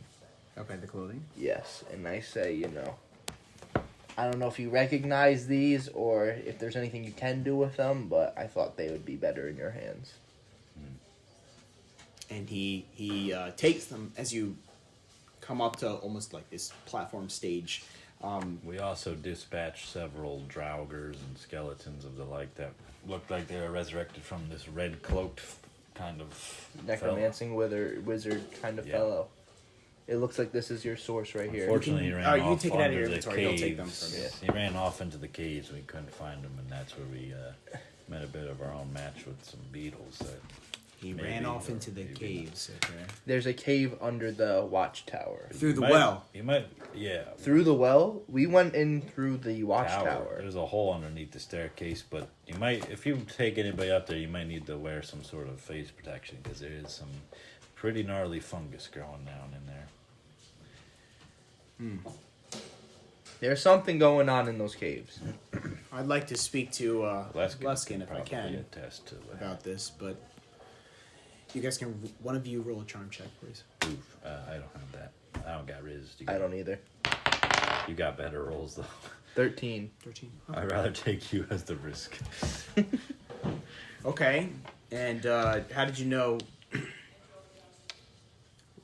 Okay, the clothing? Yes, and I say, I don't know if you recognize these or if there's anything you can do with them, but I thought they would be better in your hands. And he takes them as you come up to almost like this platform stage. We also dispatched several draugrs and skeletons of the like that looked like they were resurrected from this red cloaked kind of necromancing wizard kind of fellow. It looks like this is your source right here. Unfortunately, he ran off you take it out of your under the inventory. Don't take them caves. from you. He ran off into the caves. We couldn't find him, and that's where we met a bit of our own match with some beetles. That he ran off into the caves. Okay. There's a cave under the watchtower. Through the well. You might, yeah. Through the well? We went in through the watchtower. There's a hole underneath the staircase, but you might, if you take anybody up there, you might need to wear some sort of face protection because there is some pretty gnarly fungus growing down in there. There's something going on in those caves. I'd like to speak to Luskin if I probably can attest to that. about this, but you guys can one of you roll a charm check, please. Oof, I don't have that. I don't got Riz. I don't either. You got better rolls though. 13. 13. I'd rather take you as the risk. Okay, and how did you know?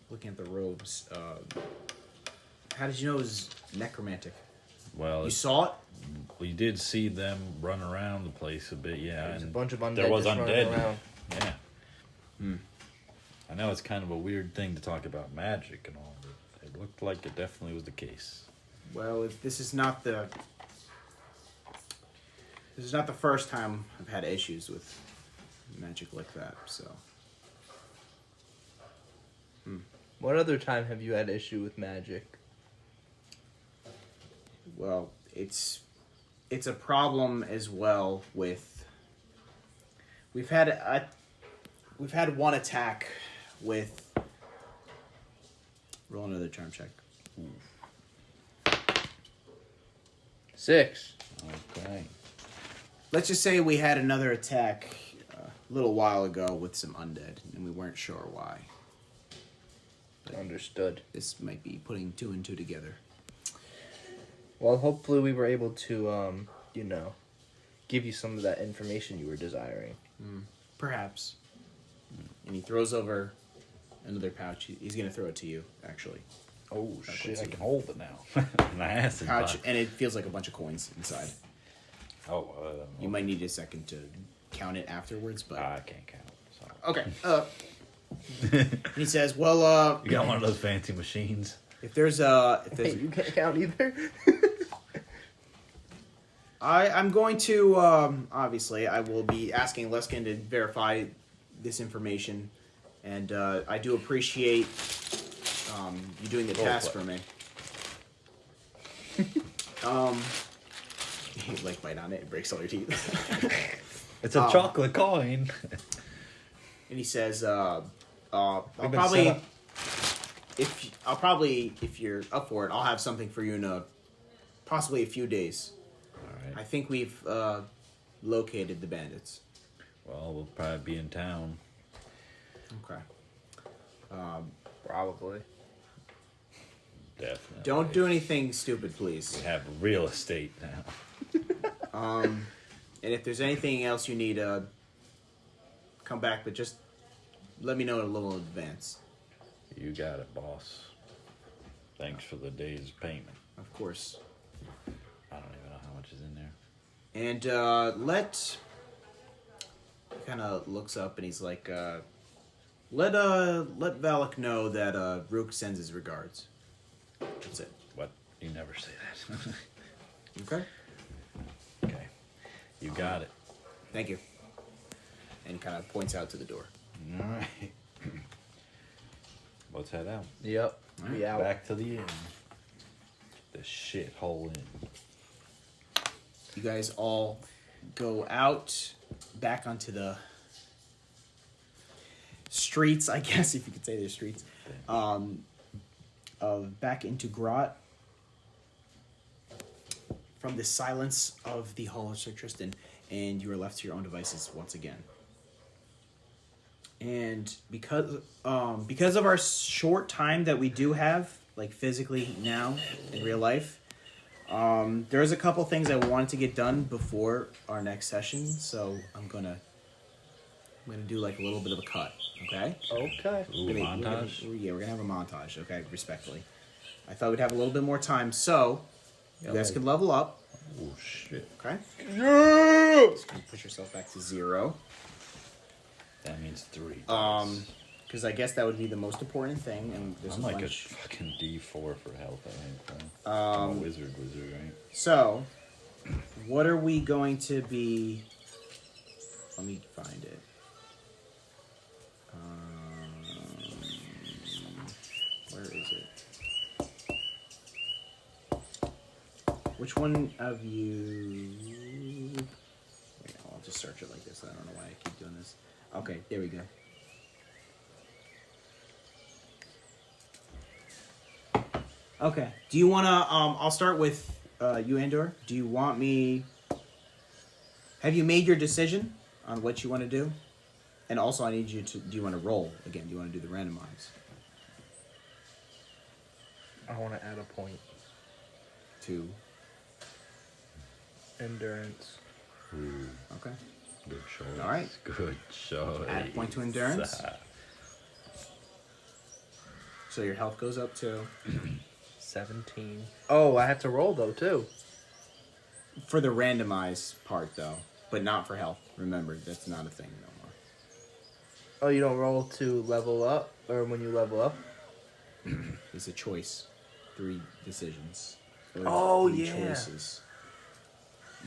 Looking at the robes, how did you know it was necromantic? Well, you saw it. We did see them run around the place a bit, yeah. There's and a bunch of undead there was just running undead. around. Yeah. I know it's kind of a weird thing to talk about magic and all, but it looked like it definitely was the case. Well, if this is not the first time I've had issues with magic like that. So, What other time have you had issue with magic? well, it's a problem as well with. We've had one attack with. Roll another charm check. 6. Okay. Let's just say we had another attack a little while ago with some undead, and we weren't sure why. Understood. This might be putting 2 and 2 together. Well, hopefully we were able to, give you some of that information you were desiring. Perhaps. And he throws over another pouch. He's going to throw it to you, actually. Oh, shit, I can hold it now. Nice. Pouch, and it feels like a bunch of coins inside. Oh, You might need a second to count it afterwards, but I can't count. So. okay. And he says, "Well, You got one of those fancy machines? if there's Hey, you can't count either. I'm going to obviously I will be asking Leskin to verify this information, and I do appreciate you doing the task for me. You like bite on it, it breaks all your teeth. It's a chocolate coin. And he says, I'll We've been probably, set up. if you're up for it, I'll have something for you in possibly a few days. All I right. think we've located the bandits. Well, we'll probably be in town. Okay. Probably. Definitely. Don't do anything stupid, please. We have real estate now. And if there's anything else you need, come back, but just let me know in a little advance. You got it, boss. Thanks for the day's payment. Of course. I don't even know how much is in there. And he kind of looks up and he's like, let Valak know that Rook sends his regards. That's it. What? You never say that. Okay. Okay. You got it. Thank you. And he kind of points out to the door. All right. Let's head out. Yep. We out. Back to the inn. The shithole inn. You guys all go out back onto the streets, I guess, if you could say they're streets. Back into Grot. From the silence of the Hall of Sir Tristan, and you are left to your own devices once again. And because of our short time that we do have, like physically now in real life, there's a couple things I wanted to get done before our next session, so I'm gonna do like a little bit of a cut. Okay. Okay. Ooh, montage? We're gonna have a montage. Okay, respectfully. I thought we'd have a little bit more time, so you guys can level up. Oh, shit. Okay. Yeah. Just gonna push yourself back to 0. That means 3. Because I guess that would be the most important thing, and there's I'm a like bunch. a fucking D4 for health, I think. I'm a wizard, right? So, what are we going to be? Let me find it. Where is it? Which one of you? Wait, I'll just search it like this. I don't know why I keep doing this. Okay, there we go. Okay. Do you want to? I'll start with you, Andor. Do you want me? Have you made your decision on what you want to do? And also, I need you to. Do you want to roll again? Do you want to do the randomize? I want to add a point. To. Endurance. Ooh, Okay. good choice. All right. Good choice. Add a point to endurance. So your health goes up too. 17. Oh, I have to roll though too. For the randomize part though, but not for health. Remember, that's not a thing no more. Oh, you don't roll to level up, or when you level up? It's a choice. 3 decisions. Oh, 3 yeah. choices.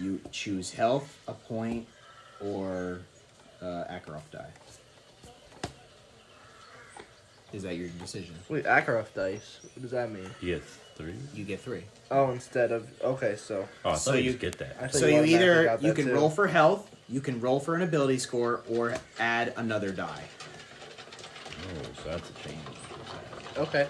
You choose health, a point, or Akarov die. Is that your decision? Wait, Akarov dice. What does that mean? You get 3? You get 3. Oh, instead of okay, so Oh, I thought So you you- just get that. I thought So you automatically either got you that can too. roll for health, you can roll for an ability score, or add another die. Oh, so that's a change. Okay.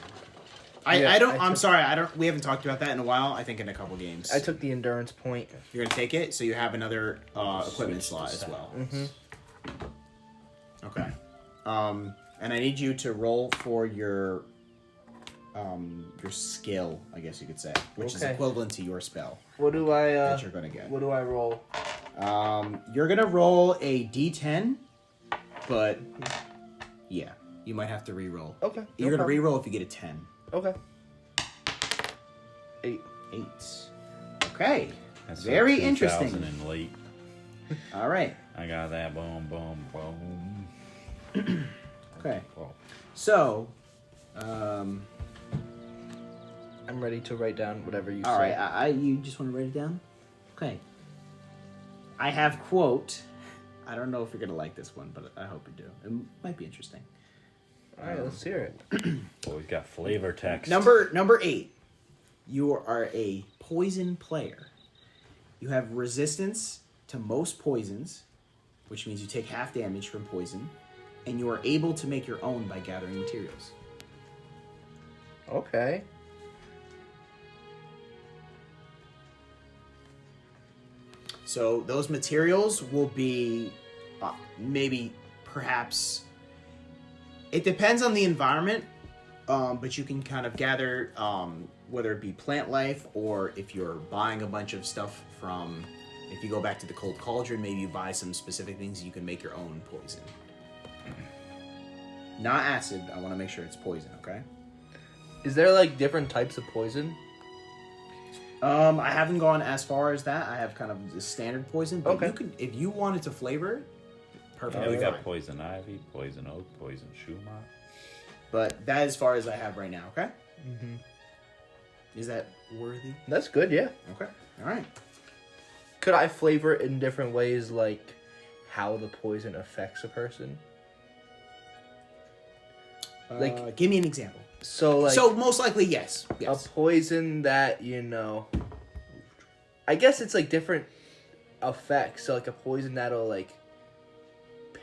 I don't. I I'm took- sorry. I don't. We haven't talked about that in a while. I think in a couple games. I took the endurance point. You're gonna take it, so you have another equipment Switch slot to as well. Mm-hmm. Okay. And I need you to roll for your skill, I guess you could say, which is Okay. equivalent to your spell What do I that you're gonna get. what do I roll? You're gonna roll a D10, but yeah, you might have to re-roll. Okay. You're no gonna problem. re-roll if you get a 10. Okay. 8. 8. Okay. That's Very like 2,000 interesting. and late. All right. I got that. Boom, boom, boom. Okay. Whoa. So, I'm ready to write down whatever you all say. right. You just want to write it down? Okay. I have quote. I don't know if you're gonna like this one, but I hope you do. It might be interesting. All right, let's hear it. Boy, we've got flavor text. Number 8. You are a poison player. You have resistance to most poisons, which means you take half damage from poison, and you are able to make your own by gathering materials. Okay. So those materials will be perhaps. It depends on the environment, but you can kind of gather whether it be plant life or if you're buying a bunch of stuff from. If you go back to the cold cauldron, maybe you buy some specific things. You can make your own poison. Not acid. I want to make sure it's poison. Okay. Is there like different types of poison? I haven't gone as far as that. I have kind of the standard poison, but Okay. you could, if you wanted to flavor, perfect. Yeah, we got poison ivy, poison oak, poison shumat. But that is as far as I have right now. Okay. Mm-hmm. Is that worthy? That's good, yeah. Okay. All right. Could I flavor it in different ways, like how the poison affects a person? Like- Give me an example. So, like, So most likely, yes. a Yes. poison that, I guess it's like different effects. So, like, a poison that'll, like,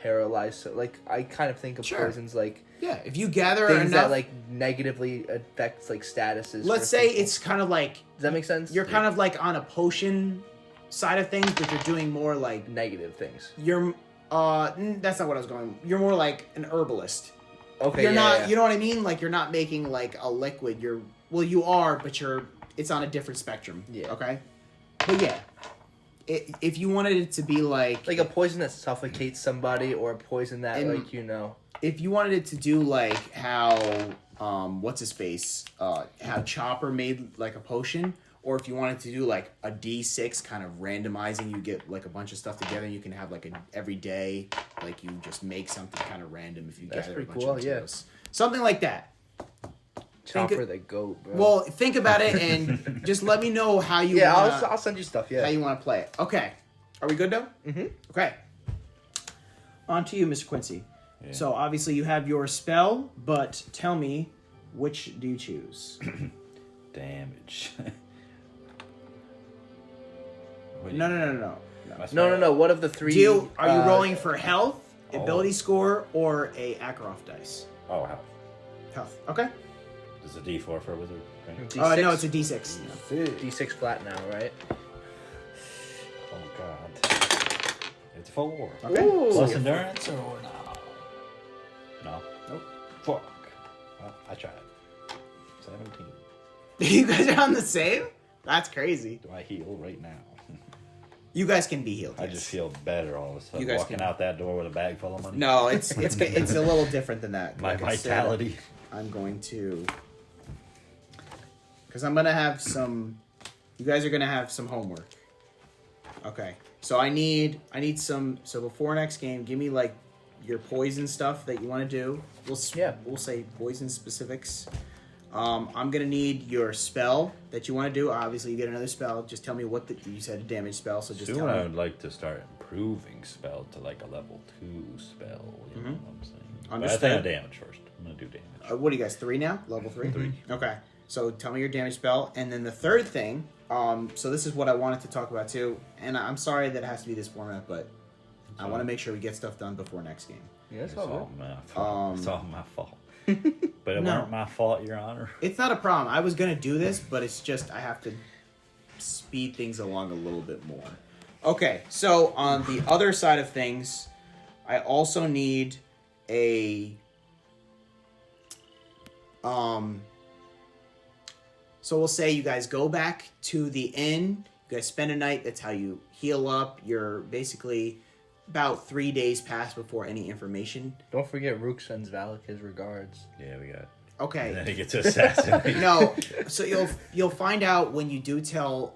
paralyze. So, like, I kind of think of Sure. poisons like Yeah. If you gather things enough, that, like, negatively affects, like, statuses. let's for say people. it's kind of like Does that make sense? you're kind of like on a potion side of things, but you're doing more like negative things. you're. That's not what I was going. You're more like an herbalist. Okay, You're yeah, not. yeah. You know what I mean? Like you're not making like a liquid. You are, but it's on a different spectrum. Yeah. Okay. But yeah, if you wanted it to be like Like a poison that suffocates somebody, or a poison that, And- like, if you wanted it to do like how what's his face how Chopper made like a potion, or if you wanted to do like a D6 kind of randomizing, you get like a bunch of stuff together, you can have like every day, like you just make something kind of random if you That's gather a pretty bunch cool, of yeah. materials. Something like that. Chopper the goat, bro. Well, think about it and just let me know how you yeah, wanna, I'll send you stuff, yeah. how you want to play it. Okay. Are we good though? Mm-hmm. Okay. On to you, Mr. Quincy. Yeah. So obviously you have your spell, but tell me, which do you choose? Damage. No. No. What of the three? Are you rolling for health, Oh. ability score, or a Ackroft dice? Oh, health. Health. Okay. It's a D4 for a wizard, right? D6? No, it's a D6. D6 flat now, right? Oh, God. It's 4. Okay. Ooh. Plus endurance or no? No. Nope. Fuck. Well, I tried. 17. You guys are on the same? That's crazy. Do I heal right now? You guys can be healed. I yes. just feel better all of a sudden. You guys Walking can- out that door with a bag full of money. No, it's a little different than that. My Like I said, vitality. I'm going to, because I'm gonna have some. You guys are gonna have some homework. Okay, so I need some. So before next game, give me like your poison stuff that you want to do. We'll say poison specifics. I'm gonna need your spell that you want to do. Obviously, you get another spell. Just tell me what you said a damage spell. So just Soon tell I me. would like to start improving spell to like a level 2 spell. You know what I'm saying? But I Understood. think I damage first. I'm gonna do damage. What do you guys? 3 now? Level 3? 3. Okay. So tell me your damage spell. And then the third thing, so this is what I wanted to talk about too. And I'm sorry that it has to be this format, but I want to make sure we get stuff done before next game. Yeah, It's all my fault. It's all my fault. But it No. weren't my fault, Your Honor. It's not a problem. I was going to do this, but it's just I have to speed things along a little bit more. Okay. So on the other side of things, I also need a... So we'll say you guys go back to the inn. You guys spend a night. That's how you heal up. You're basically about 3 days past before any information. Don't forget Rook sends Valak his regards. Yeah, we got. Okay. And then he gets assassinated. No. So you'll find out when you do tell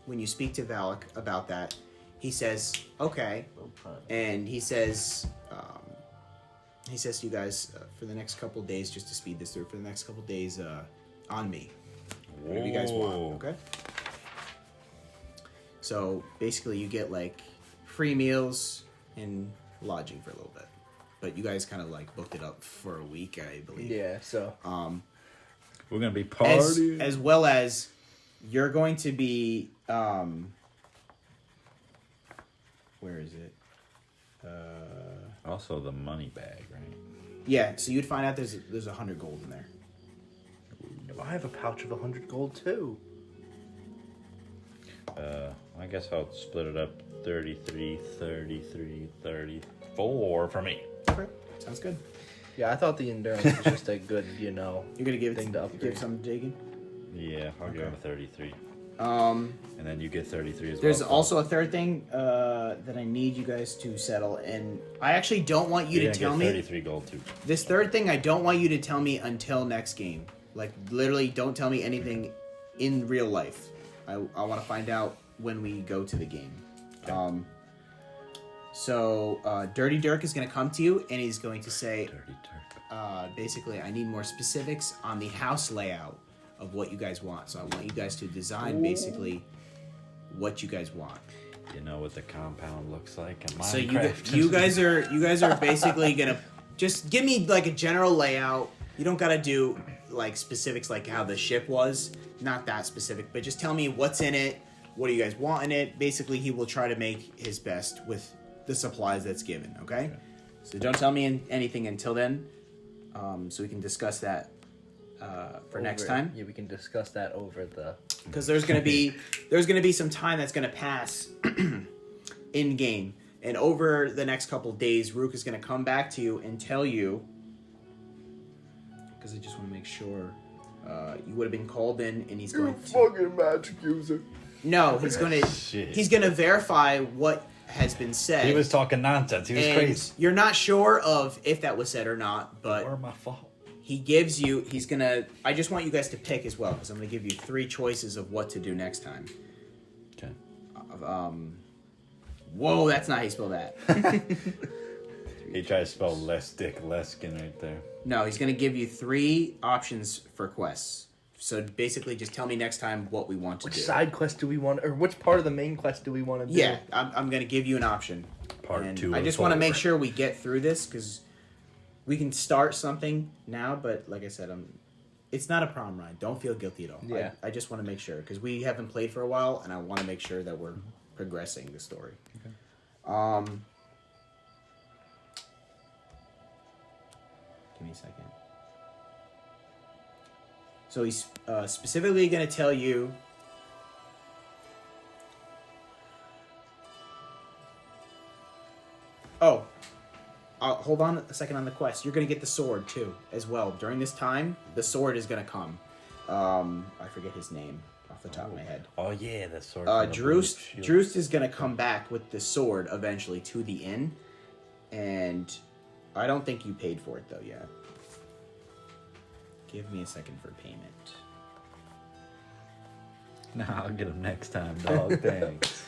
when you speak to Valak about that. he says, okay. And he says to you guys, for the next couple days, just to speed this through, for the next couple days, on me. Whatever you guys want, okay? So basically you get like free meals and lodging for a little bit. But you guys kind of like booked it up for a week, I believe. Yeah, so. We're going to be partying. As well as you're going to be, where is it? Also the money bag, right? Yeah, so you'd find out there's 100 gold in there. I have a pouch of 100 gold too. I guess I'll split it up 33, 33, 34 for me. Okay, sounds good. Yeah, I thought the endurance was just a good, You're gonna give thing to upgrade. give some digging. Yeah, I'll give him a 33. And And then you get 33 as well. there's also a third thing that I need you guys to settle, and I actually don't want you You're to gonna tell get me 33 gold too. this third thing. I don't want you to tell me until next game. Like literally, don't tell me anything in real life. I want to find out when we go to the game. Okay. So Dirty Dirk is going to come to you, and he's going to say, Dirty Turk. basically, I need more specifics on the house layout of what you guys want. So I want you guys to design basically what you guys want. You know what the compound looks like in Minecraft. So you guys are basically gonna just give me like a general layout. You don't gotta do like specifics like how the ship was, not that specific, but just tell me what's in it. What do you guys want in it? Basically, he will try to make his best with the supplies that's given. Okay. So don't tell me anything until then, so we can discuss that for next time. Yeah, we can discuss that over the. Because there's gonna be some time that's gonna pass in game, and over the next couple of days, Rook is gonna come back to you and tell you. Because I just want to make sure you would have been called in, and he's going to. Fucking magic user. No, he's gonna. Shit. He's gonna verify what has been said. He was talking nonsense. He was and crazy. You're not sure of if that was said or not, but Or my fault. he gives you. He's gonna. I just want you guys to pick as well, because I'm gonna give you 3 choices of what to do next time. Okay. Whoa, that's not how you spell that. He tried to spell less dick, less skin right there. No, he's gonna give you 3 options for quests. So basically, just tell me next time what we want to Which do. side quest do we want, or which part of the main quest do we want to do? Yeah, I'm gonna give you an option. Part And 2. I just want to make sure we get through this, because we can start something now. But like I said, it's not a prom ride. Don't feel guilty at all. Yeah. I just want to make sure, because we haven't played for a while, and I want to make sure that we're progressing the story. Okay. Give me a second. So he's specifically going to tell you. Oh, hold on a second on the quest. You're going to get the sword too, as well. During this time, the sword is going to come. I forget his name off the top of my head. Oh yeah, the sword. Droost is going to come back with the sword eventually to the inn, and I don't think you paid for it though yet. Give me a second for payment. Nah, I'll get him next time, dog. Thanks.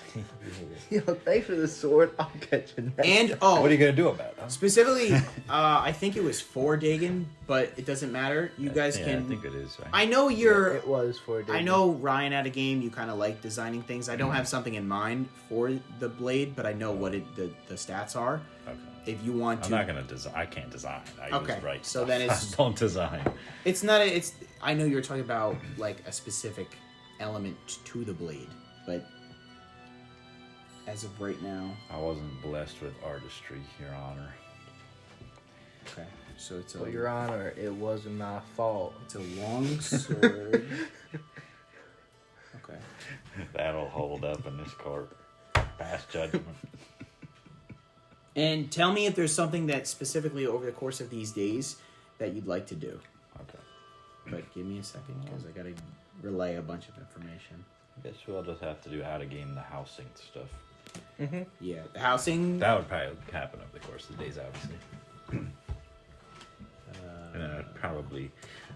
Yo, thanks for the sword. I'll get you next. And What are you gonna do about it? Huh? specifically, I think it was 4 Dagon, but it doesn't matter. You guys Yeah, can. I think it is. Right? I know you're. It was for. I know Ryan at a game. You kind of like designing things. I don't have something in mind for the blade, but I know what the stats are. Okay. If you want to, I'm not gonna design. I can't design. I Okay, just write. so stuff. then it's- I don't design. it's not. It's. I know you're talking about like a specific element to the blade, but as of right now, I wasn't blessed with artistry, Your Honor. okay. So it's Well, Your Honor, it wasn't my fault. It's a long sword. Okay. That'll hold up in this court. Pass judgment. And tell me if there's something that specifically over the course of these days that you'd like to do. Okay. But give me a second, because I gotta relay a bunch of information. I guess we'll just have to do how to game the housing stuff. Mm-hmm. Yeah, the housing. That would probably happen over the course of the days, obviously. And then I'd probably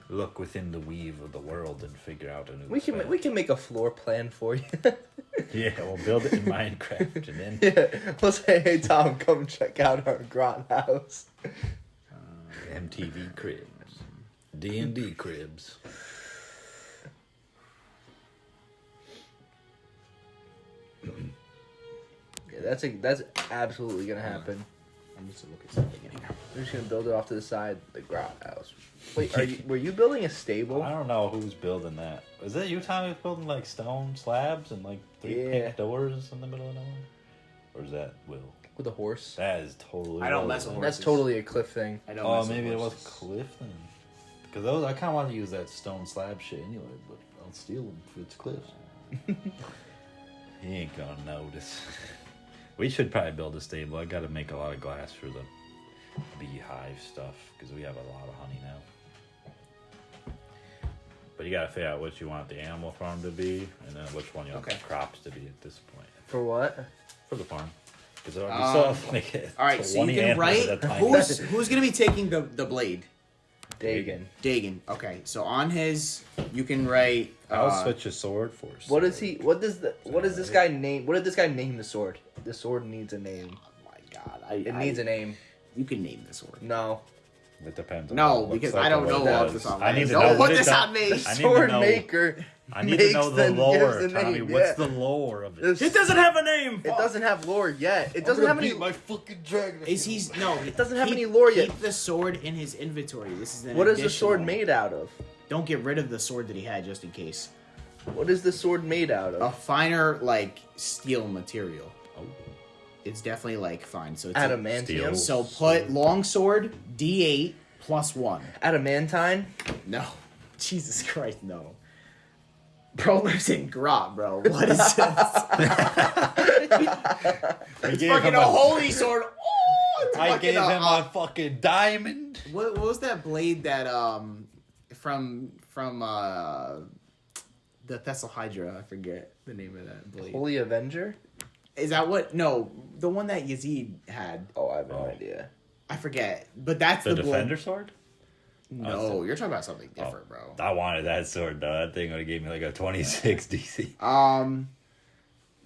look within the weave of the world and figure out a new We can spell. we can make a floor plan for you. Yeah, we'll build it in Minecraft and then Yeah, we'll say, hey Tom, come check out our grot house. MTV cribs, D&D cribs. Yeah, that's absolutely gonna happen. I'm just gonna look at something in here. We're just gonna build it off to the side, the grot house. Wait, were you building a stable? I don't know who's building that. Was it you, Tommy, was building like stone slabs and like 3 pink doors in the middle of nowhere? Or is that Will? With a horse? That is totally. I don't Will. mess with That's horses. totally a Cliff thing. I don't Oh, mess with maybe it was horses. Cliff then. Because those, I kind of want to use that stone slab shit anyway, but I'll steal them if it's Cliff's. He ain't gonna notice. We should probably build a stable. I gotta make a lot of glass for the beehive stuff because we have a lot of honey now. But you gotta figure out what you want the animal farm to be, and then which one you want the crops to be at this point. For what? For the farm. Because we still have to make it. All right, so you can write who's gonna be taking the blade. Dagon. Dagon. Okay, so on his, you can write. I'll switch a sword for. What is he? What does this guy name? What did this guy name the sword? The sword needs a name. Oh my god! It needs a name. You can name the sword. No. It depends. On No, what it because looks I don't like know and what what it this does. on I need me. to Don't know put what it this does. on me. I need to Sword know- maker. I need to know the makes lore, gives the Tommy. name, What's yeah. the lore of it? This- It doesn't have a name. It doesn't have lore yet. It doesn't have any. fucking dragon. Is he's no? It doesn't have any lore yet. Keep the sword in his inventory. This is an What is the sword additional- made out of? Don't get rid of the sword that he had just in case. What is the sword made out A of? finer like steel material. Oh. It's definitely like fine. So it's Adamantium. so put long sword D8 +1. Adamantine. No, Jesus Christ, no. Bro lives in grot, bro. What is this? It's fucking a holy sword. Oh, it's I fucking gave him a fucking diamond. What was that blade that from the Thessalhydra? I forget the name of that blade. Holy Avenger. Is that what? No, the one that Yazid had. Oh, I have no idea. I forget, but that's The the defender blade. sword? No, you're talking about something different, bro. I wanted that sword though. That thing would have gave me like a 26 DC.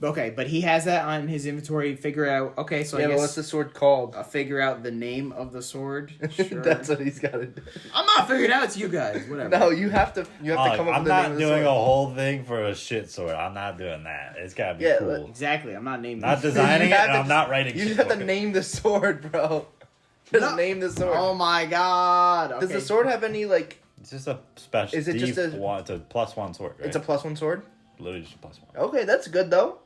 Okay, but he has that on his inventory. Figure out. Okay, so Yeah, I but guess what's the sword called? figure out the name of the sword. Sure. That's what he's got to do. I'm not figuring it out. It's you guys. Whatever. No, you have to. You have to come up I'm with the name not of the doing a sword. whole thing for a shit sword. I'm not doing that. It's gotta be Yeah, cool. Exactly. I'm not naming. Not it. designing You it, have and to- I'm not writing You shit have to for it. name the sword, bro. Just No. name the sword. Oh my god. Okay. Does the sword have any like? It's just a special. Is it just a- It's a +1 sword, right? It's a +1 sword. Literally just a +1. Okay, that's good though.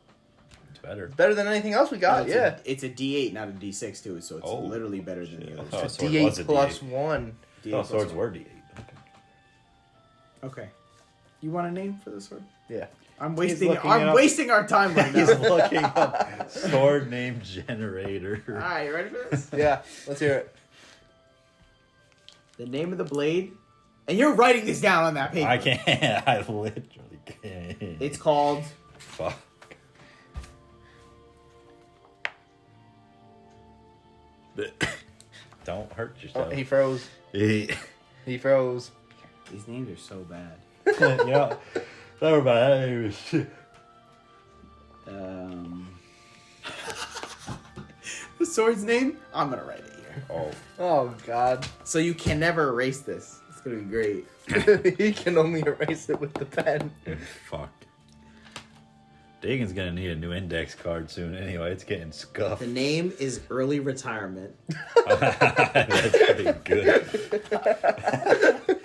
It's better. Better than anything else we got. it's Yeah. it's a D8, not a D6 too. So it's Oh, literally better than shit. the I others. thought- It's sword D8 was a plus D8. 1. D8 Oh, plus swords one. were D8. Okay. Okay. You want a name for the sword? Yeah. I'm looking it up. wasting our time right He's now. looking up sword name generator. All right, you ready for this? Yeah. Let's hear it. The name of the blade, and you're writing this down on that paper. I can't. I literally can't. It's called. Fuck. Don't hurt Oh, yourself. he froze. Yeah. He froze. These names are so bad. Yeah. Never mind. The sword's name? I'm gonna write it here. Oh. Oh God. So you can never erase this. It's gonna be great. He can only erase it with the pen. Fuck. Dagon's gonna need a new index card soon anyway. It's getting scuffed. The name is Early Retirement. That's pretty good.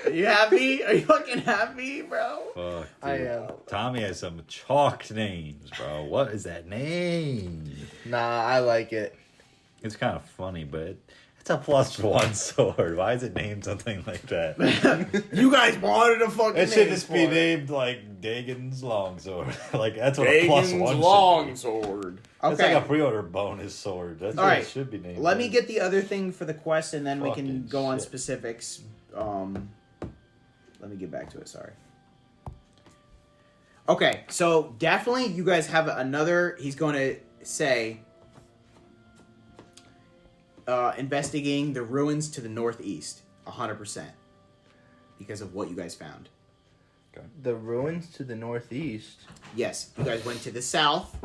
Are you happy? Are you fucking happy, bro? Fuck. Dude. I am. Tommy has some chalked names, bro. What is that name? Nah, I like it. It's kind of funny, but it's a +1 sword. Why is it named something like that? You guys wanted a fucking It name should just for be it. named like Dagon's longsword. Like that's what Dagon's a +1 should longsword. be. It's Okay. like a pre-order bonus sword. That's All what right. it should be named. Let me get the other thing for the quest, and then we can Fucking go on shit. specifics. Let me get back to it. Sorry. Okay, so definitely you guys have another. He's going to say investigating the ruins to the northeast, 100%, because of what you guys found. The ruins to the northeast. Yes, you guys went to the south.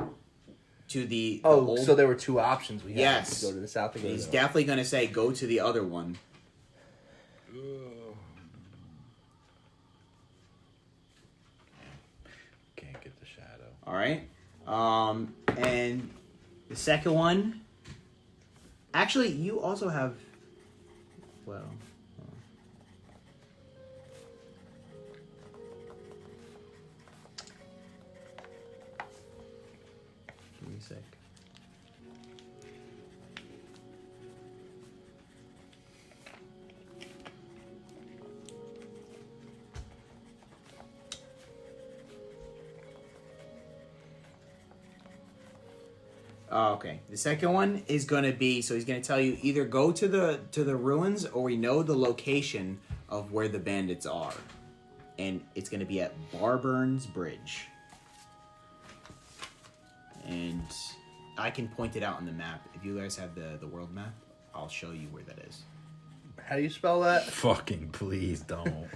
To the Oh, so there were two options we had. Yes. To go to the south and go to He's the north. definitely going to say go to the other one. Can't get the shadow. All right. And the second one. Actually, you also have. Well. Give me a sec. Oh, okay. The second one is going to be, so he's going to tell you either go to the ruins or we know the location of where the bandits are. And it's going to be at Barburn's Bridge. And I can point it out on the map. If you guys have the world map, I'll show you where that is. How do you spell that? Fucking please don't.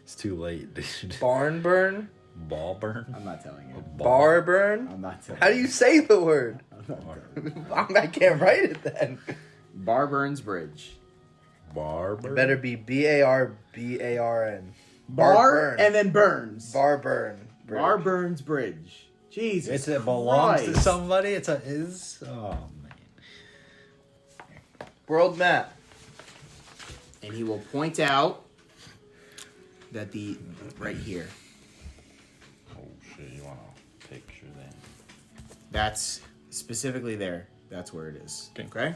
It's too late, dude. Barn burn? Ball burn? I'm not telling you. Bar burn? I'm not telling How do you say the word? you. I can't write it then. Barburn's Bridge. Barber? It better be Barbarn. Bar and then Burns. Barburn. Barburn's Bridge. Jesus. It belongs to Christ. somebody? It's a is? Oh, man. World map. And he will point out that right here. Oh, shit. You want a picture then? That's specifically there. That's where it is. Okay?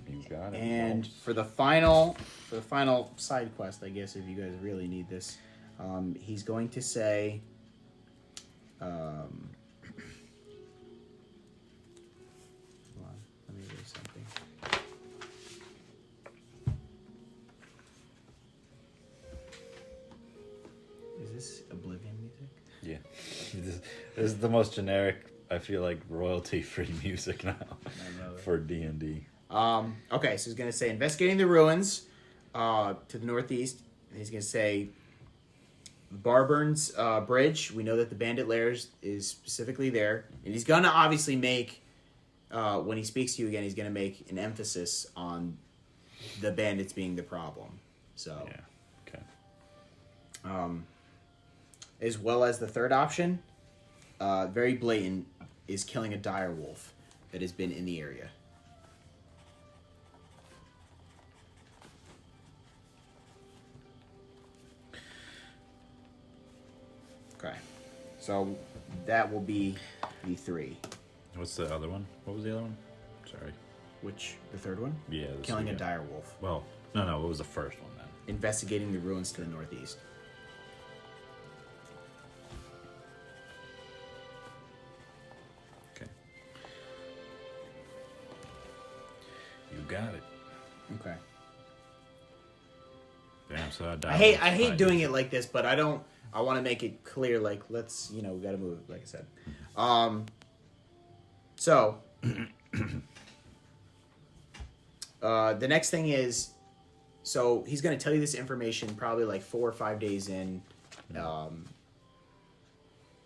You got it. And for the final side quest, I guess, if you guys really need this, he's going to say, hold on, let me do something. Is this Oblivion music? Yeah. This is the most generic, I feel like, royalty-free music now for D&D. Okay, so he's going to say investigating the ruins to the northeast. And he's going to say Barburn's Bridge. We know that the bandit lairs is specifically there. And he's going to obviously make, when he speaks to you again, he's going to make an emphasis on the bandits being the problem. So, Yeah. Okay. as well as the third option, very blatant, is killing a dire wolf that has been in the area. Okay, so that will be the three. What's the other one? What was the other one? Sorry. Which, the third one? Yeah. Killing a dire wolf. Well, no. What was the first one then? Investigating the ruins to the northeast. Okay. You got it. Okay. Damn, so I hate doing it like this, but I want to make it clear, like, let's, we got to move, like I said. So, the next thing is, so he's going to tell you this information probably like 4 or 5 days in.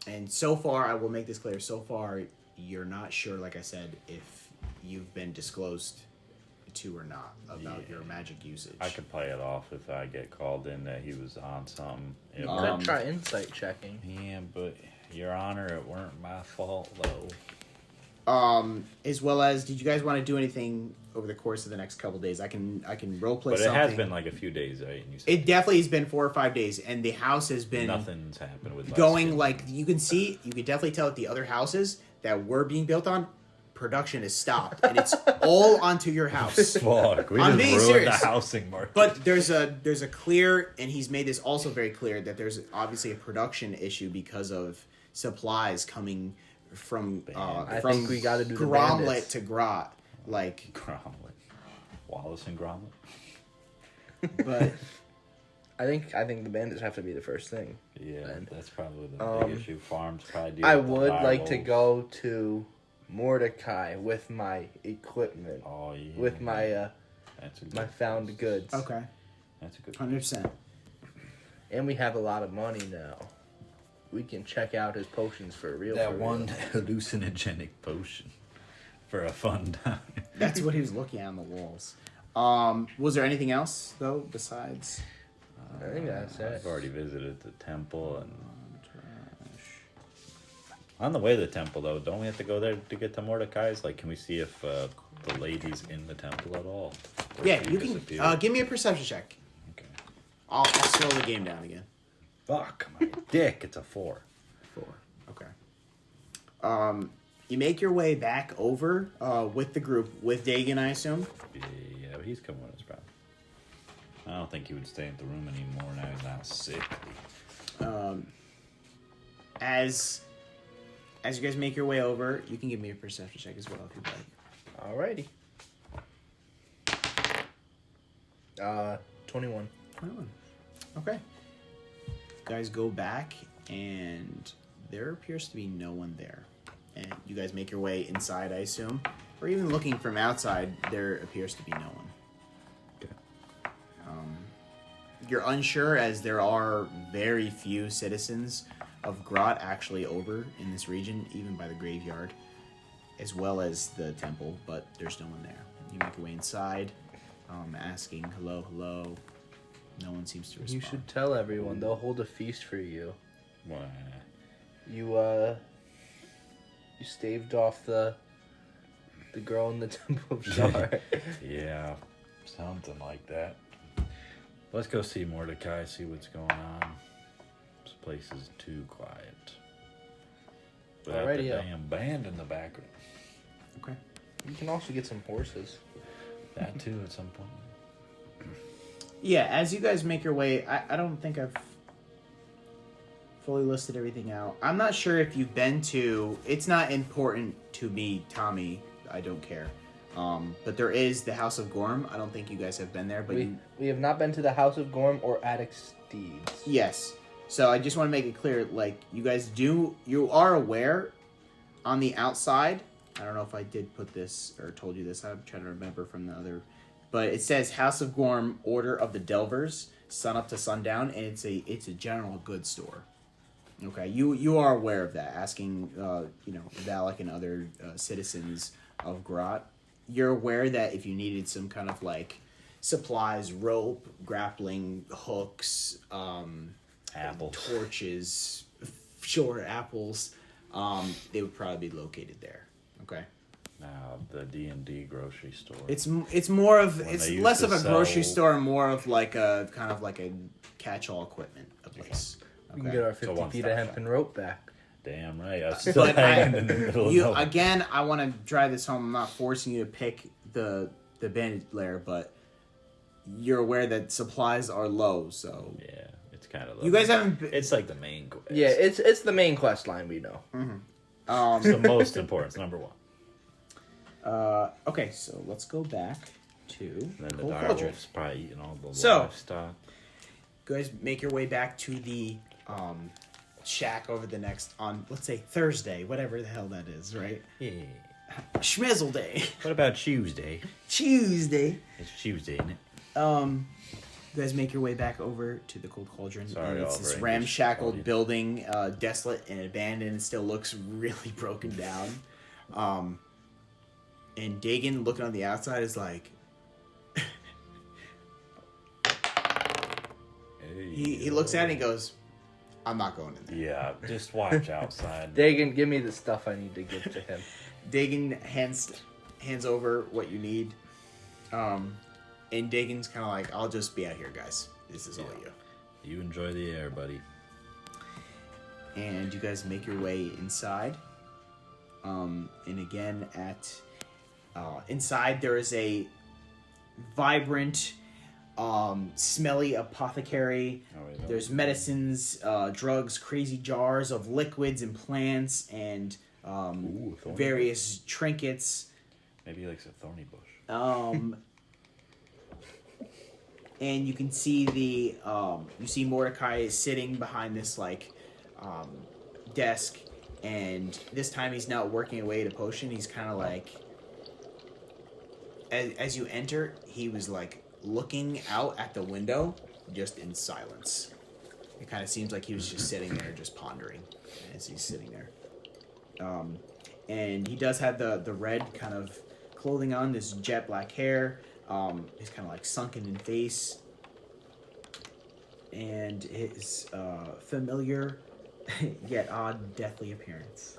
And so far, I will make this clear, so far, you're not sure, like I said, if you've been disclosed to or not about your magic usage. I could play it off if I get called in that he was on something. It You weren't- could try insight checking. yeah, but Your Honor, it weren't my fault though. As well as, did you guys want to do anything over the course of the next couple days? I can roleplay But it something. has been like a few days, right? And you said It definitely has been 4 or 5 days, and the house has been nothing's happened with going Lexington. like you can definitely tell that the other houses that were being built on, production is stopped, and it's all onto your house. Fuck, we I'm just being ruined serious. the housing market. But there's a clear, and he's made this also very clear that there's obviously a production issue because of supplies coming from I from think we gotta do the Gromlet bandits. to Grot, like. Gromlet. Wallace and Gromlet. But I think the bandits have to be the first thing. Yeah, And, that's probably the big issue. Farms probably do. I with the would like to direwolves. go to Mordecai with my equipment, Oh yeah. with my That's a good my found place. goods. Okay. That's a good 100%. And we have a lot of money now. We can check out his potions for real. That for one real. hallucinogenic potion for a fun time. That's what he was looking at on the walls. Was there anything else, though, besides... I think that's it. I've already visited the temple, and on the way to the temple, though, don't we have to go there to get to Mordecai's? Like, can we see if the lady's in the temple at all? Or Yeah, she you can... disappeared? give me a perception check. Okay. I'll slow the game down again. Fuck my dick, it's a 4. 4. Okay. You make your way back over with the group, with Dagon, I assume. Yeah, but he's coming with us, probably. I don't think he would stay in the room anymore now he's not sickly. As you guys make your way over, you can give me a perception check as well if you'd Alrighty. 21. like. Okay. You guys go back, and there appears to be no one there. And you guys make your way inside, I assume. Or even looking from outside, there appears to be no one. Okay. You're unsure, as there are very few citizens of Grot actually over in this region, even by the graveyard, as well as the temple, but there's no one there. You make your way inside, asking, hello, hello. No one seems to respond. You should tell everyone. They'll hold a feast for you. Why? You staved off the girl in the Temple of Shar. Yeah, something like that. Let's go see Mordecai, see what's going on. This place is too quiet. Without the Alrighty, yeah. damn band in the background. Okay. You can also get some horses. That too at some point. Yeah, as you guys make your way, I don't think I've fully listed everything out. I'm not sure if you've been to... It's not important to me, Tommy. I don't care. But there is the House of Gorm. I don't think you guys have been there, but We have not been to the House of Gorm or Attic Steeds. Yes. So I just want to make it clear, like, you are aware on the outside. I don't know if I did put this or told you this. I'm trying to remember from the other. But it says House of Gorm, Order of the Delvers, sun up to sundown, and it's a general goods store. Okay, you are aware of that. Asking, Valak and other citizens of Grot, you're aware that if you needed some kind of like supplies, rope, grappling hooks, Apples. torches, sure, apples, they would probably be located there. Okay. Now the D&D grocery store. It's more of When it's they used less to of a grocery sell- store and more of like a kind of like a catch-all equipment place. We can get our So 50 one feet stop of hemp and rope back. Damn right. I was still But hanging in the middle of nowhere. again, I want to drive this home. I'm not forcing you to pick the bandit lair, but you're aware that supplies are low. So Yeah, it's kind of. you guys haven't. It's like the main quest. Yeah, it's the main quest line we know. It's the most important. It's number 1. Okay, so let's go back to And then the Cold dire Cauldron. wolf's probably eating all the So- livestock. You guys make your way back to the shack over the next on let's say Thursday, whatever the hell that is, right? Yeah. Schmizzle day. What about Tuesday? Tuesday. It's Tuesday, isn't it? You guys make your way back over to the Cold Cauldron. Sorry, and it's all this of our ramshackle English building, desolate and abandoned. It still looks really broken down. And Dagon, looking on the outside, is like... Hey, he looks at it and he goes, I'm not going in there. Yeah, just watch outside. Dagon, give me the stuff I need to give to him. Dagon hands over what you need. And Dagon's kind of like, I'll just be out here, guys. This is all you. You enjoy the air, buddy. And you guys make your way inside. And again, inside there is a vibrant, smelly apothecary. There's medicines, drugs, crazy jars of liquids and plants, and Ooh, thorny various trinkets. Maybe he likes a thorny bush. And you can see you see Mordecai is sitting behind this desk, and this time he's not working away at a potion. He's kind of like as you enter, he was like looking out at the window, just in silence. It kind of seems like he was just sitting there, just pondering as he's sitting there. And he does have the red kind of clothing on, this jet black hair. He's kind of like sunken in face, and his familiar yet odd, deathly appearance.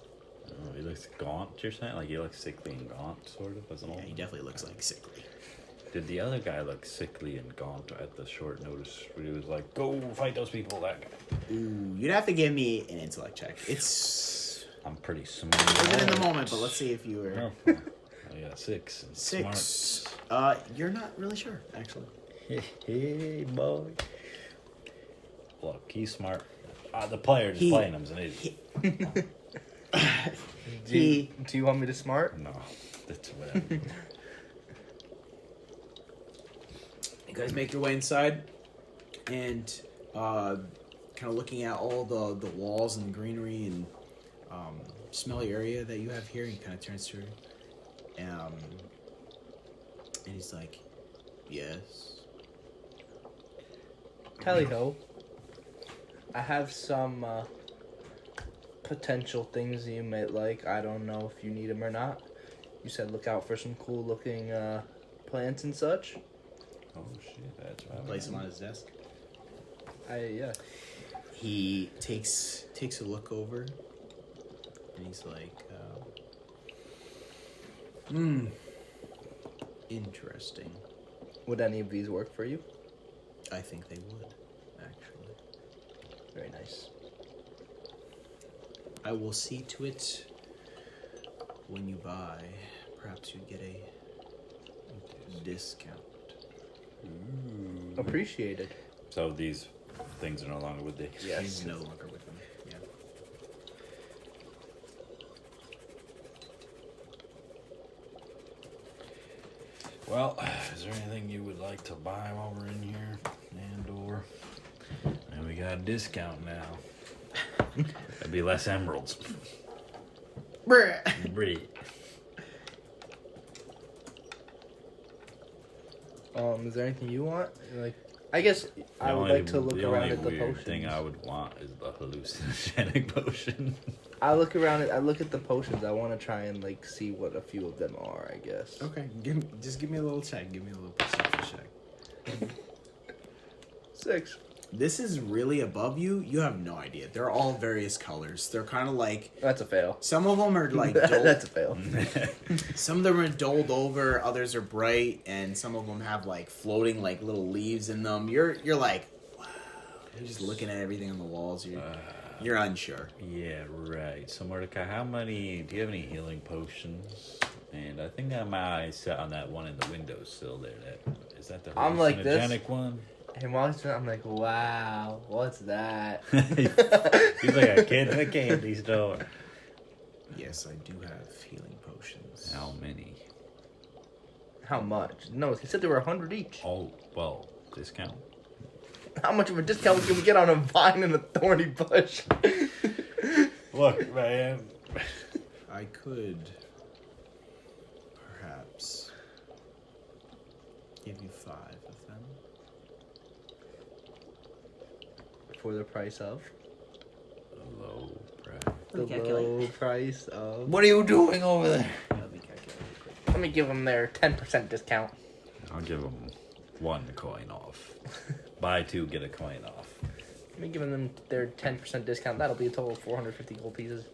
Oh, he looks gaunt, you're saying? Like, he looks sickly and gaunt, sort of, as an old... Yeah, he definitely looks like sickly. Did the other guy look sickly and gaunt at the short notice where he was like, go fight those people, that guy? Ooh, you'd have to give me an intellect check. It's... I'm pretty smart. Living in the moment, but let's see if you were... Oh, I got 6. And 6. Smart. You're not really sure, actually. Hey, boy. Look, he's smart. The player just playing him's an idiot. Do you want me to smart? No, that's whatever. You guys make your way inside, and kind of looking at all the walls and greenery and smelly area that you have here. He kind of turns to her, and he's like, "Yes." Tally ho. I have some potential things you might like. I don't know if you need them or not. You said look out for some cool looking plants and such. Oh shit, that's right. Place him on his desk. Yeah. He takes a look over, and he's like, interesting. Would any of these work for you? I think they would, actually. Very nice. I will see to it when you buy. Perhaps you get a discount. Appreciated. So these things are no longer with Dick. Yes. He's no longer with them. Yeah. Well, is there anything you would like to buy while we're in here, Andor? And we got a discount now. That'd be less emeralds. Brie. Is there anything you want? Like, I guess I would like to look around at the weird potions. thing I would want is the hallucinogenic potion. I look around at. I look at the potions. I want to try and like see what a few of them are. I guess. Okay, just give me a little check. Give me a little perception check. 6. This is really above you. You have no idea. They're all various colors. They're kind of like... That's a fail. Some of them are like... That's a fail. Some of them are doled over. Others are bright. And some of them have like floating like little leaves in them. You're like, wow. You're just looking at everything on the walls. You're unsure. Yeah, right. So Mordecai, do you have any healing potions? And I think I might set on that one in the windowsill there. Is that the I'm like this. hallucinogenic one? And while he's doing it, I'm like, wow, what's that? He's like a kid in a candy store. Yes, I do have healing potions. How many? How much? No, he said there were 100 each. Oh, well, discount. How much of a discount can we get on a vine and a thorny bush? Look, man. I could perhaps give you 5 of them. For the price of? Low price. The low price of... What are you doing over there? Let me calculate real quick. Let me give them their 10% discount. I'll give them 1 coin off. Buy 2, get a coin off. Let me give them their 10% discount. That'll be a total of 450 gold pieces.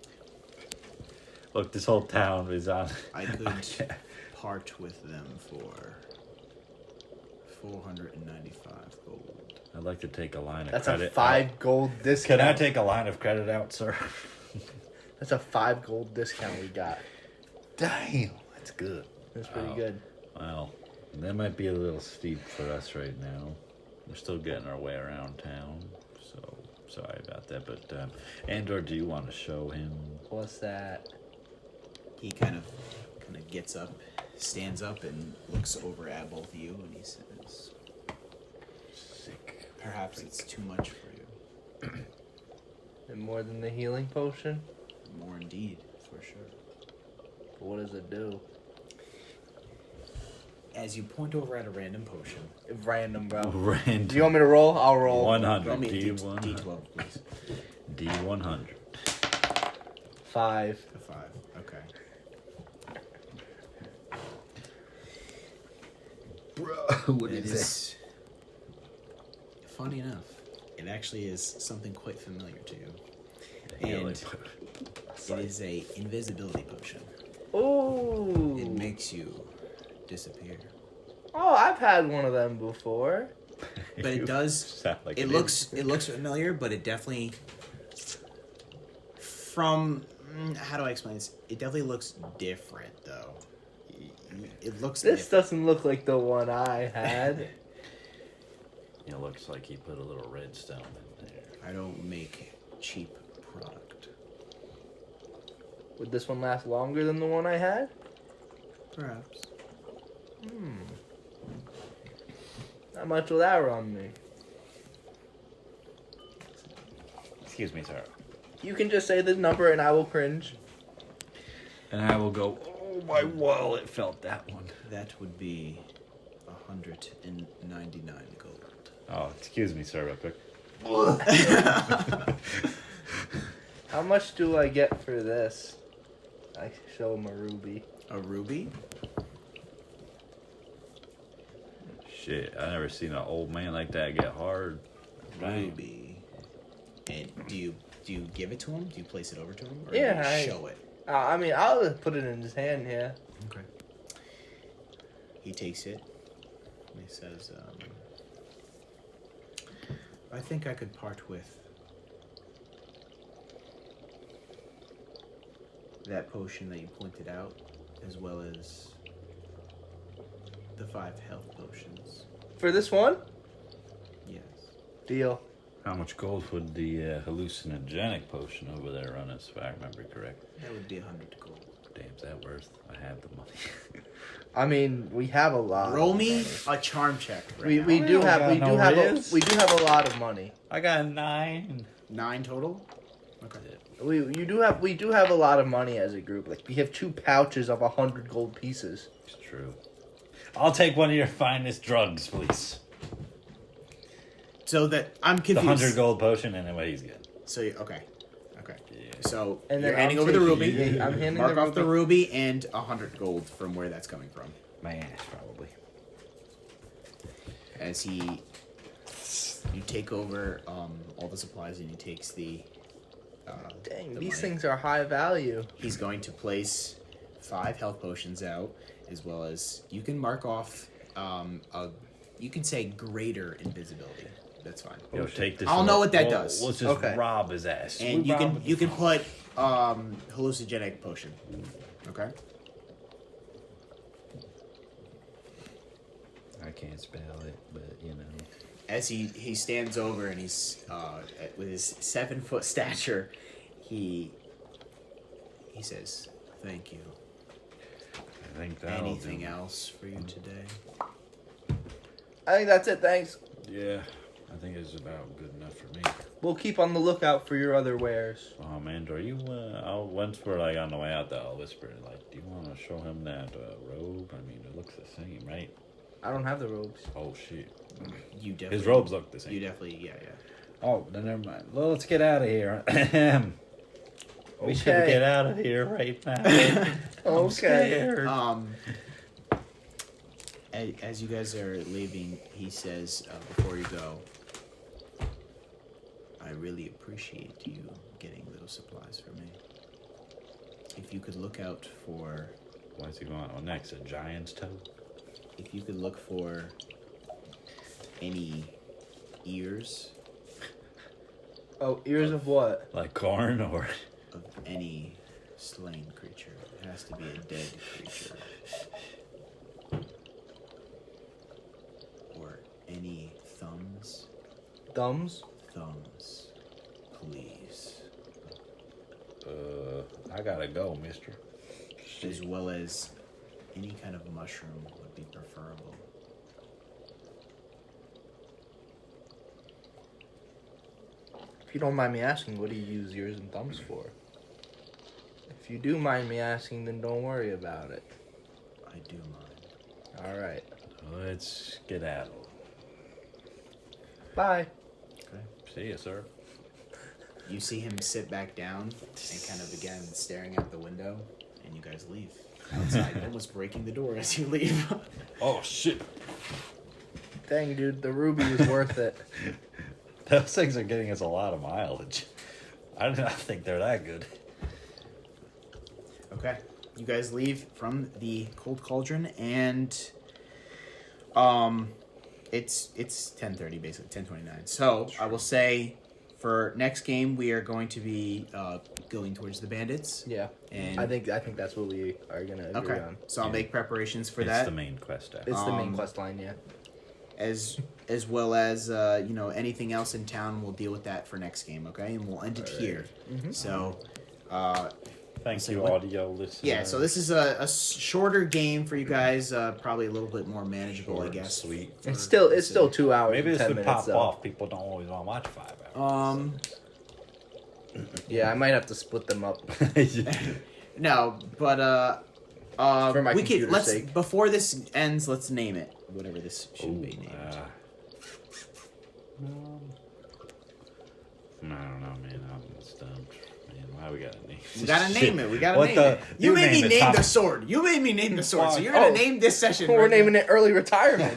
Look, this whole town is on. I could part with them for 495 gold. I'd like to take a line of That's credit. a 5 gold discount. Can I take a line of credit out, sir? That's a 5 gold discount we got. Damn, that's good. That's pretty good. Well, that might be a little steep for us right now. We're still getting our way around town, so sorry about that. But Andor, do you want to show him? What's that? He kind of gets up, stands up, and looks over at both of you, and he says, Sick. "Perhaps it's too much for you." And more than the healing potion? More indeed, for sure. What does it do? as you point over at a random potion. Random, bro. Random. Do you want me to roll? I'll roll. 100. Roll me a D100. D12, please. D100. 5. A 5. Okay. Bro, what It is. Funny enough, it actually is something quite familiar to you. And it is a invisibility potion. Ooh. It makes you disappear. Oh, I've had one of them before. But it does. Sound like It an looks familiar, but it definitely how do I explain this? It definitely looks different though. It looks This different. doesn't look like the one I had. It looks like he put a little redstone in there. I don't make cheap product. Would this one last longer than the one I had? Perhaps. How much will that run me? Excuse me, sir. You can just say the number and I will cringe. And I will go, oh, my wallet felt that one. That would be 199 gold. Oh, excuse me, sir, real quick. How much do I get for this? I show him a ruby. A ruby? Shit, I never seen an old man like that get hard. Ruby. And do you give it to him? Do you place it over to him? Or Yeah, do you show it? I mean, I'll just put it in his hand here. Okay. He takes it. And he says, I think I could part with that potion that you pointed out, as well as the 5 health potions. For this one? Yes. Deal. How much gold would the hallucinogenic potion over there run us, if I remember correct? That would be 100 gold. Damn's that worth? I have the money. I mean, we have a lot. Roll of me money. a charm check. Right We, now. we do have we got do no have riz. we do have a lot of money. I got 9. 9 total. Okay. We do have a lot of money as a group. Like we have 2 pouches of 100 gold pieces. It's true. I'll take one of your finest drugs, please. So that I'm The confused. 100 gold potion, and anyway, he's good. So okay. Yeah. So And you're then handing I'm over the taking- ruby. yeah, I'm handing Mark the off the ruby. ruby and 100 gold from where that's coming from. My ass, probably. As you take over all the supplies and he takes the. Dang, the these money. things are high value. He's going to place 5 health potions out, as well as you can mark off. You can say greater invisibility. That's fine. Yo, take this. I'll know what that does. Let's just Okay. rob his ass. And We rob you him. can put hallucinogenic potion. Okay. I can't spell it, but you know. As he stands over and he's with his 7-foot stature, he says, "Thank you. I think that. Anything else for you today?" I think that's it. Thanks. Yeah, I think it's about good enough for me. We'll keep on the lookout for your other wares. Andor, you. Once we're like on the way out, though, I'll whisper like, "Do you want to show him that robe? I mean, it looks the same, right?" I don't have the robes. Oh shit. You definitely. His robes look the same. You definitely, yeah. Oh, then never mind. Well, let's get out of here. We should Okay. get out of here right now. I'm Okay. scared. As you guys are leaving, he says, before you go, "I really appreciate you getting little supplies for me. If you could look out for, What's he going on next? A giant's toe? if you could look for any ears Oh, ears of what? Like corn or? of any slain creature, it has to be a dead creature, or any thumbs, Thumbs? please, I gotta go, mister. as well as any kind of mushroom would be preferable." If you don't mind me asking, what do you use ears and thumbs for? If you do mind me asking, then don't worry about it. I do mind. All right. Let's get out. Bye. Okay. See you, sir. You see him sit back down and kind of again staring out the window, and you guys leave outside, almost breaking the door as you leave. Oh shit! Dang, dude, the ruby was worth it. Those things are getting us a lot of mileage. I do not think they're that good. Okay, you guys leave from the cold cauldron, and it's 10:30 basically, 10:29. So I will say, for next game we are going to be going towards the bandits. Yeah, And I think that's what we are gonna agree on. So I'll Yeah. make preparations for It's that. the main quest. It's the main Um, quest line, yeah. as well as anything else in town. We'll deal with that for next game, okay? And we'll end it here. Mhm. So Thank So you, what- audio listeners. yeah, so this is a shorter game for you guys, probably a little bit more manageable, Short I and guess. sweet. for- It's still 2 hours. Maybe and this 10 would minutes, pop though. off. People don't always want to watch 5 hours. Yeah, I might have to split them up. No, but For my we could computer's let's sake. before this ends, let's name it whatever this should Ooh, be named. I don't know, man. I'm stumped. Man, why we gotta name We gotta Shit. name it. We gotta What name the- it. You made me name name top- the sword. You made me name the sword. So you're gonna Oh. name this session. We're right naming now. it early retirement.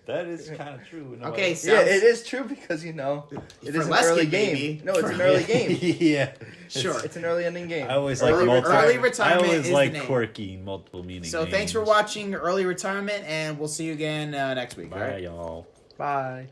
That is kind of true. No Okay, way. so Yeah, it is true because it For is an less early game, game. maybe. No, it's For- an early game. Yeah. Sure. It's an early ending game. I always Early- like early I retirement always is like the name. quirky, multiple meaning. So thanks for names. watching Early Retirement, and we'll see you again next week. all Bye, right? y'all. Bye.